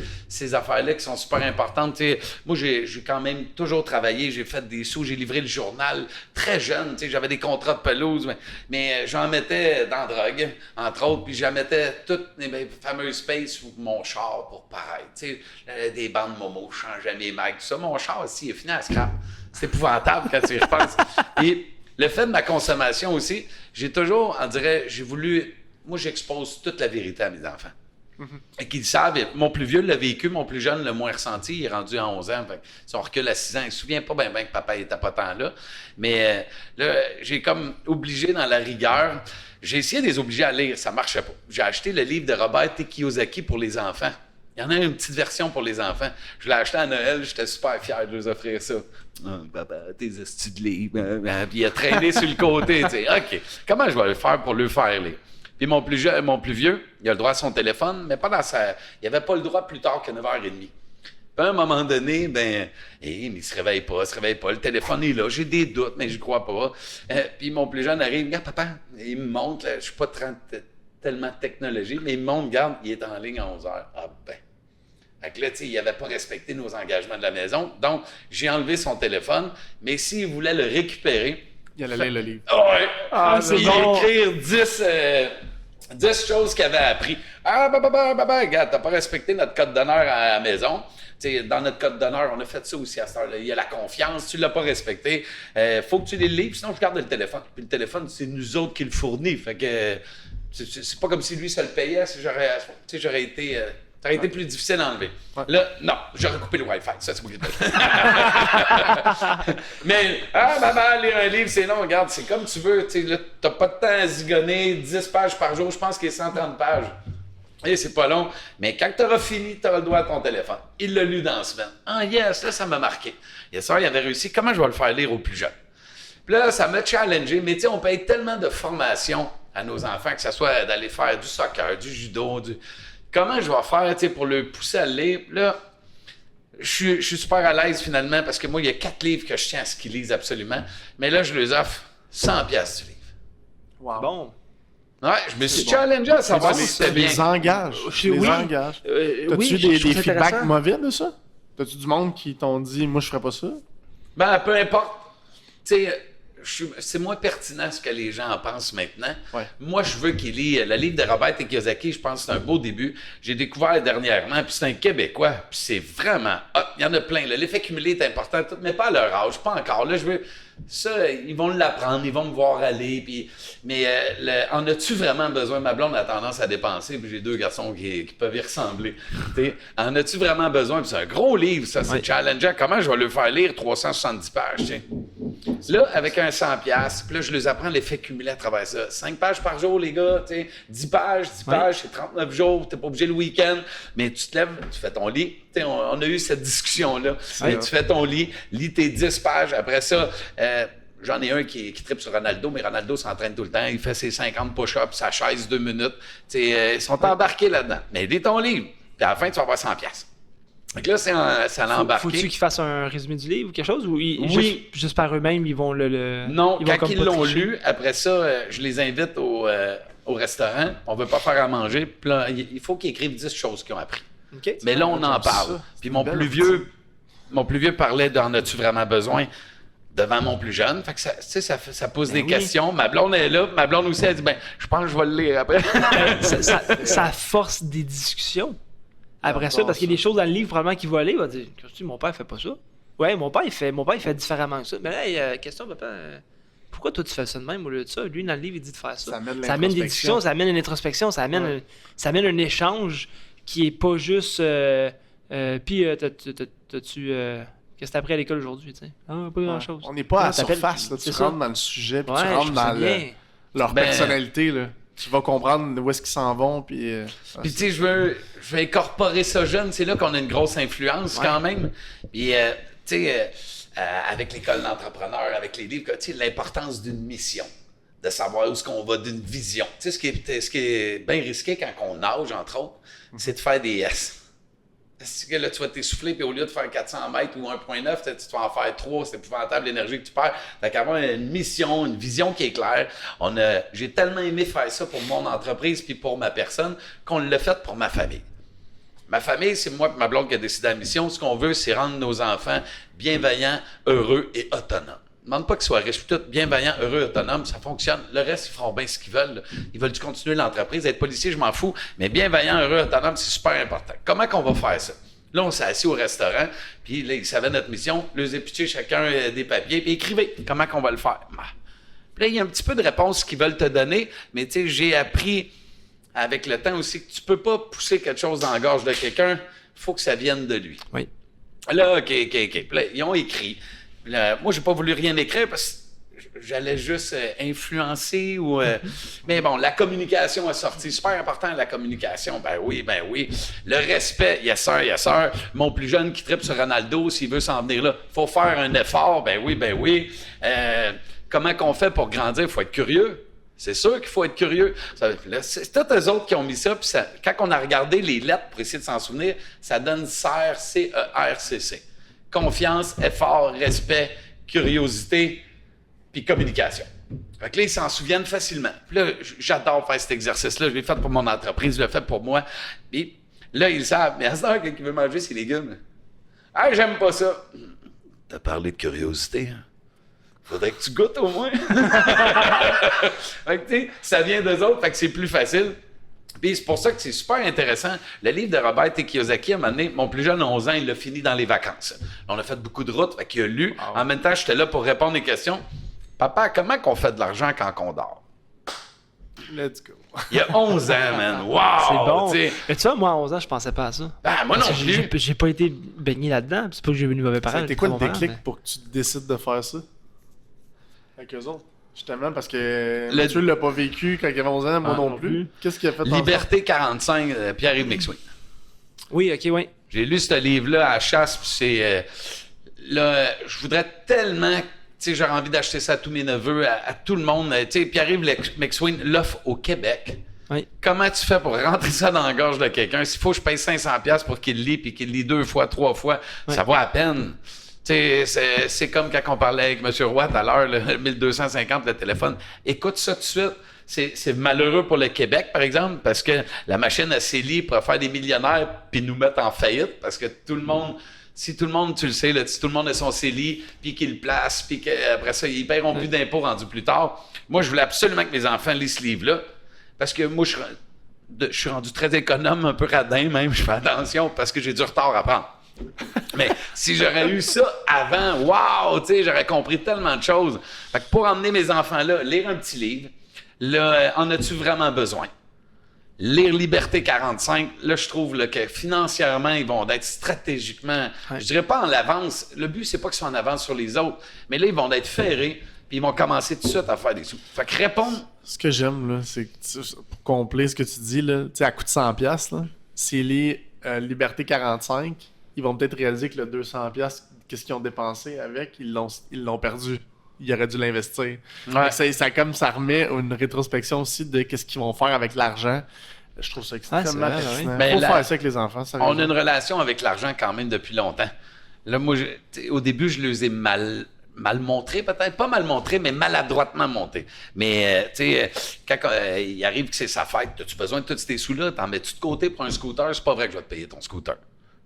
affaires-là qui sont super importantes. Tu sais, moi, j'ai quand même toujours travaillé, j'ai fait des sous, j'ai livré le journal très jeune. Tu sais, j'avais des contrats de pelouse, mais j'en mettais dans la drogue, entre autres, puis j'en mettais toutes les fameuses spaces ou mon char pour paraître. Tu sais, des bandes Momo, je changeais mes mags, tout ça. Mon char aussi, il est fini à scrap. C'est épouvantable quand tu y repenses. Et le fait de ma consommation aussi, j'ai toujours, on dirait, j'ai voulu... Moi, j'expose toute la vérité à mes enfants. Et qu'ils savent, mon plus vieux l'a vécu, mon plus jeune l'a moins ressenti, il est rendu à 11 ans. Fait, si on recule à 6 ans, il ne se souvient pas bien que papa était pas tant là. Mais là, j'ai comme obligé dans la rigueur, j'ai essayé de les obliger à lire, ça ne marchait pas. J'ai acheté le livre de Robert T. Kiyosaki pour les enfants. Il y en a une petite version pour les enfants. Je l'ai acheté à Noël, j'étais super fier de leur offrir ça. Oh, papa, tes estis de livres. Puis il a traîné sur le côté. Tu sais. OK, comment je vais le faire pour le faire lire? Puis mon plus vieux, il a le droit à son téléphone, mais pas dans sa... Il n'avait pas le droit plus tard que 9h30. Puis à un moment donné, mais il se réveille pas. Le téléphone est là, j'ai des doutes, mais je crois pas. Puis mon plus jeune arrive, regarde papa, il me montre, là, je suis pas tellement technologique, mais il me montre, regarde, il est en ligne à 11h. Ah ben. Fait que là, tu sais, il n'avait pas respecté nos engagements de la maison. Donc, j'ai enlevé son téléphone, mais s'il voulait le récupérer... Il allait lire le livre. Ouais! C'est bon. Écrire 10 choses qu'il avait appris. Regarde, t'as pas respecté notre code d'honneur à la maison. T'sais, dans notre code d'honneur, on a fait ça aussi à cette heure-là. Il y a la confiance, tu l'as pas respecté. Faut que tu les livres, sinon je garde le téléphone. Puis le téléphone, c'est nous autres qui le fournit. Fait que c'est pas comme si lui se le payait. Si j'aurais été... ça aurait été plus difficile à enlever. Ouais. Là, non, j'aurais coupé le Wi-Fi. Ça, c'est moi qui le Mais, maman, lire un livre, c'est long. Regarde, c'est comme tu veux. Tu n'as pas de temps à zigonner, 10 pages par jour. Je pense qu'il y a 130 pages. Et c'est pas long. Mais quand tu auras fini, tu auras le droit à ton téléphone. Il l'a lu dans la semaine. Ah, yes, là, ça m'a marqué. Hier soir, il avait réussi. Comment je vais le faire lire aux plus jeunes? Puis là, ça m'a challengé. Mais tu sais, on paye tellement de formation à nos enfants, que ce soit d'aller faire du soccer, du judo, Comment je vais faire pour le pousser à le lire? Là, je suis super à l'aise finalement parce que moi, il y a 4 livres que je tiens à ce qu'ils lisent absolument. Mais là, je les offre 100$ du livre. Wow. Bon. Ouais, je me suis challengé à savoir si c'était bien. Les engages. T'as-tu oui, des feedbacks mauvais de ça? T'as-tu du monde qui t'ont dit, moi, je ferais pas ça? Ben, peu importe. Tu sais, c'est moins pertinent ce que les gens en pensent maintenant. Ouais. Moi, je veux qu'il lit le livre de Robert T. Kiyosaki. Je pense que c'est un beau début. J'ai découvert dernièrement, puis c'est un Québécois, puis c'est vraiment... il y en a plein. L'effet cumulé est important, mais pas à leur âge, pas encore. Là, je veux... Ça, ils vont l'apprendre, ils vont me voir aller, puis... Mais en as-tu vraiment besoin? Ma blonde a tendance à dépenser, puis j'ai 2 garçons qui peuvent y ressembler. T'sais, en as-tu vraiment besoin? Puis c'est un gros livre, ça, c'est challengeant. Comment je vais le faire lire 370 pages, tiens? Là, avec un 100$, puis là, je les apprends l'effet cumulé à travers ça. 5 pages par jour, les gars, tu sais, 10 pages, c'est 39 jours, t'es pas obligé le week-end, mais tu te lèves, tu fais ton lit. On a eu cette discussion-là. Tu fais ton lit, lis tes 10 pages, après ça... j'en ai un qui tripe sur Ronaldo, mais Ronaldo s'entraîne tout le temps. Il fait ses 50 push-ups, sa chaise 2 minutes. Ils sont embarqués là-dedans. Mais lis ton livre, puis à la fin, tu vas avoir 100$. Donc là, ça l'a embarqué. Faut-tu qu'ils fassent un résumé du livre ou quelque chose? Ou juste par eux-mêmes, ils vont le... Non, quand ils l'ont lu, après ça, je les invite au restaurant. On veut pas faire à manger. Puis là, il faut qu'ils écrivent 10 choses qu'ils ont appris. Okay. Mais là, on en parle. Puis mon plus vieux parlait d'en as-tu vraiment besoin devant mon plus jeune. Fait que ça pose des questions. Ma blonde est là. Ma blonde aussi, elle dit, je pense que je vais le lire après. ça force des discussions. Après ça, parce qu'il y a des choses dans le livre probablement qu'il va aller, il va dire, mon père fait pas ça. Ouais, mon père il fait différemment que ça. Mais là, question, papa, pourquoi toi tu fais ça de même au lieu de ça? Lui, dans le livre, il dit de faire ça. Ça amène des discussions, ça amène une introspection, ça amène un échange qui est pas juste puis t'as-tu qu'est-ce que t'as appris à l'école aujourd'hui, tu sais? Pas grand-chose. On n'est pas à la surface, là. Tu rentres dans le sujet, puis tu rentres dans leur personnalité, là. Tu vas comprendre où est-ce qu'ils s'en vont, puis tu sais, je veux incorporer ça jeune. C'est là qu'on a une grosse influence quand même. Puis, tu sais, avec l'école d'entrepreneur, avec les livres, tu sais, l'importance d'une mission, de savoir où est-ce qu'on va, d'une vision. Tu sais, ce qui est bien risqué quand on nage, entre autres, c'est de faire des S. Est-ce que là, tu vas t'essouffler, puis au lieu de faire 400 mètres ou 1,9, tu vas en faire 3, c'est épouvantable l'énergie que tu perds. Fait qu'avoir une mission, une vision qui est claire. J'ai tellement aimé faire ça pour mon entreprise puis pour ma personne qu'on l'a fait pour ma famille. Ma famille, c'est moi et ma blonde qui a décidé la mission. Ce qu'on veut, c'est rendre nos enfants bienveillants, heureux et autonomes. Demande pas qu'ils soient riches, tout bienveillants, heureux, autonomes, ça fonctionne. Le reste, ils feront bien ce qu'ils veulent. Là. Ils veulent continuer l'entreprise, être policier, je m'en fous. Mais bienveillant, heureux, autonome, c'est super important. Comment qu'on va faire ça? Là, on s'est assis au restaurant, puis là, ils savaient notre mission. Là, ils ont pitché chacun des papiers, puis écrivez comment qu'on va le faire. Puis là, il y a un petit peu de réponses qu'ils veulent te donner, mais tu sais, j'ai appris avec le temps aussi que tu peux pas pousser quelque chose dans la gorge de quelqu'un, il faut que ça vienne de lui. Oui. Là, OK. Puis là, ils ont écrit. Là, moi, j'ai pas voulu rien écrire parce que j'allais juste influencer ou... Mais bon, la communication est sortie. Super important, la communication. Ben oui. Le respect, yes sir. Mon plus jeune qui tripe sur Ronaldo, s'il veut s'en venir là, faut faire un effort. Ben oui. Comment qu'on fait pour grandir? Il faut être curieux. C'est sûr qu'il faut être curieux. C'est tous eux autres qui ont mis ça. Puis quand on a regardé les lettres pour essayer de s'en souvenir, ça donne CERC, C-E-R-C-C. Confiance, effort, respect, curiosité, puis communication. Fait que là, ils s'en souviennent facilement. Puis là, j'adore faire cet exercice-là. Je l'ai fait pour mon entreprise, je l'ai fait pour moi. Puis là, ils savent. Mais à ce temps, quelqu'un veut manger ses légumes. Ah, j'aime pas ça. T'as parlé de curiosité, hein? Faudrait que tu goûtes au moins. Fait que, tu sais, ça vient d'eux autres, fait que c'est plus facile. Puis c'est pour ça que c'est super intéressant. Le livre de Robert T. Kiyosaki, à un moment donné, mon plus jeune, 11 ans, il l'a fini dans les vacances. On a fait beaucoup de routes, fait qu'il a lu. Wow. En même temps, j'étais là pour répondre aux questions. Papa, comment qu'on fait de l'argent quand on dort? Let's go. Il y a 11 ans, man. Wow! C'est bon. T'sais. Mais tu vois, moi, à 11 ans, je pensais pas à ça. Ben, moi non Parce que plus. j'ai pas été baigné là-dedans. C'est pas que j'ai venu mauvais parents. C'était quoi le déclic pour que tu décides de faire ça? Avec eux autres? Justement, parce que Mathieu l'a pas vécu quand il avait 11 ans, moi non plus. Qu'est-ce qu'il a fait? Liberté 45, Pierre-Yves McSween. Oui, oui. J'ai lu ce livre-là à la chasse, puis c'est... là, je voudrais tellement... Tu sais, j'aurais envie d'acheter ça à tous mes neveux, à tout le monde. Tu sais, Pierre-Yves McSween l'offre au Québec. Oui. Comment tu fais pour rentrer ça dans la gorge de quelqu'un? S'il faut que je paye 500$ pour qu'il le lit, puis qu'il le lit 2 fois, 3 fois, ça vaut à peine. C'est comme quand on parlait avec M. Roy tout à l'heure, le 1250 le téléphone. Écoute ça tout de suite. C'est malheureux pour le Québec, par exemple, parce que la machine à CELI pourrait faire des millionnaires puis nous mettre en faillite, parce que tout le monde, si tout le monde, tu le sais, là, si tout le monde a son CELI, puis qu'il le place, puis qu'après ça, ils ne paieront plus d'impôts rendus plus tard. Moi, je voulais absolument que mes enfants lisent ce livre-là, parce que moi, je suis rendu très économe, un peu radin même, je fais attention, parce que j'ai du retard à prendre. Mais si j'aurais eu ça avant, wow, tu sais, j'aurais compris tellement de choses. Fait que pour emmener mes enfants là, lire un petit livre, là, en as-tu vraiment besoin? Lire Liberté 45, là, je trouve là, que financièrement, ils vont être stratégiquement, je dirais pas en avance. Le but, c'est pas qu'ils soient en avance sur les autres, mais là, ils vont être ferrés, puis ils vont commencer tout de suite à faire des sous. Fait que répondre. Ce que j'aime, là, c'est que, pour compléter ce que tu dis, là, tu sais, à coût de 100$, là, c'est les Liberté 45. Ils vont peut-être réaliser que le 200$, qu'est-ce qu'ils ont dépensé avec, ils l'ont perdu. Ils auraient dû l'investir. Ouais. Ça remet une rétrospection aussi de qu'est-ce qu'ils vont faire avec l'argent. Je trouve ça extrêmement pertinent. Ben, faut faire ça avec les enfants. On a une relation avec l'argent quand même depuis longtemps. Là, moi, au début, je les ai mal montré, peut-être. Pas mal montré, mais maladroitement monté. Mais, tu sais, quand il arrive que c'est sa fête, as-tu besoin de tous tes sous-là? T'en mets-tu de côté pour un scooter? C'est pas vrai que je vais te payer ton scooter.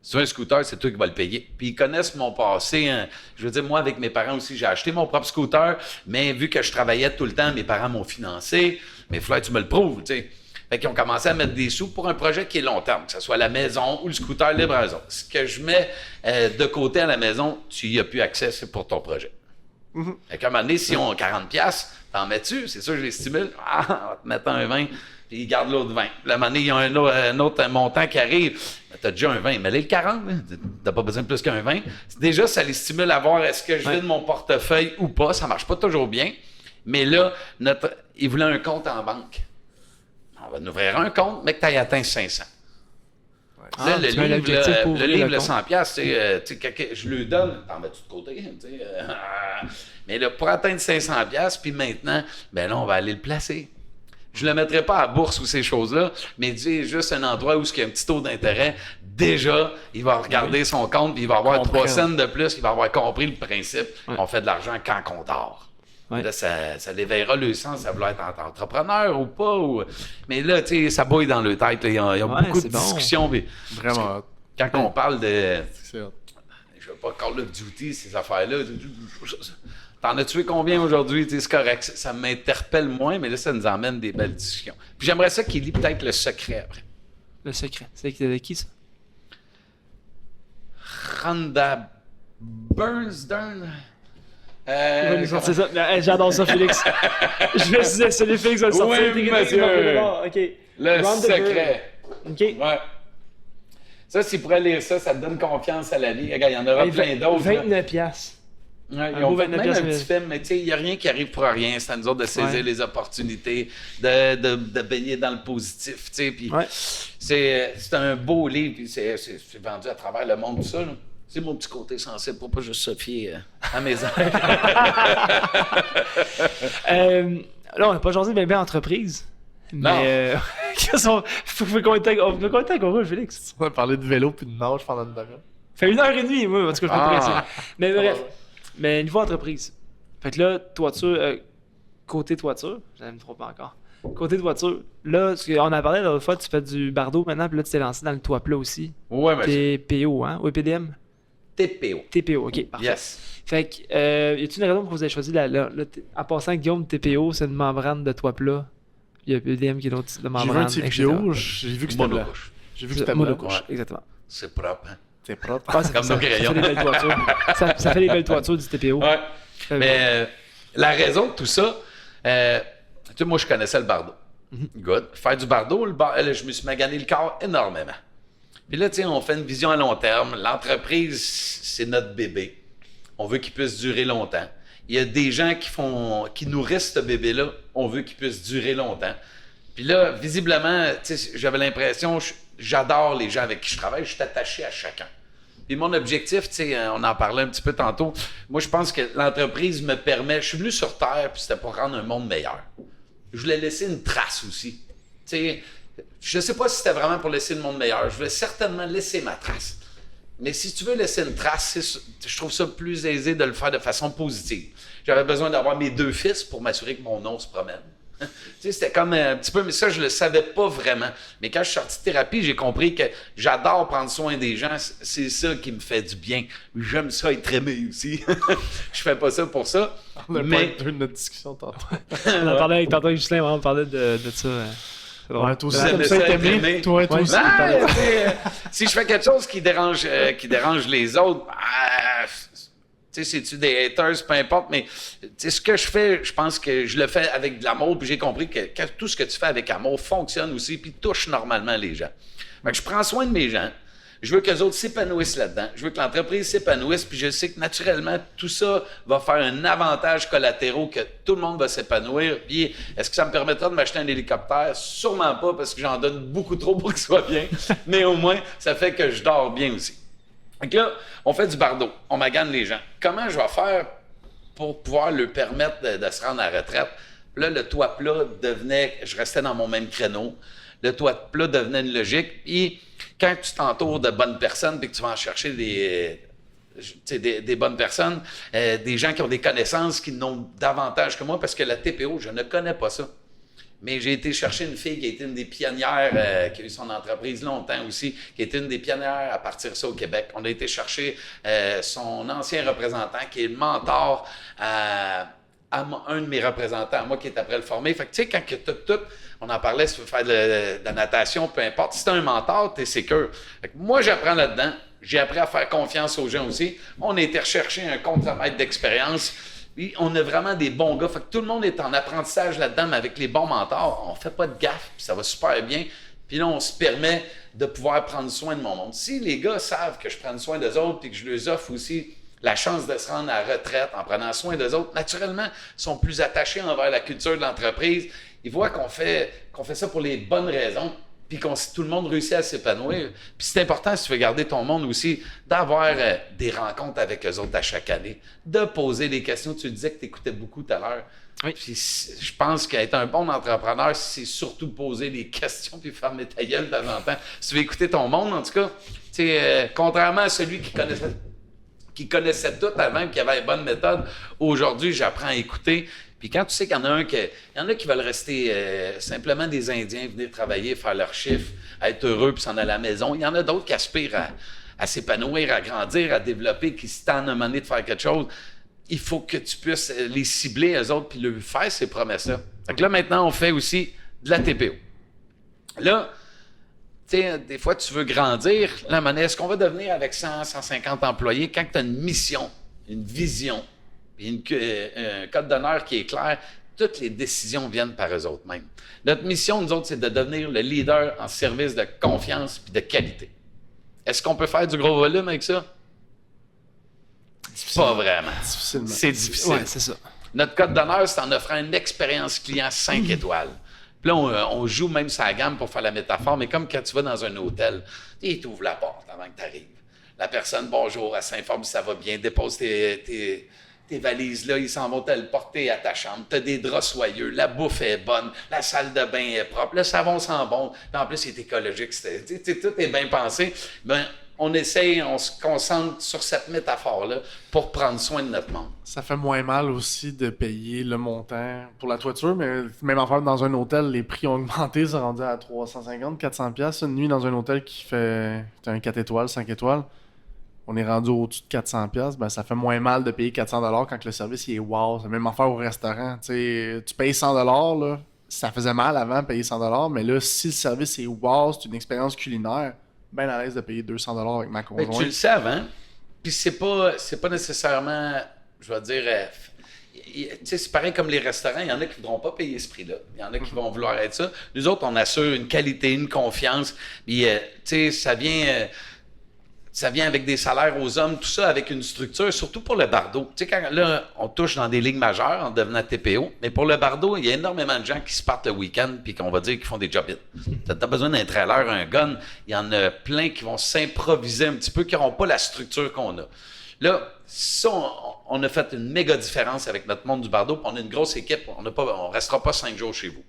Si tu veux un scooter, c'est toi qui vas le payer. Puis ils connaissent mon passé. Hein. Je veux dire, moi, avec mes parents aussi, j'ai acheté mon propre scooter, mais vu que je travaillais tout le temps, mes parents m'ont financé. Mais il tu me le prouves, tu sais. Fait qu'ils ont commencé à mettre des sous pour un projet qui est long terme, que ce soit la maison ou le scooter libre à eux autres. Ce que je mets de côté à la maison, tu y as plus accès, c'est pour ton projet. Mm-hmm. Fait qu'à un moment donné, si on a 40$, t'en mets-tu? C'est sûr, je les stimule. Ah, on va te mettre un 20$. Puis ils gardent l'autre 20. Là, à un moment donné, il y a un autre montant qui arrive. T'as déjà un 20, mais là, le 40, t'as pas besoin de plus qu'un 20. Déjà, ça les stimule à voir est-ce que je vide mon portefeuille ou pas. Ça marche pas toujours bien. Mais là, ils voulaient un compte en banque. On va nous ouvrir un compte, mais que tu aies atteint 500. Ouais. Là, le livre, le 100$, je le donne. T'en mets-tu de côté? Mais là, pour atteindre 500$, puis maintenant, ben là, on va aller le placer. Je le mettrais pas à la bourse ou ces choses-là, mais dis juste un endroit où il y a un petit taux d'intérêt. Déjà, il va regarder son compte, puis il va avoir 3 cents de plus, il va avoir compris le principe. Ouais. On fait de l'argent quand on dort. Ouais. Là, ça l'éveillera le sens à vouloir être entrepreneur ou pas. Mais là, tu sais, ça bouille dans le tête. Il y a beaucoup de c'est bon. discussions. Puis Vraiment hot. quand on parle de... C'est hot. Je veux pas Call of Duty, ces affaires-là. T'en as tué combien aujourd'hui? C'est correct. Ça m'interpelle moins, mais là, ça nous emmène des belles discussions. Puis j'aimerais ça qu'il lit peut-être le secret après. Le secret. C'est de qui, ça? Rhonda Burnsdorf. C'est ça. J'adore ça, Félix. Je me disais, c'est les Félix va le sortir. Oui, monsieur. OK. Le Rhonda secret. OK. Ouais. Ça, s'il pourrait lire ça, ça te donne confiance à la vie. Regarde, il y en aura plein d'autres. 29 piastres. Ouais, ils Un ont beau fait 29 même un piastres, petit film, mais tu sais, il n'y a rien qui arrive pour rien. C'est à nous autres de saisir les opportunités, de baigner dans le positif, tu sais. Puis Ouais. c'est un beau livre, puis c'est vendu à travers le monde, tout ça. Là. C'est mon petit côté sensible pour pas juste se fier à mes airs. Là, on n'a pas jasé bien entreprise. Non. Mais faut combien de temps qu'on roule, Félix? On a parlé de vélo puis de nage pendant une demi-heure. Ça fait 1h30, moi, en tout cas, je me Ah. presse. Mais bref, mais niveau entreprise. Fait que là, toiture, côté toiture, j'allais me tromper encore. Côté toiture, là, on a parlé l'autre fois, tu fais du bardeau maintenant, puis là, tu t'es lancé dans le toit plat aussi. Ouais, monsieur. TPO, hein? Ou EPDM? TPO. TPO, ok, parfait. Yes. Fait que, y a-t-il une raison pour que vous avez choisi en passant, Guillaume, TPO, c'est une membrane de toit plat. Il y a EPDM qui est l'autre type de J'ai vu membrane. un petit etc. vidéo, j'ai vu que c'était blanc. Monocouche. J'ai vu que c'était blanc. Monocouche, Ouais. exactement. C'est propre, hein? C'est propre. Ah, Comme nos crayons. Ça fait des belles toitures. ça fait des belles toitures du TPO. Ouais. Très Mais bien. la raison de tout ça, tu sais, moi, je connaissais le bardeau. Good. Faire du bardeau, je me suis magané le corps énormément. Puis là, tu sais, on fait une vision à long terme. L'entreprise, c'est notre bébé. On veut qu'il puisse durer longtemps. Il y a des gens qui nourrissent ce bébé-là. On veut qu'il puisse durer longtemps. Puis là, visiblement, tu sais, j'avais l'impression, j'adore les gens avec qui je travaille. Je suis attaché à chacun. Puis mon objectif, tu sais, on en parlait un petit peu tantôt. Moi, je pense que l'entreprise me permet. Je suis venu sur Terre, puis c'était pour rendre un monde meilleur. Je voulais laisser une trace aussi. Tu sais, je sais pas si c'était vraiment pour laisser le monde meilleur. Je voulais certainement laisser ma trace. Mais si tu veux laisser une trace, je trouve ça plus aisé de le faire de façon positive. J'avais besoin d'avoir mes 2 fils pour m'assurer que mon nom se promène. Tu sais, c'était comme un petit peu, mais ça, je le savais pas vraiment. Mais quand je suis sorti de thérapie, j'ai compris que j'adore prendre soin des gens. C'est ça qui me fait du bien. J'aime ça être aimé aussi. Je fais pas ça pour ça. On a Mais- pas eu notre discussion tantôt. On en parlait avec tantôt avec Justin, on parlait de ça. C'est drôle. Ouais, toi aussi, Vous t'aimes aimez ça ça être être aimé. aimé? Toi Ouais. aussi. Ben, tu sais, si je fais quelque chose qui dérange les autres, tu sais, c'est-tu des haters, peu importe, mais tu sais, ce que je fais, je pense que je le fais avec de l'amour, puis j'ai compris que tout ce que tu fais avec amour fonctionne aussi, puis touche normalement les gens. Fait que je prends soin de mes gens. Je veux que les autres s'épanouissent là-dedans. Je veux que l'entreprise s'épanouisse, puis je sais que naturellement, tout ça va faire un avantage collatéraux, que tout le monde va s'épanouir. Puis, est-ce que ça me permettra de m'acheter un hélicoptère? Sûrement pas, parce que j'en donne beaucoup trop pour qu'il soit bien. Mais au moins, ça fait que je dors bien aussi. Donc là, on fait du bardeau. On magane les gens. Comment je vais faire pour pouvoir leur permettre de se rendre à la retraite? Là, le toit plat devenait... Je restais dans mon même créneau. Le toit plat devenait une logique. Puis, quand tu t'entoures de bonnes personnes et que tu vas en chercher des bonnes personnes, des gens qui ont des connaissances, qui n'ont davantage que moi, parce que la TPO, je ne connais pas ça. Mais j'ai été chercher une fille qui a été une des pionnières, qui a eu son entreprise longtemps aussi, qui a été une des pionnières à partir ça au Québec. On a été chercher son ancien représentant, qui est le mentor à un de mes représentants, moi qui est après le formé. Fait que tu sais, quand tu as tout, on en parlait, si tu veux faire de la natation, peu importe, si tu as un mentor, tu es sécure. Fait que moi, j'apprends là-dedans. J'ai appris à faire confiance aux gens aussi. On a été rechercher un contre-maître d'expérience. Puis on a vraiment des bons gars. Fait que tout le monde est en apprentissage là-dedans, mais avec les bons mentors, on fait pas de gaffe, puis ça va super bien. Puis là, on se permet de pouvoir prendre soin de mon monde. Si les gars savent que je prends soin d'eux autres et que je leur offre aussi la chance de se rendre à la retraite en prenant soin d'eux autres, naturellement, ils sont plus attachés envers la culture de l'entreprise. Ils voient qu'on fait ça pour les bonnes raisons, puis tout le monde réussit à s'épanouir. Puis c'est important, si tu veux garder ton monde aussi, d'avoir des rencontres avec eux autres à chaque année, de poser des questions. Tu disais que tu écoutais beaucoup tout à l'heure. Oui. Puis je pense qu'être un bon entrepreneur, c'est surtout poser des questions puis fermer ta gueule de temps en temps. Si tu veux écouter ton monde, en tout cas, contrairement à celui qui connaissait tout avant, qui avait une bonne méthode, aujourd'hui, j'apprends à écouter. Puis quand tu sais qu'il y en a qui veulent rester simplement des Indiens, venir travailler, faire leur chiffre, être heureux puis s'en aller à la maison, il y en a d'autres qui aspirent à s'épanouir, à grandir, à développer, qui se tannent à un moment donné de faire quelque chose. Il faut que tu puisses les cibler, eux autres, puis leur faire ces promesses-là. Donc là, maintenant, on fait aussi de la TPO. Là, tu sais, des fois, tu veux grandir. Là, est-ce qu'on va devenir avec 100, 150 employés quand tu as une mission, une vision, puis un code d'honneur qui est clair, toutes les décisions viennent par eux autres mêmes. Notre mission, nous autres, c'est de devenir le leader en service de confiance puis de qualité. Est-ce qu'on peut faire du gros volume avec ça? Pas vraiment. Difficilement. C'est difficile. Ouais, c'est ça. Notre code d'honneur, c'est en offrant une expérience client 5 étoiles. Puis là, on joue même sa gamme pour faire la métaphore, mais comme quand tu vas dans un hôtel, il t'ouvre la porte avant que tu arrives. La personne, bonjour, elle s'informe si ça va bien, dépose tes valises là, ils s'en vont te le porter à ta chambre. Tu as des draps soyeux, la bouffe est bonne, la salle de bain est propre, le savon sent bon. Puis en plus, c'est écologique. Tout est bien pensé. Ben, on se concentre sur cette métaphore-là pour prendre soin de notre monde. Ça fait moins mal aussi de payer le montant pour la toiture, mais même en faire dans un hôtel, les prix ont augmenté, c'est rendu à 350, 400 pièces une nuit dans un hôtel qui fait un 4 étoiles, 5 étoiles. On est rendu au-dessus de 400 pièces, ben ça fait moins mal de payer 400 $ quand le service il est wow. C'est même affaire au restaurant, tu payes 100 $ là, ça faisait mal avant de payer 100 $, mais là si le service est wow, c'est une expérience culinaire, ben à l'aise de payer 200 $ avec ma conjointe. Tu le sais avant, puis c'est pas nécessairement, je vais dire, c'est pareil comme les restaurants, il y en a qui ne voudront pas payer ce prix-là. Il y en a qui vont vouloir être ça. Nous autres, on assure une qualité, une confiance, puis ça vient avec des salaires aux hommes, tout ça avec une structure, surtout pour le bardeau. Tu sais, quand là, on touche dans des ligues majeures en devenant TPO, mais pour le bardeau, il y a énormément de gens qui se partent le week-end puis qu'on va dire qu'ils font des job hits. Tu as besoin d'un trailer, un gun. Il y en a plein qui vont s'improviser un petit peu, qui n'auront pas la structure qu'on a. Là, ça, on a fait une méga différence avec notre monde du bardeau, puis on a une grosse équipe, on ne restera pas 5 jours chez vous.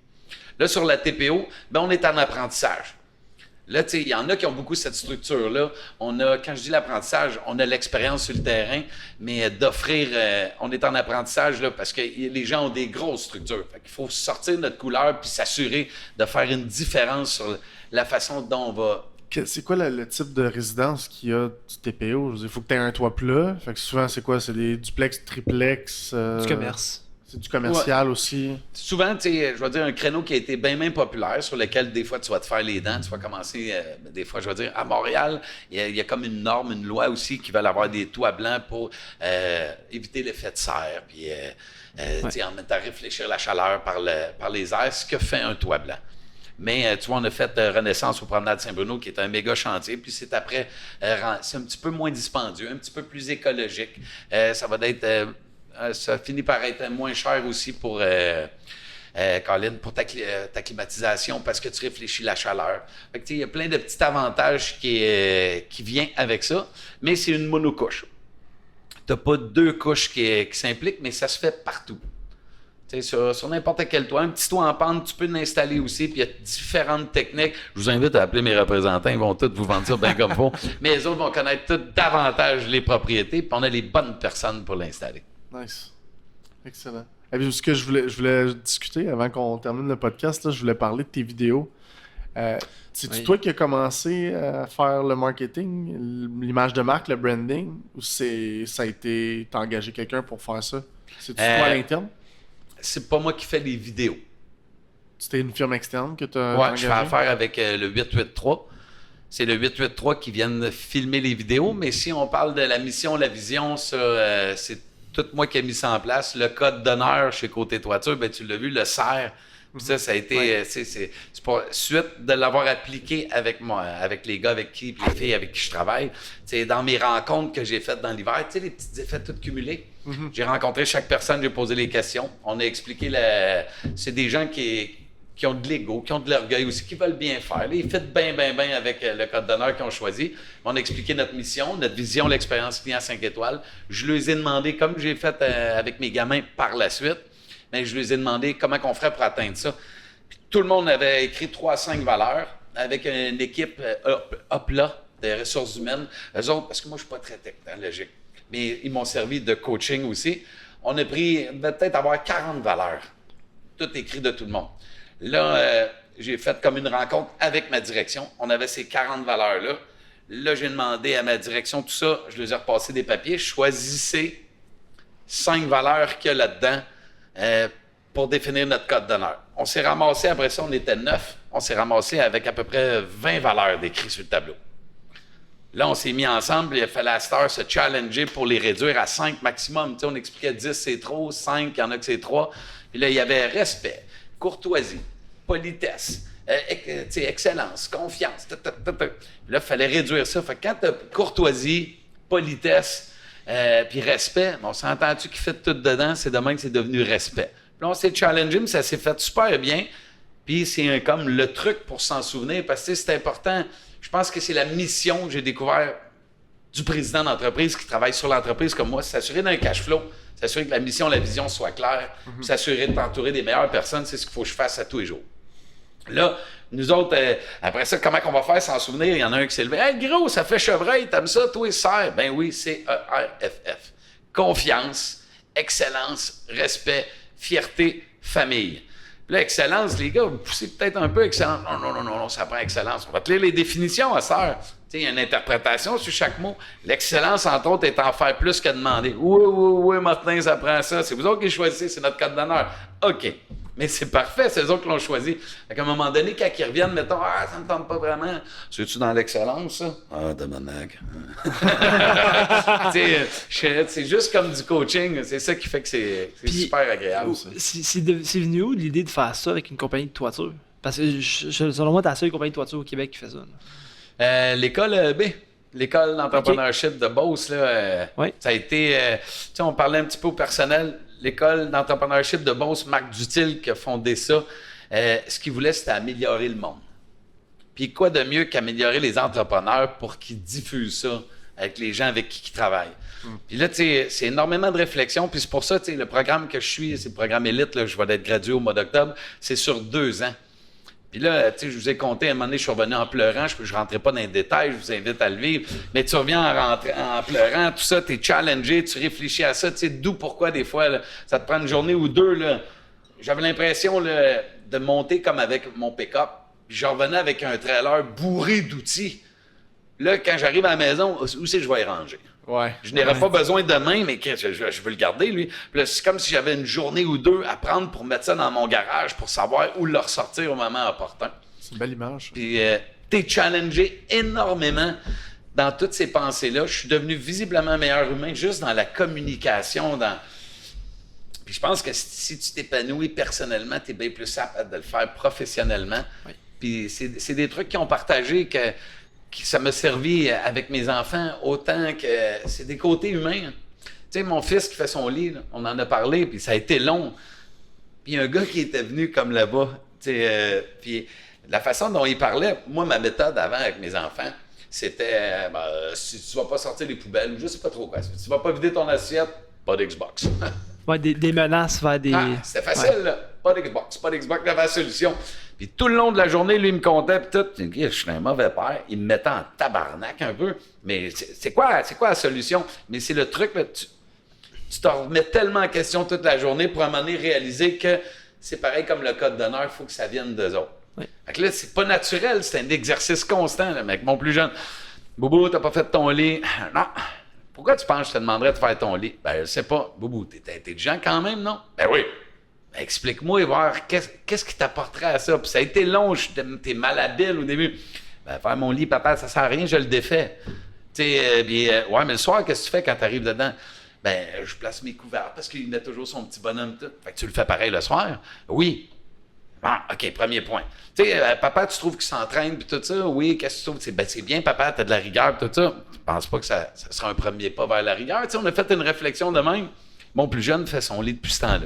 Là, sur la TPO, ben, on est en apprentissage. Là, tu sais, il y en a qui ont beaucoup cette structure-là. Quand je dis l'apprentissage, on a l'expérience sur le terrain, mais d'offrir, on est en apprentissage là, parce que les gens ont des grosses structures. Fait qu'il faut sortir notre couleur puis s'assurer de faire une différence sur la façon dont on va. C'est quoi le type de résidence qu'il y a du TPO? Il faut que tu aies un toit plat. Fait que souvent, c'est quoi? C'est des duplex, triplex? Du commerce. C'est du commercial aussi. Souvent, tu sais, je vais dire un créneau qui a été bien populaire, sur lequel des fois tu vas te faire les dents, tu vas commencer, des fois, je vais dire, à Montréal, il y a comme une norme, une loi aussi qui veulent avoir des toits blancs pour éviter l'effet de serre, puis tu sais, en même temps réfléchir la chaleur par les airs, ce que fait un toit blanc. Mais tu vois, on a fait Renaissance au Promenade Saint-Bruno, qui est un méga chantier. Puis c'est après, c'est un petit peu moins dispendieux, un petit peu plus écologique. Ça va être, ça finit par être moins cher aussi pour, Colin, pour ta climatisation, parce que tu réfléchis la chaleur. Fait que, il y a plein de petits avantages qui viennent avec ça, mais c'est une monocouche. Tu n'as pas 2 couches qui s'impliquent, mais ça se fait partout. Sur n'importe quel toit, un petit toit en pente, tu peux l'installer aussi, puis il y a différentes techniques. Je vous invite à appeler mes représentants, ils vont tous vous vendre ça bien comme il faut. Mais les autres vont connaître tout davantage les propriétés, puis on a les bonnes personnes pour l'installer. Nice. Excellent. Et puis, ce que je voulais discuter avant qu'on termine le podcast, là, je voulais parler de tes vidéos. C'est-tu toi qui as commencé à faire le marketing, l'image de marque, le branding, ou t'as engagé quelqu'un pour faire ça? C'est-tu toi à l'interne? C'est pas moi qui fais les vidéos. C'était une firme externe que tu as engagée? Je fais affaire avec le 883. C'est le 883 qui vient filmer les vidéos, mais si on parle de la mission, la vision, ça, c'est tout moi qui ai mis ça en place. Le code d'honneur chez Côté Toiture, ben, tu l'as vu, le CER. Ça a été, c'est pas suite de l'avoir appliqué avec moi, avec les gars avec qui, puis les filles avec qui je travaille. T'sais, dans mes rencontres que j'ai faites dans l'hiver, tu sais, les petits effets tout cumulés. J'ai rencontré chaque personne, j'ai posé les questions. On a expliqué c'est des gens qui ont de l'ego, qui ont de l'orgueil aussi, qui veulent bien faire. Là, ils fit bien avec le code d'honneur qu'ils ont choisi. On a expliqué notre mission, notre vision, l'expérience client 5 étoiles. Je leur ai demandé, comme j'ai fait avec mes gamins par la suite, Mais je lui ai demandé comment on ferait pour atteindre ça. Puis tout le monde avait écrit 3 à 5 valeurs avec une équipe là des ressources humaines. Eux autres, parce que moi, je suis pas très technologique, mais ils m'ont servi de coaching aussi. On a pris, peut-être avoir 40 valeurs. Tout écrit de tout le monde. Là, j'ai fait comme une rencontre avec ma direction. On avait ces 40 valeurs-là. Là, j'ai demandé à ma direction tout ça. Je leur ai repassé des papiers. Choisissez 5 valeurs qu'il y a là-dedans pour définir notre code d'honneur. On s'est ramassé, après ça, on était 9. On s'est ramassé avec à peu près 20 valeurs décrites sur le tableau. Là, on s'est mis ensemble. Il a fallu à cette heure se challenger pour les réduire à 5 maximum. Tu sais, on expliquait 10, c'est trop. 5, il y en a que c'est 3. Puis là, il y avait respect, courtoisie, politesse, excellence, confiance. Puis là, il fallait réduire ça. Fait que quand tu as courtoisie, politesse, puis respect, on s'entend-tu qu'il fait tout dedans? C'est demain que c'est devenu respect. Puis là, on s'est challengé, mais ça s'est fait super bien. Puis c'est comme le truc pour s'en souvenir, parce que c'est important. Je pense que c'est la mission que j'ai découvert du président d'entreprise qui travaille sur l'entreprise comme moi, c'est s'assurer d'un cash flow, s'assurer que la mission, la vision soit claire, puis s'assurer de t'entourer des meilleures personnes, c'est ce qu'il faut que je fasse à tous les jours. Là, nous autres, après ça, comment on va faire s'en souvenir? Il y en a un qui s'est levé. « Hey, gros, ça fait chevreuil, t'aimes ça, toi, serre? » Ben oui, CERFF. Confiance, excellence, respect, fierté, famille. Puis là, excellence, les gars, vous poussez peut-être un peu excellence. Non, ça prend excellence. On va te lire les définitions, à sœur. Tu sais, il y a une interprétation sur chaque mot. L'excellence, entre autres, est en faire plus que demander. Oui, Martin, ça prend ça. C'est vous autres qui choisissez, c'est notre code d'honneur. OK. Mais c'est parfait, c'est eux autres qui l'ont choisi. Fait qu'à un moment donné, quand ils reviennent, mettons, ça me tente pas vraiment. C'est-tu dans l'excellence, ça? Tabarnak. C'est juste comme du coaching. C'est ça qui fait que c'est super agréable. C'est venu où l'idée de faire ça avec une compagnie de toiture? Parce que selon moi, t'es la seule compagnie de toiture au Québec qui fait ça. L'école B. L'école d'entrepreneurship de Beauce, là, ça a été... on parlait un petit peu au personnel. L'école d'entrepreneurship de Beauce, Marc Dutil, qui a fondé ça, ce qu'il voulait, c'était améliorer le monde. Puis quoi de mieux qu'améliorer les entrepreneurs pour qu'ils diffusent ça avec les gens avec qui ils travaillent. Puis là, tu sais, c'est énormément de réflexion. Puis c'est pour ça, tu sais, le programme que je suis, c'est le programme élite, là, je vais être gradué au mois d'octobre, c'est sur 2 ans. Puis là, tu sais, je vous ai compté, à un moment donné, je suis revenu en pleurant, je ne rentrais pas dans les détails, je vous invite à le vivre, mais tu reviens en pleurant, tout ça, tu es challengé, tu réfléchis à ça, tu sais, d'où pourquoi des fois, là, ça te prend une journée ou 2, là. J'avais l'impression là, de monter comme avec mon pick-up, puis je revenais avec un trailer bourré d'outils. Là, quand j'arrive à la maison, où c'est que je vais y ranger? Ouais. Je n'aurais pas besoin demain, mais je veux le garder, lui. Puis là, c'est comme si j'avais une journée ou 2 à prendre pour mettre ça dans mon garage pour savoir où le ressortir au moment opportun. C'est une belle image. Puis t'es challengé énormément dans toutes ces pensées-là. Je suis devenu visiblement meilleur humain juste dans la communication. Puis je pense que si tu t'épanouis personnellement, t'es bien plus apte de le faire professionnellement. Oui. Puis c'est des trucs qu'ils ont partagé que ça m'a servi avec mes enfants autant que c'est des côtés humains. Tu sais, mon fils qui fait son lit, là, on en a parlé, puis ça a été long. Puis il y a un gars qui était venu comme là-bas, tu sais, puis la façon dont il parlait, moi, ma méthode avant avec mes enfants, c'était, si tu vas pas sortir les poubelles, ou je sais pas trop quoi, si tu vas pas vider ton assiette, pas d'Xbox. Ouais, des menaces vers des... C'était facile, là. Pas d'Xbox, il avait la solution. Puis tout le long de la journée, lui, il me comptait, puis tout. Je suis un mauvais père. Il me mettait en tabarnak un peu. Mais c'est quoi la solution? Mais c'est le truc, là, tu te remets tellement en question toute la journée pour à un moment donné réaliser que c'est pareil comme le code d'honneur, il faut que ça vienne d'eux autres. Oui. Fait que là, c'est pas naturel, c'est un exercice constant, là, mec. Mon plus jeune, Boubou, t'as pas fait ton lit? Non. Pourquoi tu penses que je te demanderais de faire ton lit? Ben, je sais pas. Boubou, t'es intelligent quand même, non? Ben oui. Ben, explique-moi et voir qu'est-ce qui t'apporterait à ça. Puis ça a été long, t'es malhabile au début. Ben, faire mon lit, papa, ça sert à rien, je le défais. Tu sais, ouais, mais le soir, qu'est-ce que tu fais quand t'arrives dedans? Ben, je place mes couverts parce qu'il met toujours son petit bonhomme tout. Fait que tu le fais pareil le soir? Oui. Bon, OK, premier point. Tu sais, papa, tu trouves qu'il s'entraîne puis tout ça? Oui, qu'est-ce que tu trouves? Ben, c'est bien, papa, t'as de la rigueur tout ça. Je pense pas que ça sera un premier pas vers la rigueur. Tu sais, on a fait une réflexion de même. Mon plus jeune fait son lit depuis ce temps-là.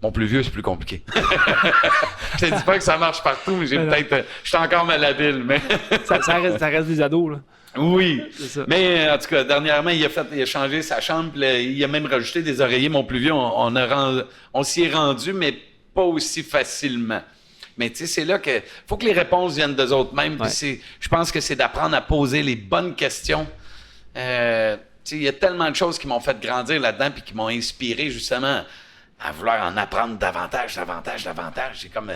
Mon plus vieux, c'est plus compliqué. Je te dis pas que ça marche partout, mais je suis encore malhabile, mais... ça reste des ados, là. Oui, C'est ça. mais en tout cas, dernièrement, il a changé sa chambre, puis là, il a même rajouté des oreillers. Mon plus vieux, on s'y est rendu, mais pas aussi facilement. Mais tu sais, c'est là que faut que les réponses viennent d'eux autres mêmes. Puis je pense que c'est d'apprendre à poser les bonnes questions. Tu sais, il y a tellement de choses qui m'ont fait grandir là-dedans, puis qui m'ont inspiré justement à vouloir en apprendre davantage. J'ai comme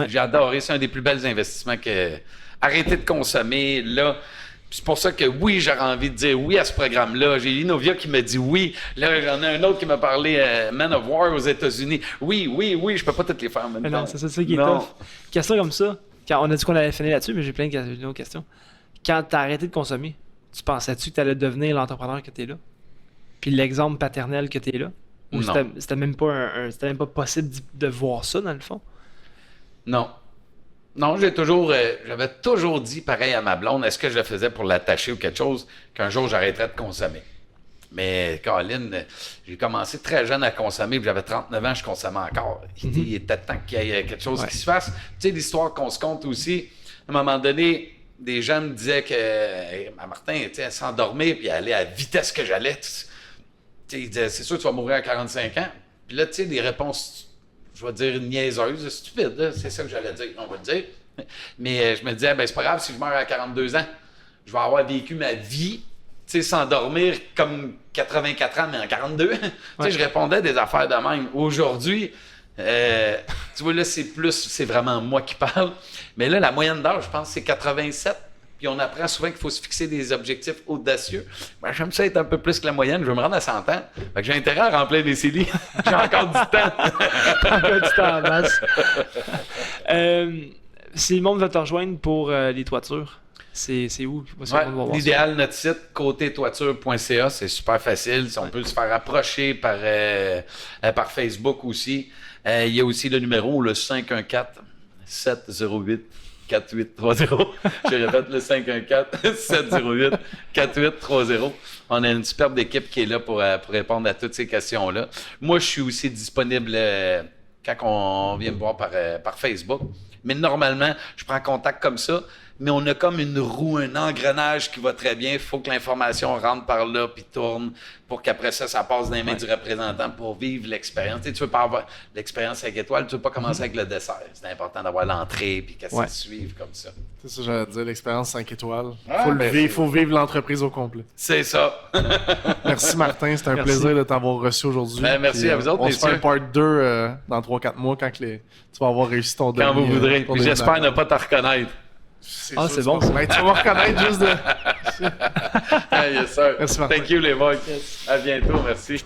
j'ai adoré. C'est un des plus belles investissements que arrêter de consommer là. Puis c'est pour ça que oui, j'aurais envie de dire oui à ce programme-là. J'ai Inovia qui me dit oui. Là, j'en ai un autre qui m'a parlé Man of War aux États-Unis. Oui, je peux pas toutes les faire en même temps. Non, c'est ça qui est tough. Question comme ça, quand on a dit qu'on allait finir là-dessus, mais j'ai plein d'autres questions. Quand t'as arrêté de consommer, tu pensais-tu que t'allais devenir l'entrepreneur que t'es là? Puis l'exemple paternel que t'es là? Ou Non. c'était même pas possible de voir ça, dans le fond? Non. Non, j'avais toujours dit pareil à ma blonde, est-ce que je le faisais pour l'attacher ou quelque chose, qu'un jour j'arrêterais de consommer. Mais Caroline, j'ai commencé très jeune à consommer, puis j'avais 39 ans, je consommais encore. Il était temps qu'il y ait quelque chose qui se fasse. Tu sais, l'histoire qu'on se compte aussi, à un moment donné, des gens me disaient que Martin, tu sais, elle s'endormait, puis elle allait à la vitesse que j'allais. Tu sais, ils disaient, c'est sûr que tu vas mourir à 45 ans. Puis là, tu sais, des réponses, je vais dire niaiseuse, stupide, là, c'est ça que j'allais dire, on va le dire. Mais je me disais, ben c'est pas grave si je meurs à 42 ans, je vais avoir vécu ma vie, tu sais, sans dormir comme 84 ans, mais en 42. Tu sais, je répondais des affaires de même. Aujourd'hui, tu vois, là, c'est vraiment moi qui parle. Mais là, la moyenne d'âge, je pense, c'est 87. Puis on apprend souvent qu'il faut se fixer des objectifs audacieux. Ben, j'aime ça être un peu plus que la moyenne. Je veux me rendre à 100 ans. Fait que j'ai intérêt à remplir les CELI. J'ai encore du temps. Encore du temps en masse. Si le monde veut te rejoindre pour les toitures, c'est où? L'idéal, notre site, côtétoiture.ca, c'est super facile. On peut se faire approcher par Facebook aussi. Il y a aussi le numéro, le 514-708-4830. Je répète, le 514-708-4830. On a une superbe équipe qui est là pour répondre à toutes ces questions-là. Moi, je suis aussi disponible quand on vient me voir par Facebook. Mais normalement, je prends contact comme ça. Mais on a comme une roue, un engrenage qui va très bien. Il faut que l'information rentre par là puis tourne pour qu'après ça passe dans les mains du représentant pour vivre l'expérience. Tu sais, tu veux pas avoir l'expérience 5 étoiles, tu veux pas commencer avec le dessert. C'est important d'avoir l'entrée puis que ça suive comme ça. C'est ça, j'allais dire, l'expérience 5 étoiles. Ah, Il faut vivre l'entreprise au complet. C'est ça. Merci Martin, c'était un plaisir de t'avoir reçu aujourd'hui. Ben, merci puis, à vous autres, on se fait messieurs. un part 2 dans 3-4 mois quand tu vas avoir réussi ton Quand dernier, vous voudrez. ton Puis dernier j'espère dernier. ne pas te reconnaître. C'est sûr, bon, ça. Ben, tu vas me reconnaître juste de... Yes, sir. Merci, Martin. Thank you, les boys. À bientôt. Merci.